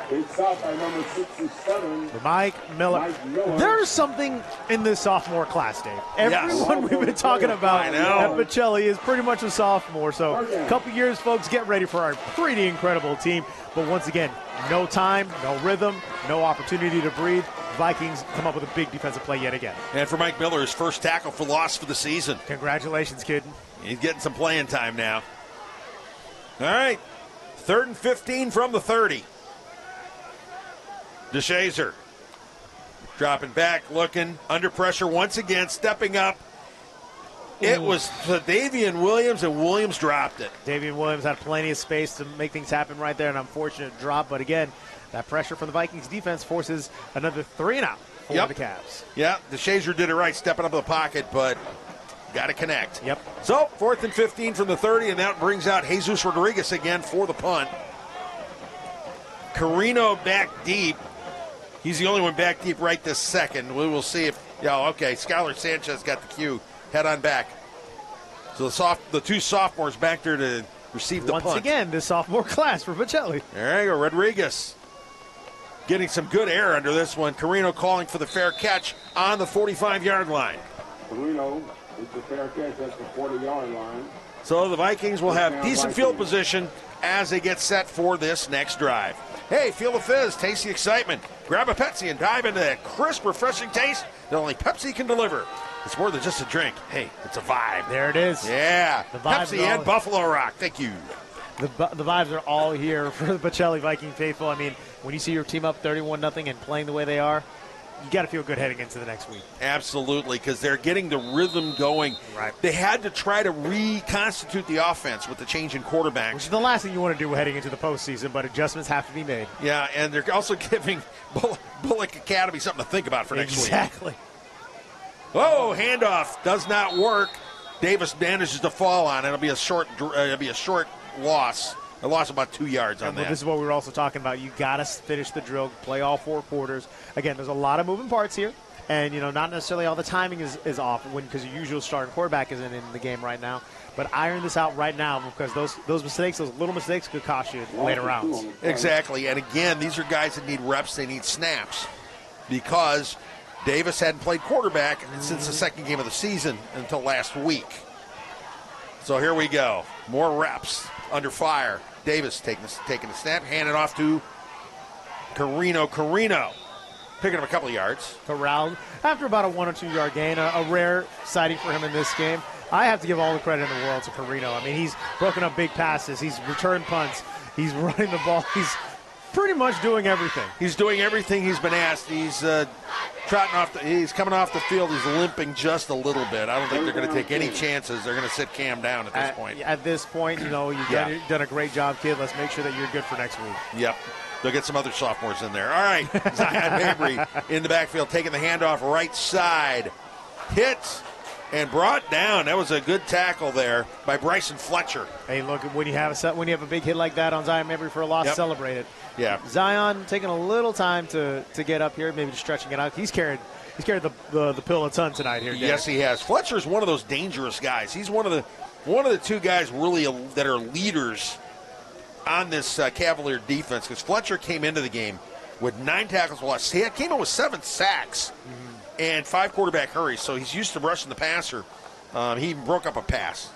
Speaker 2: Mike Miller. There's something in this sophomore class, Dave. Everyone we've been talking about at Pacelli is pretty much a sophomore. So a couple years, folks, get ready for our pretty incredible team. But once again, no time, no rhythm, no opportunity to breathe. Vikings come up with a big defensive play yet again.
Speaker 1: And for Mike Miller, his first tackle for loss for the season.
Speaker 2: Congratulations, kid.
Speaker 1: He's getting some playing time now. All right. 3rd and 15 from the 30. DeShazer dropping back, looking, under pressure once again, stepping up. It was Davian Williams, and Williams dropped it.
Speaker 2: Davian Williams had plenty of space to make things happen right there, an unfortunate drop. But again, that pressure from the Vikings defense forces another 3-and-out for the Cavs.
Speaker 1: Yeah, DeShazer did it right, stepping up in the pocket, but got to connect.
Speaker 2: Yep.
Speaker 1: So 4th and 15 from the 30, and that brings out Jesus Rodriguez again for the punt. Carino back deep. He's the only one back deep right this second. We will see if, Skylar Sanchez got the cue. Head on back. So the two sophomores back there to receive the punt.
Speaker 2: Once again, this sophomore class for Pacelli.
Speaker 1: There you go, Rodriguez. Getting some good air under this one. Carino calling for the fair catch on the 45-yard line.
Speaker 3: Carino, it's a fair catch at the 40-yard line.
Speaker 1: So the Vikings will have decent field position as they get set for this next drive. Hey, feel the fizz, taste the excitement. Grab a Pepsi and dive into that crisp, refreshing taste that only Pepsi can deliver. It's more than just a drink. Hey, it's a vibe.
Speaker 2: There it is.
Speaker 1: Yeah. Pepsi and Buffalo Rock. Thank you.
Speaker 2: The vibes are all here for the Pacelli Viking faithful. I mean, when you see your team up 31-0 and playing the way they are, you got to feel good heading into the next week.
Speaker 1: Absolutely, because they're getting the rhythm going.
Speaker 2: Right.
Speaker 1: They had to try to reconstitute the offense with the change in quarterbacks.
Speaker 2: Which is the last thing you want to do heading into the postseason, but adjustments have to be made.
Speaker 1: Yeah, and they're also giving Bullock Academy something to think about for next week.
Speaker 2: Exactly.
Speaker 1: Oh, handoff does not work. Davis manages to fall on it. It'll be a short loss. A loss of about 2 yards on that.
Speaker 2: This is what we were also talking about. You got to finish the drill, play all 4 quarters. Again, there's a lot of moving parts here, and not necessarily all the timing is off because your usual starting quarterback isn't in the game right now. But iron this out right now because those mistakes, those little mistakes, could cost you later rounds.
Speaker 1: Exactly, and again, these are guys that need reps. They need snaps because Davis hadn't played quarterback since the second game of the season until last week. So here we go. More reps under fire. Davis taking the snap, hand it off to Carino, picking up a couple of yards.
Speaker 2: Corralled after about a 1 or 2 yard gain, a rare sighting for him in this game. I have to give all the credit in the world to Carino. I mean, he's broken up big passes. He's returned punts. He's running the ball. He's pretty much doing everything.
Speaker 1: He's doing everything he's been asked. He's trotting off. He's coming off the field. He's limping just a little bit. I don't think they're going to take any chances. They're going to sit Cam down at this point.
Speaker 2: At this point, you've done a great job, kid. Let's make sure that you're good for next week.
Speaker 1: Yep. They'll get some other sophomores in there. All right. Zion Mabry in the backfield, taking the handoff right side. Hit and brought down. That was a good tackle there by Bryson Fletcher.
Speaker 2: Hey, look, when you have a big hit like that on Zion Mabry for a loss, celebrate it.
Speaker 1: Yeah.
Speaker 2: Zion taking a little time to get up here, maybe just stretching it out. He's carried the pill a ton tonight here.
Speaker 1: Yes, he has. Fletcher's one of those dangerous guys. He's one of the 2 guys really that are leaders on this Cavalier defense because Fletcher came into the game with 9 tackles for loss. He came in with 7 sacks and 5 quarterback hurries, so he's used to rushing the passer. He broke up a pass.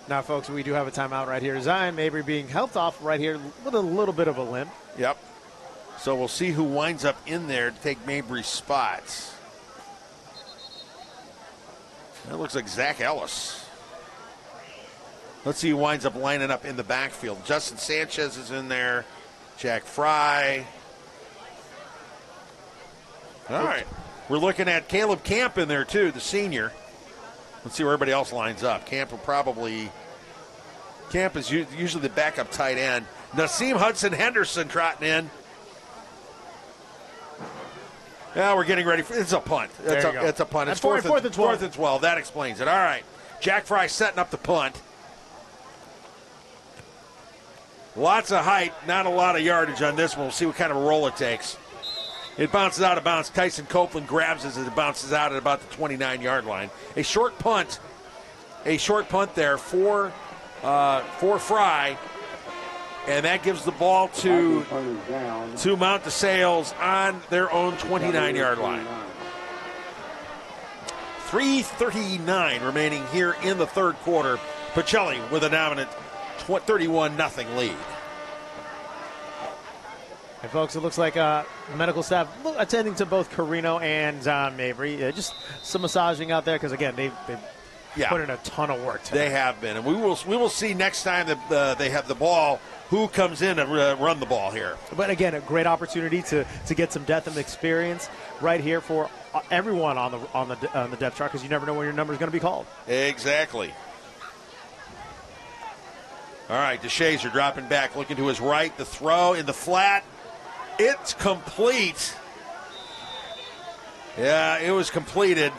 Speaker 2: Now, folks, we do have a timeout right here. Zion Mabry being helped off right here with a little bit of a limp.
Speaker 1: Yep. So we'll see who winds up in there to take Mabry's spots. That looks like Zach Ellis. Let's see who winds up lining up in the backfield. Justin Sanchez is in there. Jack Fry. All right. We're looking at Caleb Camp in there, too, the senior. Let's see where everybody else lines up. Camp is usually the backup tight end. Naseem Hudson-Henderson trotting in. Yeah, we're getting ready for it's a punt. It's a punt. It's fourth and 12. 4th and 12. That explains it. All right. Jack Fry setting up the punt. Lots of height, not a lot of yardage on this one. We'll see what kind of a roll it takes. It bounces out of bounds. Tyson Copeland grabs as it bounces out at about the 29-yard line. A short punt there for Fry, and that gives the ball to Mount DeSales on their own 29-yard line. 3:39 remaining here in the third quarter. Pacelli with a dominant 31-0 lead.
Speaker 2: And folks, it looks like medical staff attending to both Carino and Zion Mabry. Just some massaging out there because, again, they've put in a ton of work tonight.
Speaker 1: They have been. And we will see next time that they have the ball who comes in and run the ball here.
Speaker 2: But, again, a great opportunity to get some depth and experience right here for everyone on the depth chart because you never know when your number is going to be called.
Speaker 1: Exactly. All right, DeShazer dropping back, looking to his right. The throw in the flat. It's complete. Yeah, it was completed.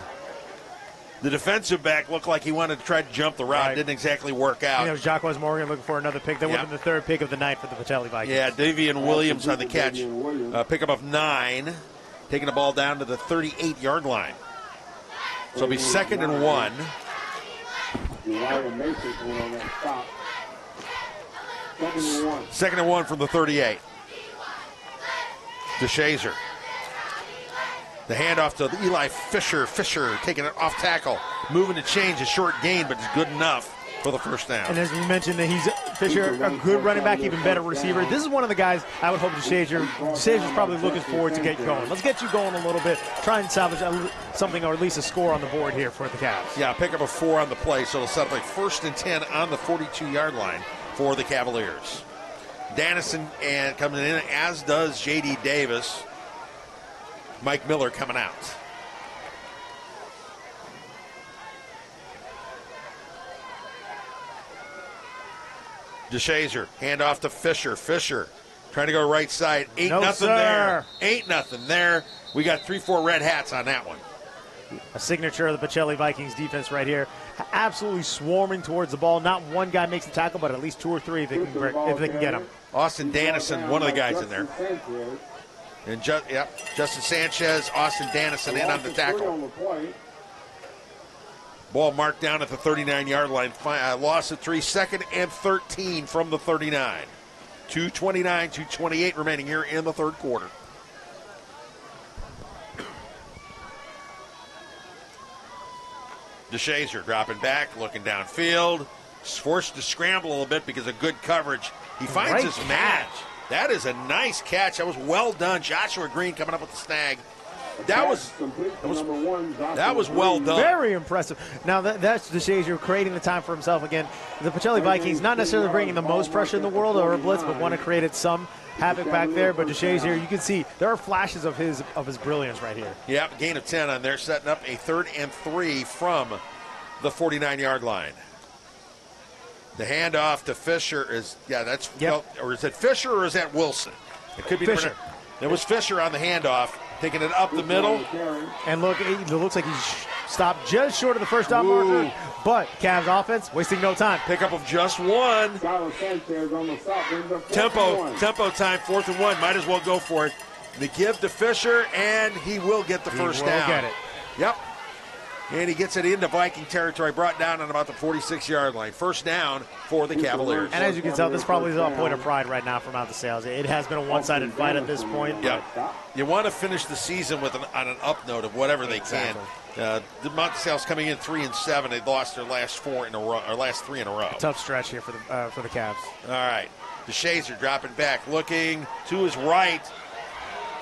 Speaker 1: The defensive back looked like he wanted to try to jump the route. Right. Didn't exactly work out.
Speaker 2: It was Jacquez Morgan looking for another pick. That would have been the 3rd pick of the night for the Pacelli Vikings.
Speaker 1: Yeah, Davian Williams on the catch. Pickup of 9. Taking the ball down to the 38-yard line. So it'll be 2nd and 1. Second and 1 from the 38. DeShazer. The handoff to Eli Fisher. Fisher taking it off tackle. Moving to change. A short gain, but it's good enough for the first down.
Speaker 2: And as we mentioned, Fisher, a good running back, even better receiver. This is one of the guys I would hope DeShazer's probably looking forward to get going. Let's get you going a little bit. Try and salvage something or at least a score on the board here for the Cavs.
Speaker 1: Yeah, pick up a 4 on the play, so it'll set up a 1st and 10 on the 42-yard line for the Cavaliers. Dannison and coming in, as does J.D. Davis. Mike Miller coming out. DeShazer, hand off to Fisher. Fisher trying to go right side. 8-0 there. 8-0 there. We got 3-4 red hats on that one.
Speaker 2: A signature of the Pacelli Vikings defense right here. Absolutely swarming towards the ball. Not one guy makes the tackle, but at least 2 or 3 if they can get him.
Speaker 1: Austin Dannison, one of the guys in there. And Justin Sanchez, Austin Dannison in on the tackle. Ball marked down at the 39-yard line. Loss of 3, 2nd and 13 from the 39. 2:29, 2:28 remaining here in the third quarter. DeShazer dropping back, looking downfield. Forced to scramble a little bit because of good coverage. He finds his man. That is a nice catch. That was well done. Joshua Green coming up with the snag. That was well done.
Speaker 2: Very impressive. Now that's DeShazer creating the time for himself again. The Pacelli Vikings not necessarily bringing the most pressure in the world or a blitz, but want to create some havoc back there. But DeShazer, you can see there are flashes of his brilliance right here.
Speaker 1: Yep, gain of 10 on there, setting up a 3rd and 3 from the 49-yard line. The handoff to Fisher is or is it Fisher or is that Wilson? It could be
Speaker 2: Fisher.
Speaker 1: It was Fisher on the handoff. Taking it up the middle.
Speaker 2: And look, it looks like he's stopped just short of the first down marker. But Cavs offense wasting no time.
Speaker 1: Pickup of just 1. Tempo time, 4th and 1. Might as well go for it. The give to Fisher, and he will get the first down.
Speaker 2: Get it.
Speaker 1: Yep. And he gets it into Viking territory, brought down on about the 46-yard line. First down for the Cavaliers.
Speaker 2: And as you can tell, this probably is a point of pride right now for Mount DeSales. It has been a one-sided fight at this point.
Speaker 1: Yeah. You want to finish the season with on an up note of whatever they can. The Mount DeSales coming in 3-7. They lost their last 4 in a row, or last 3 in a row.
Speaker 2: Tough stretch here for the Cavs.
Speaker 1: All right. DeShazer dropping back, looking to his right,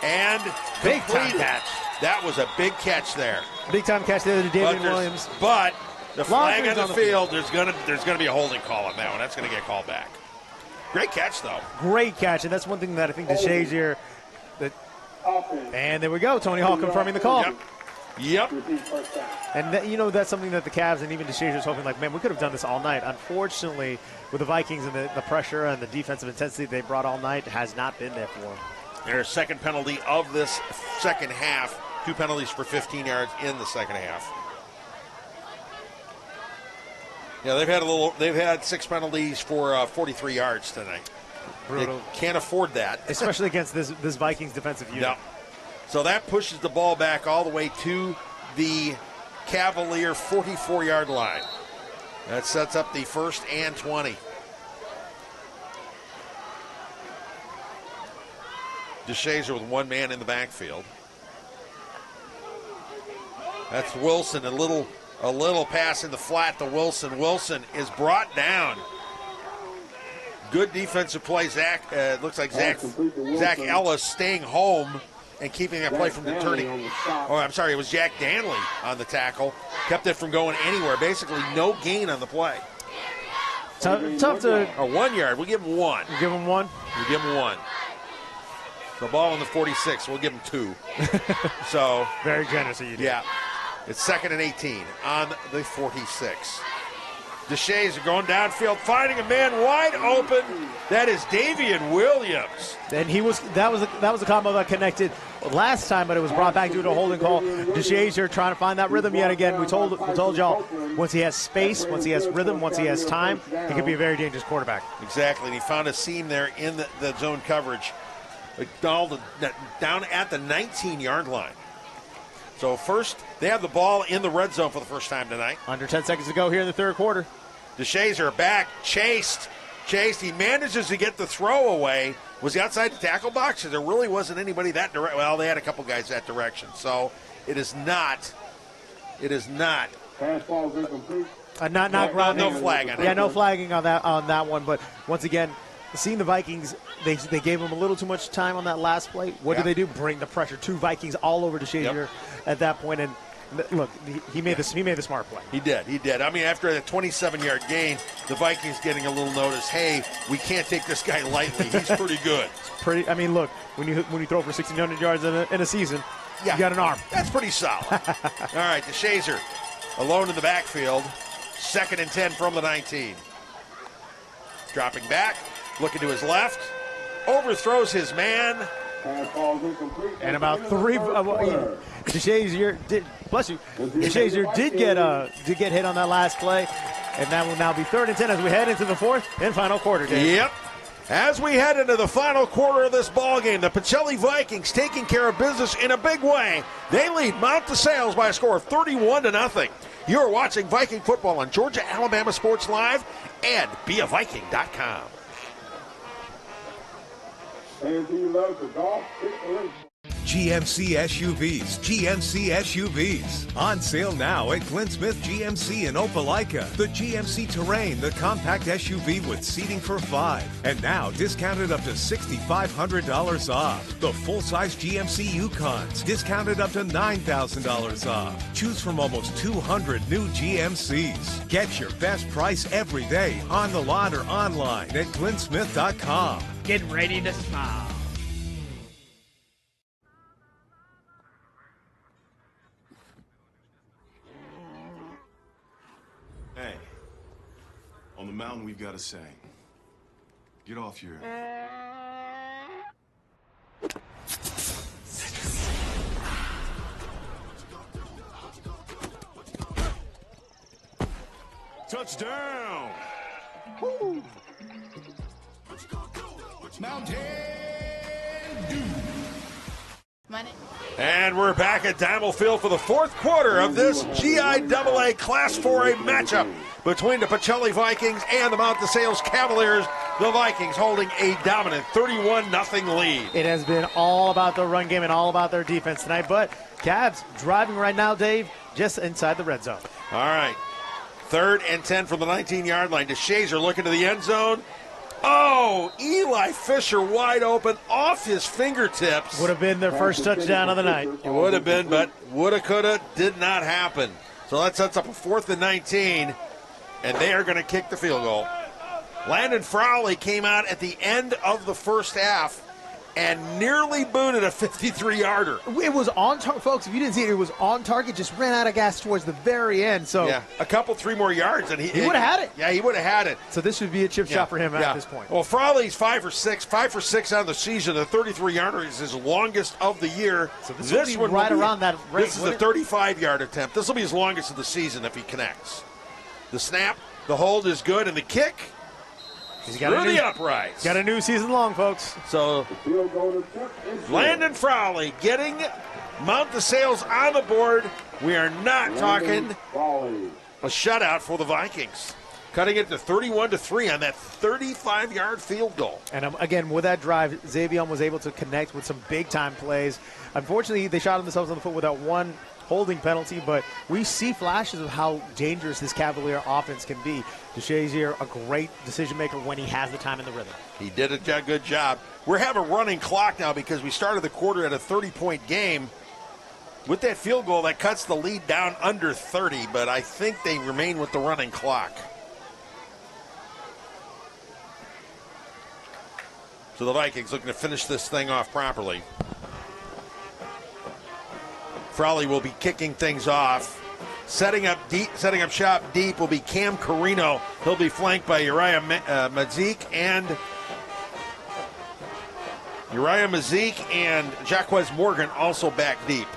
Speaker 1: and
Speaker 2: big time catch.
Speaker 1: That was a big catch there.
Speaker 2: Big time catch there to David Williams.
Speaker 1: But the flag on the field, there's gonna be a holding call on that one. That's gonna get called back. Great catch though.
Speaker 2: Great catch, and that's one thing that I think DeShazer. And there we go. Tony Hall confirming the call.
Speaker 1: Yep.
Speaker 2: And that's something that the Cavs and even DeShazer is hoping, like, man, we could have done this all night. Unfortunately, with the Vikings and the pressure and the defensive intensity they brought all night, has not been there for them.
Speaker 1: Their second penalty of this second half. 2 penalties for 15 yards in the second half. Yeah, they've had 6 penalties for 43 yards tonight.
Speaker 2: Brutal.
Speaker 1: They can't afford that,
Speaker 2: especially against this Vikings defensive unit.
Speaker 1: No. So that pushes the ball back all the way to the Cavalier 44-yard line. That sets up the 1st and 20. DeShazer with 1 man in the backfield. That's Wilson, a little pass in the flat to Wilson. Wilson is brought down. Good defensive play. Looks like Zach Ellis staying home and keeping that play from turning. Oh, I'm sorry, it was Jack Danley on the tackle. Kept it from going anywhere. Basically no gain on the play.
Speaker 2: Tough to...
Speaker 1: 1 yard. We'll give him 1.
Speaker 2: You give him 1?
Speaker 1: We'll give him 1. The ball on the 46. We'll give him 2. So
Speaker 2: very generous of you.
Speaker 1: Yeah. It's 2nd and 18 on the 46. DeShazer going downfield, finding a man wide open. That is Davian Williams.
Speaker 2: And that was a combo that connected last time, but it was brought back due to a holding call. DeShazer trying to find that rhythm yet again. We told y'all, once he has space, once he has rhythm, once he has time, he could be a very dangerous quarterback.
Speaker 1: Exactly. And he found a seam there in the zone coverage, down at the 19-yard line. So first, they have the ball in the red zone for the first time tonight.
Speaker 2: Under 10 seconds to go here in the third quarter.
Speaker 1: DeShazer back, chased. He manages to get the throw away. Was he outside the tackle box? There really wasn't anybody that direct. Well, they had a couple guys that direction. So it is not.
Speaker 3: Pass ball is incomplete.
Speaker 2: Not grounding.
Speaker 1: No flag on it.
Speaker 2: Yeah, no flagging on that one. But once again, seeing the Vikings, they gave him a little too much time on that last play. What do they do? Bring the pressure to Vikings all over DeShazer at that point. And look, he made the smart play.
Speaker 1: He did. I mean, after a 27-yard gain, the Vikings getting a little notice. Hey, we can't take this guy lightly. He's pretty good.
Speaker 2: I mean, look, when you throw for 1,600 yards in a season, you got an arm.
Speaker 1: That's pretty solid. All right, DeShazer alone in the backfield. 2nd and 10 from the 19. Dropping back, looking to his left, overthrows his man.
Speaker 2: And about 3, DeShazier did, bless you, DeShazier did get hit on that last play, and that will now be 3rd and 10 as we head into the 4th and final quarter, Dave.
Speaker 1: Yep. As we head into the final quarter of this ballgame, the Pacelli Vikings taking care of business in a big way. They lead Mount DeSales by a score of 31-0. You're watching Viking football on Georgia Alabama Sports Live and beaviking.com.
Speaker 3: And do you love the golf?
Speaker 4: GMC SUVs, GMC SUVs. On sale now at Glenn Smith GMC in Opelika. The GMC Terrain, the compact SUV with seating for 5. And now discounted up to $6,500 off. The full-size GMC Yukons, discounted up to $9,000 off. Choose from almost 200 new GMCs. Get your best price every day on the lot or online at glennsmith.com.
Speaker 11: Get ready to smile.
Speaker 5: Hey, on the mountain we've got a saying. Get off your... Touchdown! Woo! Mountain Dew.
Speaker 1: And we're back at Diamond Field for the 4th quarter of this GIAA Class 4A matchup between the Pacelli Vikings and the Mount DeSales Cavaliers. The Vikings holding a dominant 31-0 lead.
Speaker 2: It has been all about the run game and all about their defense tonight, but Cavs driving right now, Dave, just inside the red zone.
Speaker 1: All right, 3rd and 10 from the 19-yard line. DeShazier looking to the end zone. Oh, Eli Fisher wide open off his fingertips.
Speaker 2: Would have been their first touchdown of the night.
Speaker 1: It would have been, but woulda, coulda, did not happen. So that sets up a 4th and 19, and they are going to kick the field goal. Landon Frowley came out at the end of the first half and nearly booted a 53-yarder.
Speaker 2: It was on target, folks. If you didn't see it, it was on target. Just ran out of gas towards the very end. So
Speaker 1: yeah, a couple, 3 more yards, and he
Speaker 2: would have had it.
Speaker 1: Yeah, he would have had it.
Speaker 2: So this would be a chip shot for him at this point.
Speaker 1: Well, Frawley's 5 for 6 on the season. The 33-yarder is his longest of the year.
Speaker 2: So this one right around that rate.
Speaker 1: This is the 35-yard attempt. This will be his longest of the season if he connects. The snap, the hold is good, and the kick. He's got through the uprights.
Speaker 2: Got a new season long, folks.
Speaker 1: So Landon Frowley getting Mount DeSales on the board. We are not talking a shutout for the Vikings. Cutting it to 31-3 on that 35-yard field goal.
Speaker 2: And again, with that drive, Xavier was able to connect with some big-time plays. Unfortunately, they shot themselves on the foot with that one holding penalty, but we see flashes of how dangerous this Cavalier offense can be. DeShazier, a great decision maker when he has the time and the rhythm.
Speaker 1: He did a good job. We're having a running clock now because we started the quarter at a 30-point game. With that field goal, that cuts the lead down under 30, but I think they remain with the running clock. So the Vikings looking to finish this thing off properly. Frawley will be kicking things off. Setting up shop deep will be Cam Carino. He'll be flanked by Uriah Mazik and Jaquez Morgan also back deep.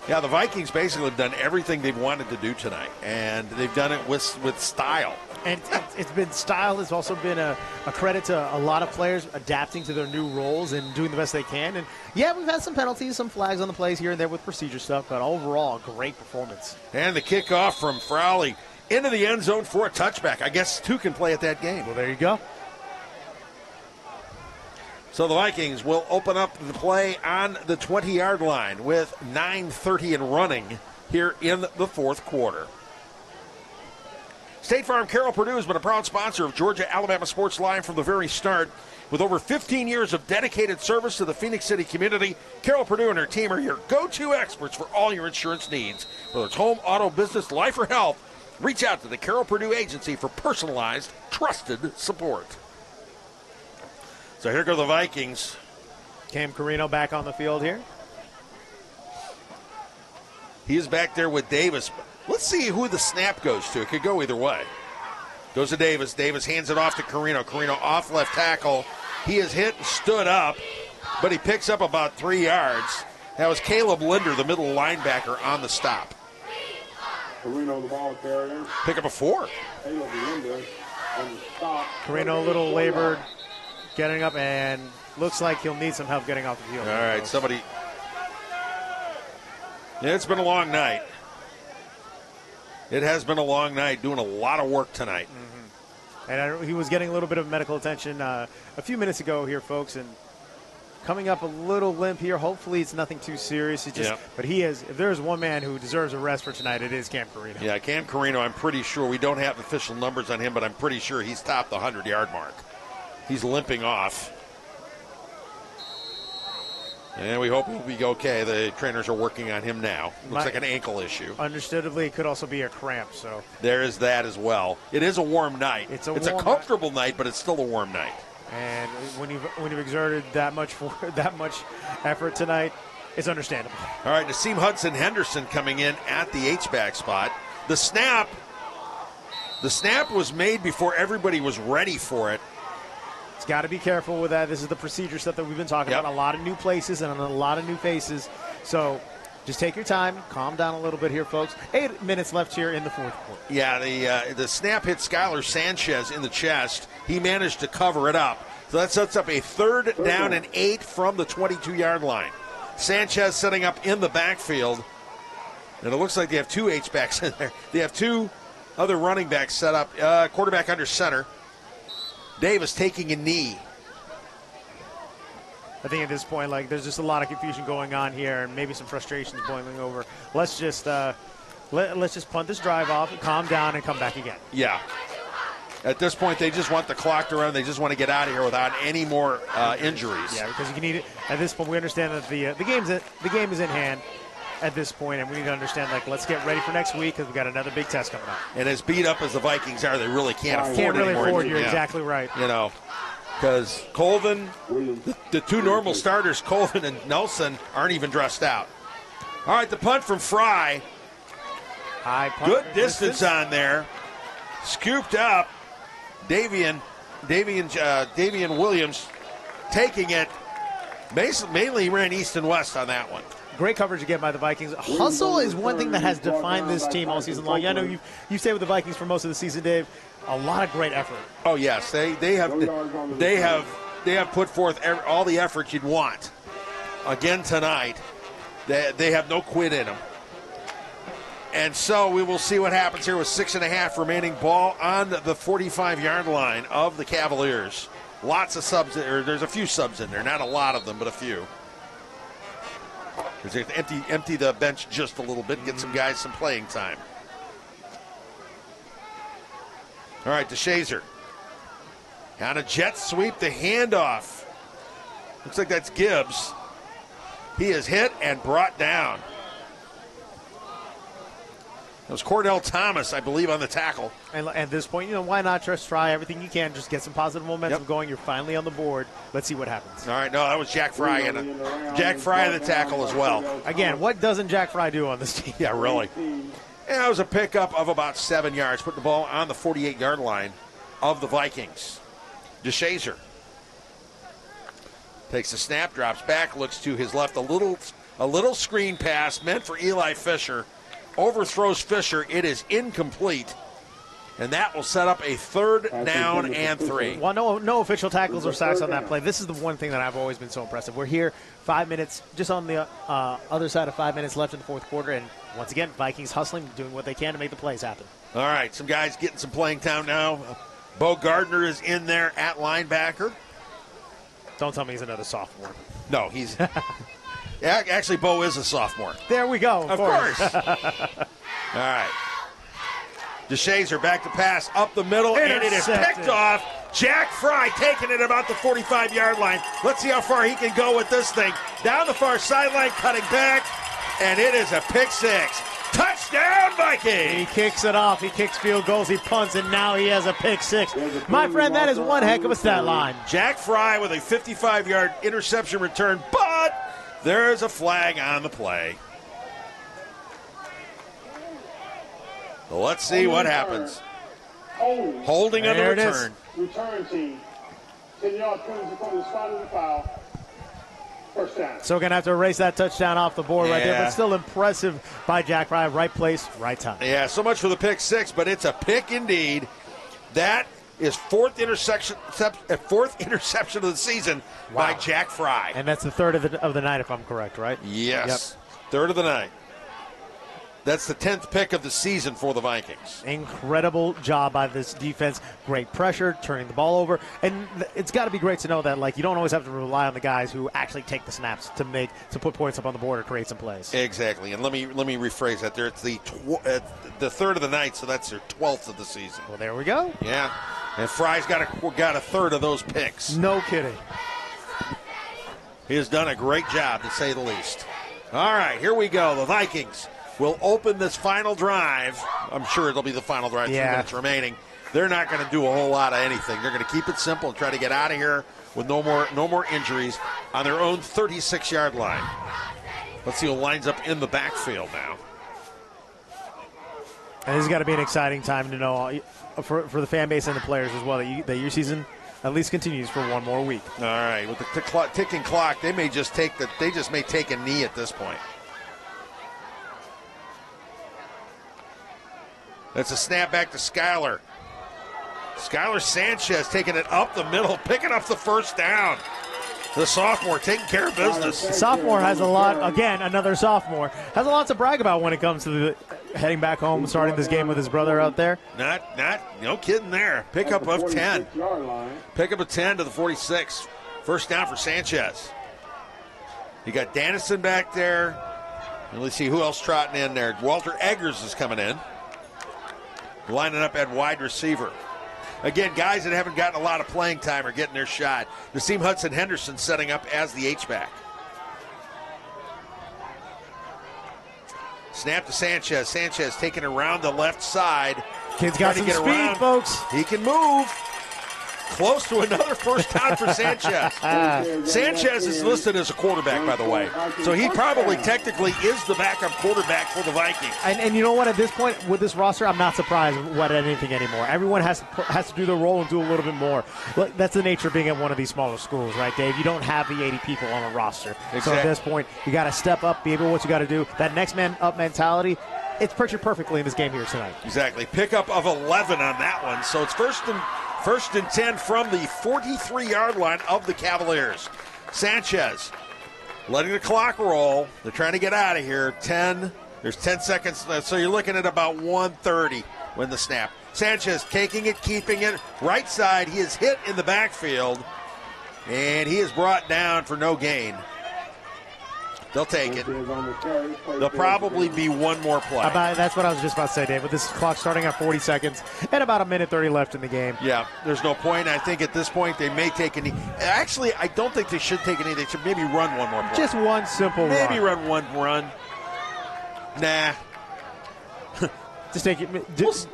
Speaker 1: Yeah, the Vikings basically have done everything they've wanted to do tonight, and they've done it with style.
Speaker 2: And it's been style. It's also been a credit to a lot of players adapting to their new roles and doing the best they can. And, yeah, we've had some penalties, some flags on the plays here and there with procedure stuff, but overall, great performance.
Speaker 1: And the kickoff from Frowley into the end zone for a touchback. I guess 2 can play at that game.
Speaker 2: Well, there you go.
Speaker 1: So the Vikings will open up the play on the 20-yard line with 9:30 and running here in the 4th quarter. State Farm Carroll Purdue has been a proud sponsor of Georgia Alabama Sports Live from the very start. With over 15 years of dedicated service to the Phoenix City community, Carroll Purdue and her team are your go-to experts for all your insurance needs. Whether it's home, auto, business, life, or health, reach out to the Carroll Purdue Agency for personalized, trusted support. So here go the Vikings.
Speaker 2: Cam Carino back on the field here.
Speaker 1: He is back there with Davis. Let's see who the snap goes to. It could go either way. Goes to Davis. Davis hands it off to Carino. Carino off left tackle. He is hit and stood up. but he picks up about 3 yards. That was Caleb Linder, the middle linebacker, on the stop.
Speaker 3: Carino, the ball carrier.
Speaker 1: Pick up a 4.
Speaker 3: Caleb Linder on the stop.
Speaker 2: Carino a little labored, getting up, and looks like he'll need some help getting off the field.
Speaker 1: All right, somebody. Yeah, it's been a long night. It has been a long night, doing a lot of work tonight.
Speaker 2: Mm-hmm. And he was getting a little bit of medical attention a few minutes ago here, folks, and coming up a little limp here. Hopefully it's nothing too serious. But he is. If there's one man who deserves a rest for tonight, it is Cam Carino.
Speaker 1: Yeah, Cam Carino, I'm pretty sure. We don't have official numbers on him, but I'm pretty sure he's topped the 100-yard mark. He's limping off. And we hope he'll be okay. The trainers are working on him now. Looks like an ankle issue.
Speaker 2: Understandably, it could also be a cramp. So
Speaker 1: there is that as well. It is a warm night. It's a comfortable night, but it's still a warm night.
Speaker 2: And when you've exerted that much effort tonight, it's understandable.
Speaker 1: All right, Naseem Hudson-Henderson coming in at the H-back spot. The snap was made before everybody was ready for it.
Speaker 2: It's got to be careful with that. This is the procedure stuff that we've been talking about. A lot of new places and a lot of new faces. So just take your time, calm down a little bit here, folks. 8 minutes left here in the fourth quarter.
Speaker 1: Yeah, the snap hit Skylar Sanchez in the chest. He managed to cover it up. So that sets up a 3rd down and 8 from the 22-yard line. Sanchez setting up in the backfield. And it looks like they have 2 H-backs in there. They have 2 other running backs set up. Quarterback under center. Davis taking a knee.
Speaker 2: I think at this point, there's just a lot of confusion going on here, and maybe some frustrations boiling over. Let's just punt this drive off, calm down, and come back again.
Speaker 1: Yeah. At this point, they just want the clock to run. They just want to get out of here without any more injuries.
Speaker 2: Yeah, because you need it. At this point, we understand that the game is in hand. At this point, and we need to understand, let's get ready for next week because we've got another big test coming up.
Speaker 1: And as beat up as the Vikings are, they really can't afford
Speaker 2: You're exactly right.
Speaker 1: Because Colvin, the 2 normal starters, Colvin and Nelson, aren't even dressed out. All right, the punt from Fry.
Speaker 2: High punt.
Speaker 1: Good distance on there. Scooped up. Davian Williams taking it. Mainly ran east and west on that one.
Speaker 2: Great coverage again by the Vikings. Hustle is one thing that has defined this team all season long. I know you stayed with the Vikings for most of the season, Dave. A lot of great effort.
Speaker 1: Oh yes, they have put forth all the effort you'd want. Again tonight, they have no quit in them. And so we will see what happens here with 6.5 remaining. Ball on the 45-yard line of the Cavaliers. Lots of subs, or there's a few subs in there, not a lot of them, but a few. They have to empty the bench just a little bit and get some guys some playing time. All right, DeShazer. On a jet sweep, the handoff. Looks like that's Gibbs. He is hit and brought down. It was Cordell Thomas, I believe, on the tackle.
Speaker 2: And at this point, why not just try everything you can? Just get some positive momentum going. You're finally on the board. Let's see what happens.
Speaker 1: All right, no, that was Jack Fry. And Jack Fry on the tackle as well.
Speaker 2: Again, what doesn't Jack Fry do on this team?
Speaker 1: Yeah, really. And that was a pickup of about 7 yards, putting the ball on the 48-yard line of the Vikings. DeShazer takes the snap, drops back, looks to his left. A little screen pass meant for Eli Fisher. Overthrows Fisher. It is incomplete. And that will set up a 3rd down and 3.
Speaker 2: Well, no official tackles or sacks on that play. This is the one thing that I've always been so impressive. We're here 5 minutes, just on the other side of 5 minutes left in the fourth quarter. And once again, Vikings hustling, doing what they can to make the plays happen.
Speaker 1: All right, some guys getting some playing time now. Bo Gardner is in there at linebacker.
Speaker 2: Don't tell me he's another sophomore.
Speaker 1: No, he's... Actually, Bo is a sophomore.
Speaker 2: There we go.
Speaker 1: Of course. All right. DeShazer back to pass up the middle, and it is picked off. Jack Fry taking it about the 45-yard line. Let's see how far he can go with this thing. Down the far sideline, cutting back, and it is a pick 6. Touchdown, Vikings!
Speaker 2: He kicks it off. He kicks field goals. He punts, and now he has a pick 6. My friend, that is one heck of a stat line.
Speaker 1: Jack Fry with a 55-yard interception return, but there's a flag on the play. So let's see what happens. Holding on the return.
Speaker 3: Return team. 10-yard penalty for the spot of the foul. First down.
Speaker 2: So going to have to erase that touchdown off the board right there, but still impressive by Jack Fry. Right place, right time.
Speaker 1: Yeah, so much for the pick six, but it's a pick indeed. That is fourth interception of the season by Jack Fry.
Speaker 2: And that's the third of the night, if I'm correct, right?
Speaker 1: Yes, third of the night. That's the 10th pick of the season for the Vikings.
Speaker 2: Incredible job by this defense. Great pressure, turning the ball over. And it's got to be great to know that, like, you don't always have to rely on the guys who actually take the snaps to put points up on the board or create some plays.
Speaker 1: Exactly. And let me rephrase that. There, it's the third of the night, so that's their 12th of the season.
Speaker 2: Well, there we go.
Speaker 1: Yeah. And Fry's got a third of those picks.
Speaker 2: No kidding.
Speaker 1: He has done a great job, to say the least. All right, here we go. The Vikings will open this final drive. I'm sure it'll be the final drive, 3 minutes remaining. They're not going to do a whole lot of anything. They're going to keep it simple and try to get out of here with no more injuries on their own 36-yard line. Let's see who lines up in the backfield now.
Speaker 2: And this has got to be an exciting time to know for the fan base and the players as well that your season at least continues for one more week.
Speaker 1: All right, with the ticking clock, they just may take a knee at this point. That's a snap back to Skylar. Skylar Sanchez taking it up the middle, picking up the first down. The sophomore taking care of business.
Speaker 2: The sophomore has a lot, again, another sophomore, has a lot to brag about when it comes to heading back home, starting this game with his brother out there.
Speaker 1: No kidding there. Pickup of 10. Pickup of 10 to the 46. First down for Sanchez. You got Dennison back there. And let's see who else trotting in there. Walter Eggers is coming in, lining up at wide receiver. Again, guys that haven't gotten a lot of playing time are getting their shot. Naseem Hudson-Henderson setting up as the H-back. Snap to Sanchez. Sanchez taking it around the left side.
Speaker 2: Kid's got some speed, folks.
Speaker 1: He can move. Close to another first down for Sanchez. Sanchez is listed as a quarterback, by the way. So he probably technically is the backup quarterback for the Vikings.
Speaker 2: And you know what? At this point, with this roster, I'm not surprised at anything anymore. Everyone has to do their role and do a little bit more. Look, that's the nature of being at one of these smaller schools, right, Dave? You don't have the 80 people on a roster.
Speaker 1: Exactly.
Speaker 2: So at this point, you got to step up, be able to what you got to do. That next man up mentality, it's pictured perfectly in this game here tonight.
Speaker 1: Exactly. Pickup of 11 on that one. So it's first and 10 from the 43-yard line of the Cavaliers. Sanchez letting the clock roll. They're trying to get out of here. There's 10 seconds left, so you're looking at about 1:30 when the snap. Sanchez taking it, keeping it. Right side, he is hit in the backfield, and he is brought down for no gain. They'll take it. There'll probably be one more play.
Speaker 2: That's what I was just about to say, Dave. With this clock starting at 40 seconds and about 1:30 left in the game.
Speaker 1: Yeah, there's no point. I think at this point they may take a knee. Actually, I don't think they should take a knee. They should maybe run one more play.
Speaker 2: Just one simple run.
Speaker 1: Maybe run one run. Nah.
Speaker 2: Just take it.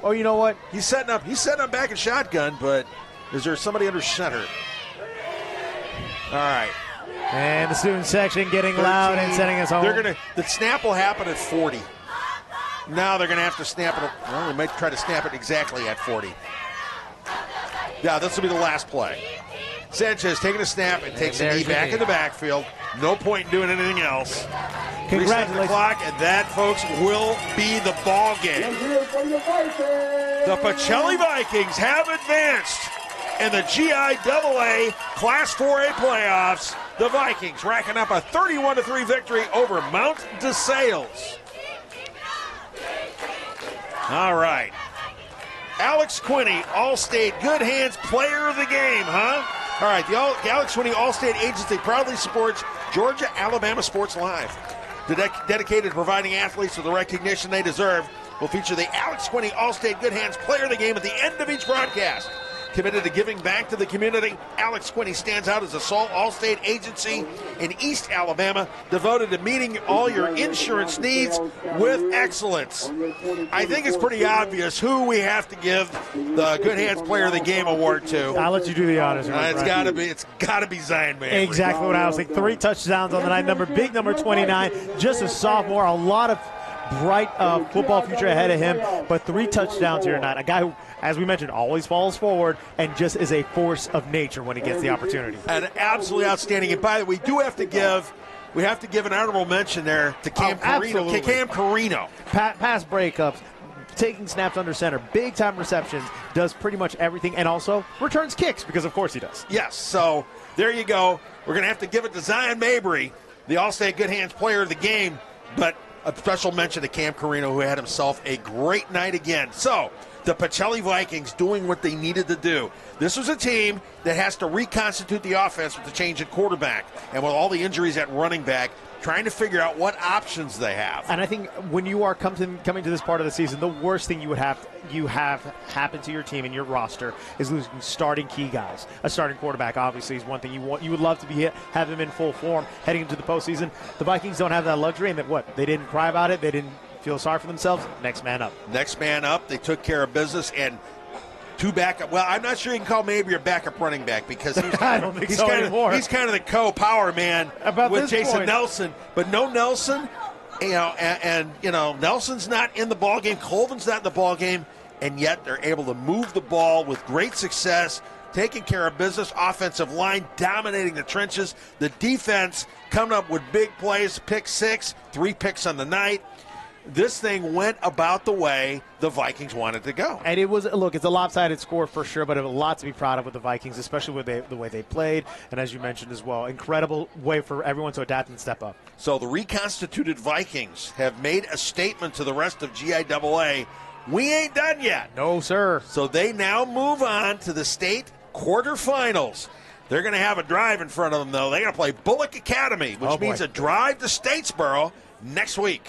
Speaker 2: Oh, you know what?
Speaker 1: He's setting up back in shotgun, but is there somebody under center? All right.
Speaker 2: And the student section getting 13, loud and sending us home.
Speaker 1: The snap will happen at 40. Now they're going to have to snap it. Well, they might try to snap it exactly at 40. Yeah, this will be the last play. Sanchez taking a snap and takes a knee back in the backfield. No point in doing anything else. Reset the clock, and that, folks, will be the ball game. The Pacelli Vikings have advanced in the GIAA Class 4A playoffs. The Vikings racking up a 31-3 victory over Mount DeSales. All right. Alex Quinney, All-State Good Hands Player of the Game, huh? All right, the Alex Quinney All-State Agency proudly supports Georgia Alabama Sports Live. Dedicated to providing athletes with the recognition they deserve, will feature the Alex Quinney All-State Good Hands Player of the Game at the end of each broadcast. Committed to giving back to the community, Alex Quinney stands out as a sole All-State agency in East Alabama, devoted to meeting all your insurance needs with excellence. I think it's pretty obvious who we have to give the Good Hands Player of the Game award to.
Speaker 2: I'll let you do the honors.
Speaker 1: It's got to be Zion Mabry.
Speaker 2: Exactly what I was thinking. 3 touchdowns on the night. Big number 29. Just a sophomore. A lot of bright football future ahead of him, but 3 touchdowns here tonight. A guy who, as we mentioned, always falls forward and just is a force of nature when he gets the opportunity.
Speaker 1: And absolutely outstanding. And by the way, we have to give an honorable mention there to Cam Carino. Cam Carino.
Speaker 2: Pass breakups, taking snaps under center, big-time receptions, does pretty much everything, and also returns kicks because, of course, he does.
Speaker 1: Yes, so there you go. We're going to have to give it to Zion Mabry, the All-State Good Hands player of the game, but a special mention to Cam Carino, who had himself a great night again. So the Pacelli Vikings doing what they needed to do. This was a team that has to reconstitute the offense with the change at quarterback and with all the injuries at running back, trying to figure out what options they have.
Speaker 2: And I think when you are coming to this part of the season, the worst thing you have happen to your team and your roster is losing starting key guys. A starting quarterback obviously is one thing you want. You would love to have him in full form heading into the postseason. The Vikings don't have that luxury, and they didn't cry about it. They didn't feel sorry for themselves. Next man up.
Speaker 1: Next man up. They took care of business, and 2 backup. Well, I'm not sure you can call Mabry a backup running back because
Speaker 2: I don't think so anymore.
Speaker 1: He's kind of the co-power man with Jason Nelson, but no Nelson. And Nelson's not in the ballgame. Colvin's not in the ballgame, and yet they're able to move the ball with great success, taking care of business. Offensive line dominating the trenches. The defense coming up with big plays. Pick 6, 3 picks on the night. This thing went about the way the Vikings wanted to go.
Speaker 2: And it's a lopsided score for sure, but a lot to be proud of with the Vikings, especially with the way they played. And as you mentioned as well, incredible way for everyone to adapt and step up.
Speaker 1: So the reconstituted Vikings have made a statement to the rest of GIAA. We ain't done yet.
Speaker 2: No, sir.
Speaker 1: So they now move on to the state quarterfinals. They're going to have a drive in front of them, though. They're going to play Bullock Academy, which means a drive to Statesboro next week.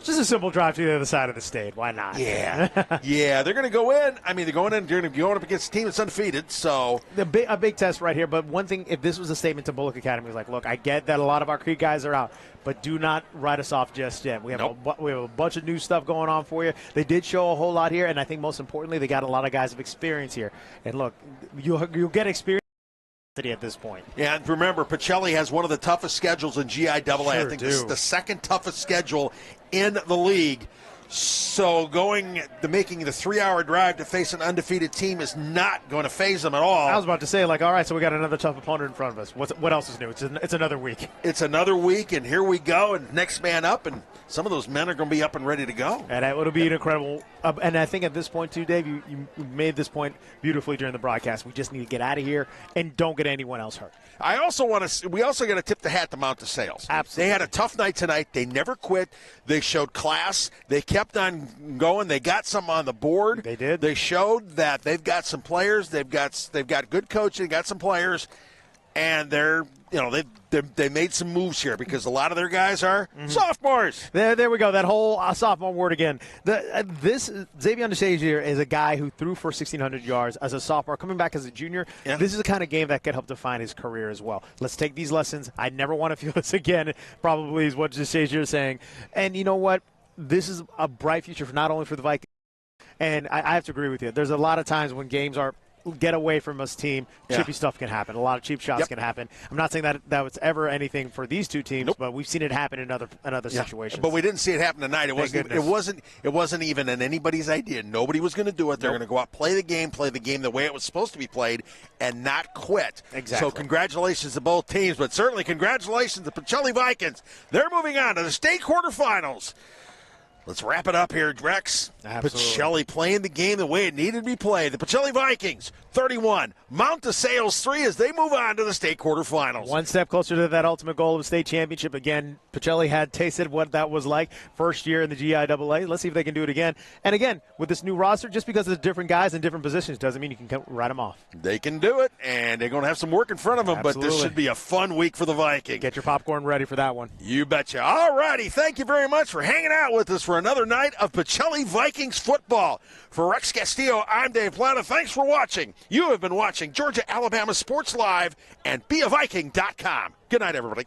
Speaker 2: Just a simple drive to the other side of the state. Why not?
Speaker 1: Yeah. Yeah, they're going to go in. I mean, they're going to be going up against a team that's undefeated. So
Speaker 2: a big test right here. But one thing, if this was a statement to Bullock Academy, is like, look, I get that a lot of our Creek guys are out, but do not write us off just yet. We have a bunch of new stuff going on for you. They did show a whole lot here, and I think most importantly, they got a lot of guys of experience here. And look, you'll get experience at this point.
Speaker 1: Yeah, and remember, Pacelli has one of the toughest schedules in GIAA.
Speaker 2: Sure,
Speaker 1: I think this is the second toughest schedule in the league. So making the 3-hour drive to face an undefeated team is not going to faze them at all.
Speaker 2: I was about to say, all right, so we got another tough opponent in front of us. What else is new? It's another week.
Speaker 1: It's another week, and here we go, and next man up, and some of those men are going to be up and ready to go.
Speaker 2: And it'll be an incredible and I think at this point, too, Dave, you made this point beautifully during the broadcast. We just need to get out of here and don't get anyone else hurt.
Speaker 1: We also got to tip the hat to Mount de Sales.
Speaker 2: Absolutely.
Speaker 1: They had a tough night tonight. They never quit. They showed class. They kept on going. They got some on the board.
Speaker 2: They did.
Speaker 1: They showed that they've got some players. They've got good coaching. They got some players, and they made some moves here because a lot of their guys are sophomores.
Speaker 2: There we go. That whole sophomore word again. This Xavier DeShazier is a guy who threw for 1,600 yards as a sophomore, coming back as a junior. Yeah. This is the kind of game that could help define his career as well. Let's take these lessons. I never want to feel this again, probably is what DeShazier is saying. And you know what? This is a bright future not only for the Vikings. And I have to agree with you. There's a lot of times when games are get away from us team, chippy stuff can happen. A lot of cheap shots can happen. I'm not saying that was ever anything for these two teams, but we've seen it happen in other situations.
Speaker 1: But we didn't see it happen tonight. It wasn't even in anybody's idea. Nobody was going to do it. They're going to go out, play the game the way it was supposed to be played, and not quit.
Speaker 2: Exactly.
Speaker 1: So congratulations to both teams, but certainly congratulations to the Pacelli Vikings. They're moving on to the state quarterfinals. Let's wrap it up here, Rex.
Speaker 2: Absolutely.
Speaker 1: Pacelli playing the game the way it needed to be played. The Pacelli Vikings, 31. Mount de Sales, 3 as they move on to the state quarterfinals.
Speaker 2: One step closer to that ultimate goal of a state championship. Again, Pacelli had tasted what that was like first year in the GIAA. Let's see if they can do it again. And again, with this new roster, just because it's different guys in different positions doesn't mean you can write them off.
Speaker 1: They can do it, and they're going to have some work in front of them,
Speaker 2: Absolutely.
Speaker 1: But this should be a fun week for the Vikings.
Speaker 2: Get your popcorn ready for that one.
Speaker 1: You betcha. All righty. Thank you very much for hanging out with us for another night of Pacelli Vikings football. For Rex Castillo, I'm Dave Plata. Thanks for watching. You have been watching Georgia Alabama Sports Live and BeAViking.com. Good night, everybody.